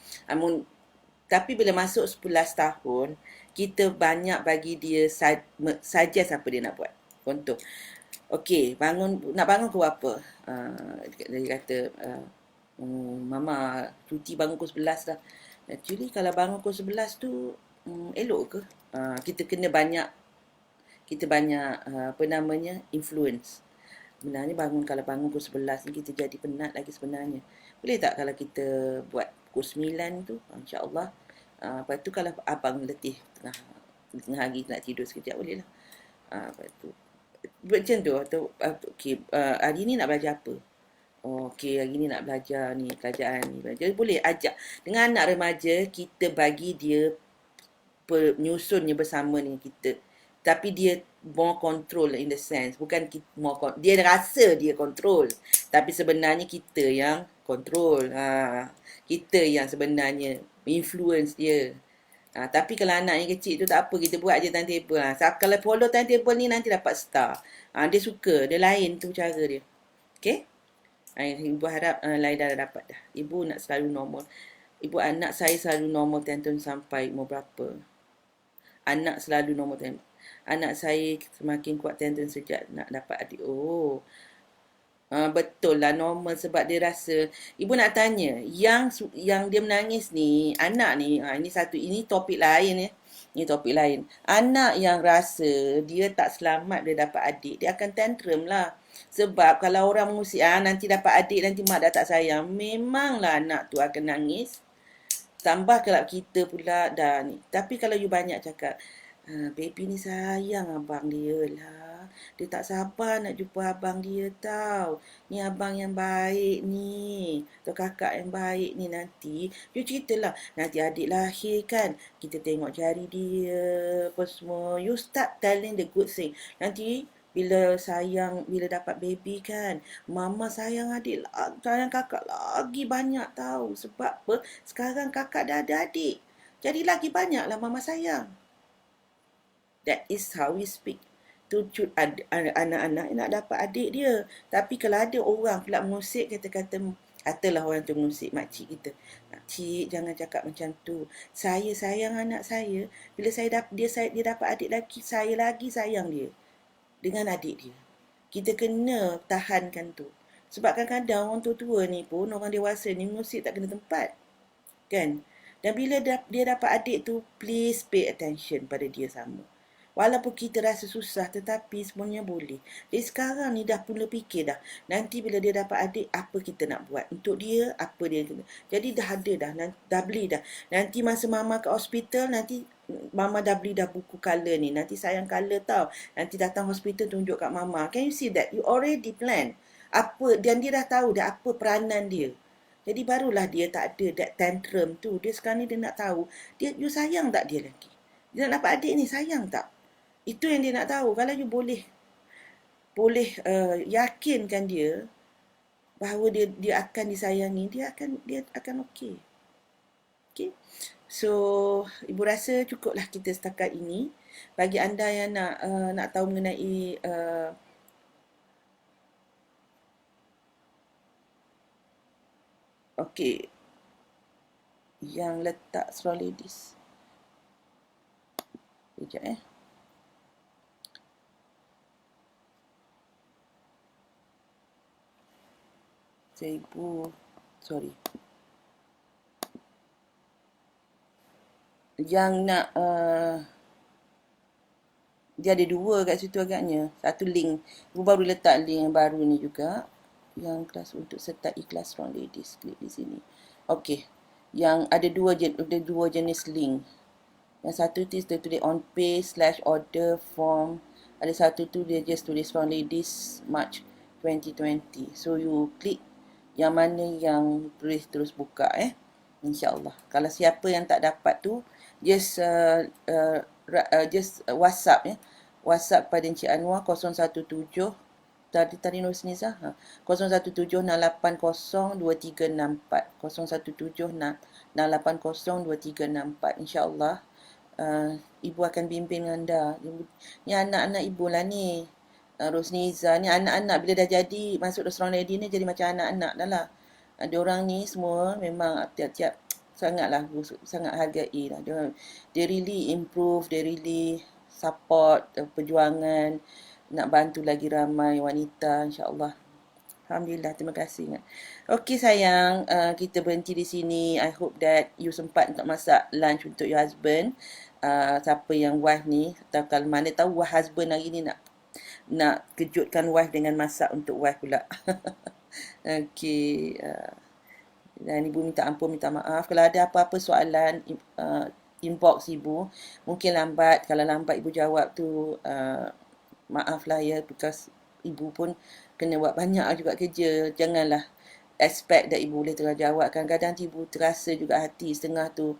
Tapi bila masuk 11 tahun, kita banyak bagi dia suggest apa dia nak buat. Contoh, okey, nak bangun pukul apa? Dia kata, Mama cuti bangun pukul 11 dah. Actually kalau bangun pukul 11 tu elok ke? Kita kena banyak apa namanya, influence. Sebenarnya kalau bangun pukul 11 ni kita jadi penat lagi sebenarnya. Boleh tak kalau kita buat pukul 9 tu, insya-Allah. Lepas tu kalau abang letih tengah hari nak tidur sekejap, boleh lah. Lepas tu macam tu. Okay, hari ni nak belajar apa? Okey, hari ni nak belajar ni, kerajaan ni. Jadi boleh ajak. Dengan anak remaja, kita bagi dia penyusunnya bersama dengan kita. Tapi dia more control in the sense. Bukan kita dia rasa dia control. Tapi sebenarnya kita yang control. Kita yang sebenarnya influence dia. Tapi kalau anak yang kecil tu tak apa, kita buat je timetable. Kalau follow timetable ni nanti dapat star. Dia suka, dia lain tu cara dia. Okay? Ibu harap Lain dah dapat dah. Ibu nak selalu normal. Ibu anak saya selalu normal tantrum sampai umur berapa? Anak selalu normal tantrum. Anak saya semakin kuat tantrum sejak nak dapat adik. Oh, betul lah normal sebab dia rasa. Ibu nak tanya, yang dia menangis ni, anak ni, ini topik lain ya. Ini topik lain. Anak yang rasa dia tak selamat dia dapat adik, dia akan tantrum lah. Sebab kalau orang mengusik, nanti dapat adik, nanti mak dah tak sayang. Memanglah anak tu akan nangis. Tambah kelab kita pula dah ni. Tapi kalau you banyak cakap, baby ni sayang abang dia lah. Dia tak sabar nak jumpa abang dia tau. Ni abang yang baik ni. Atau kakak yang baik ni nanti. You ceritalah. Nanti adik lahir kan. Kita tengok jari dia. Apa semua. You start telling the good thing. Nanti bila dapat baby kan, mama sayang adik, sayang kakak lagi banyak tahu. Sebab apa? Sekarang kakak dah ada adik. Jadi lagi banyaklah mama sayang. That is how we speak to anak-anak nak dapat adik dia. Tapi kalau ada orang pula mengusik, katalah orang tu mengusik makcik kita. Makcik jangan cakap macam tu. Saya sayang anak saya. Bila dia dapat adik lagi, saya lagi sayang dia dengan adik dia. Kita kena tahankan tu. Sebab kadang-kadang orang tua-tua ni pun, orang dewasa ni mengusik tak kena tempat. Kan? Dan bila dia dapat adik tu, please pay attention pada dia sama. Walaupun kita rasa susah, tetapi semuanya boleh. Jadi sekarang ni dah mula fikir dah. Nanti bila dia dapat adik, apa kita nak buat? Untuk dia, apa dia kena. Jadi dah ada dah, dah beli dah. Nanti masa mama ke hospital, nanti mama dah beli dah buku color ni. Nanti sayang color tau. Nanti datang hospital tunjuk kat mama. Can you see that? You already plan. Dan dia dah tahu dah apa peranan dia. Jadi barulah dia tak ada that tantrum tu. Dia sekarang ni dia nak tahu, you sayang tak dia lagi? Dia nak dapat adik ni, sayang tak? Itu yang dia nak tahu. Kalau you boleh yakinkan dia bahawa dia akan disayangi, dia akan okey. Okey. So, ibu rasa cukuplah kita setakat ini. Bagi anda yang nak tahu mengenai okey, yang letak straw ladies. Sekejap yang nak dia ada dua kat situ agaknya. Satu link. Ibu baru letak link yang baru ni juga. Yang kelas untuk sertai kelas strong ladies. Klik di sini. Okey. Yang ada dua jenis link. Yang satu tu dia tulis on page/order form. Ada satu tu dia just tulis strong ladies March 2020. So you klik yang mana yang tulis terus buka InsyaAllah. Kalau siapa yang tak dapat tu, just WhatsApp WhatsApp pada Encik Anwar 017 tadi Nursinizah 0176802364 0176802364 insya-Allah. Ibu akan bimbing anda. Ni anak-anak ibu lah ni. Rosniza ni anak-anak bila dah jadi masuk restaurant lady ni jadi macam anak-anak dah lah. Ada orang ni semua memang tiap-tiap sangat hargai lah. Dia really improve, dia really support perjuangan nak bantu lagi ramai wanita insya-Allah. Alhamdulillah, terima kasih. Okey sayang, kita berhenti di sini. I hope that you sempat untuk masak lunch untuk your husband. Siapa yang wife ni, kalau mana tahu husband hari ni nak kejutkan wife dengan masak untuk wife pula. Okey. Dan ibu minta ampun, minta maaf. Kalau ada apa-apa soalan, inbox ibu. Mungkin lambat. Kalau lambat ibu jawab tu, maaflah ya. Because ibu pun kena buat banyak juga kerja. Janganlah expect that ibu boleh terus jawab. Kadang-kadang ibu terasa juga hati setengah tu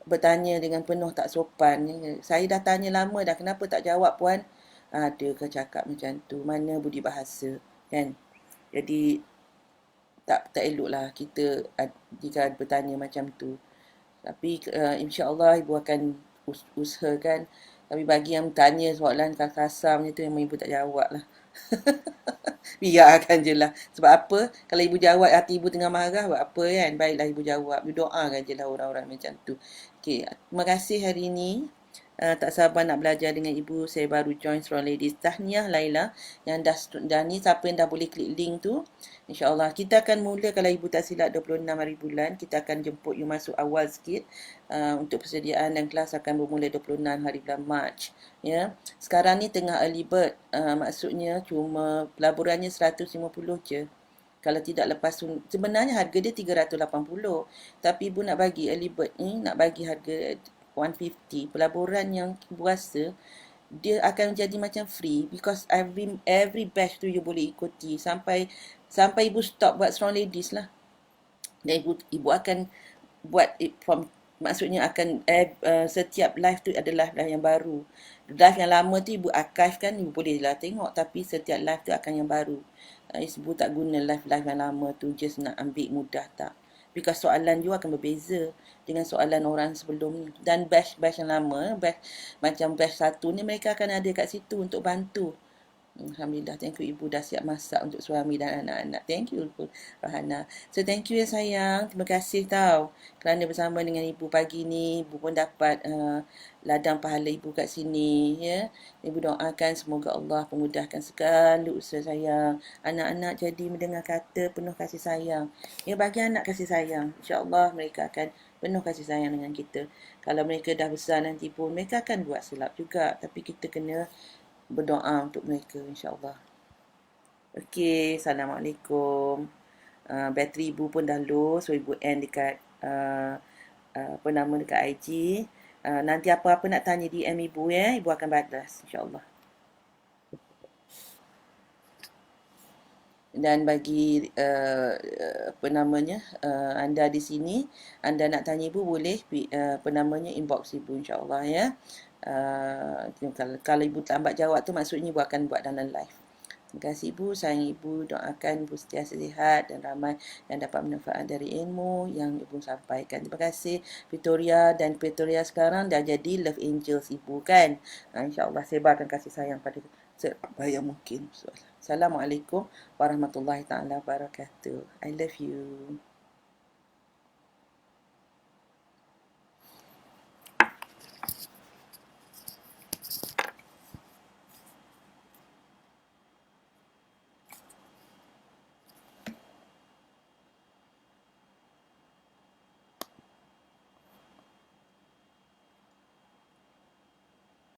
bertanya dengan penuh tak sopan. Saya dah tanya lama dah, kenapa tak jawab puan? Ada ke cakap macam tu? Mana budi bahasa, kan? Jadi tak eloklah kita jika bertanya macam tu. Tapi insya-Allah ibu akan usahakan. Tapi bagi yang tanya soalan kasar macam tu, memang ibu tak jawab lah. Biarkan je lah. Sebab apa? Kalau ibu jawab hati ibu tengah marah, buat apa kan? Baiklah ibu jawab. Ibu doakan je lah orang-orang macam tu. Okey, terima kasih hari ini. Tak sabar nak belajar dengan ibu. Saya baru join Strong Ladies. Tahniah Laila. Yang dah ni, siapa yang dah boleh klik link tu. InsyaAllah. Kita akan mula, kalau ibu tak silap, 26 hari bulan. Kita akan jemput you masuk awal sikit. Untuk persediaan dan kelas akan bermula 26 hari bulan Mac. Ya. Sekarang ni tengah early bird. Maksudnya cuma pelaburannya 150 je. Kalau tidak lepas tu, sebenarnya harga dia 380. Tapi ibu nak bagi early bird ni, nak bagi harga 150. Pelaburan yang puasa, dia akan jadi macam free, because every batch tu you boleh ikuti sampai ibu stop buat Strong Ladies lah. Dan ibu akan buat maksudnya akan setiap live tu adalah live yang baru. Live yang lama tu ibu archive kan, ibu boleh lah tengok, tapi setiap live tu akan yang baru. Ibu tak guna live-live yang lama tu just nak ambil mudah, tak. Because soalan you akan berbeza dengan soalan orang sebelum ni. Dan batch yang lama, macam batch 1 ni, mereka akan ada kat situ untuk bantu. Alhamdulillah, thank you ibu dah siap masak untuk suami dan anak-anak. Thank you Rahana. So thank you ya sayang. Terima kasih tau kerana bersama dengan ibu pagi ni. Ibu pun dapat ladang pahala ibu kat sini ya. Ibu doakan semoga Allah memudahkan segala usaha sayang. Anak-anak jadi mendengar kata penuh kasih sayang. Ya, bagi anak kasih sayang, insya-Allah mereka akan penuh kasih sayang dengan kita. Kalau mereka dah besar nanti pun mereka akan buat silap juga, tapi kita kena berdoa untuk mereka insya-Allah. Okey, Assalamualaikum. Bateri ibu pun dah low, so ibu end dekat apa nama, dekat IG. Nanti apa-apa nak tanya DM ibu ya, ibu akan balas insya-Allah. Dan bagi apa namanya, anda di sini, anda nak tanya ibu boleh apa namanya, inbox ibu insya-Allah ya. Kalau ibu lambat jawab tu maksudnya ibu akan buat dalam live. Terima kasih ibu, sayang ibu, doakan ibu sentiasa sihat dan ramai yang dapat manfaat dari ilmu yang ibu sampaikan. Terima kasih Victoria, dan Victoria sekarang dah jadi Love Angels ibu kan. InsyaAllah sebarkan kasih sayang pada sebanyak mungkin. Assalamualaikum warahmatullahi taala wabarakatuh. I love you.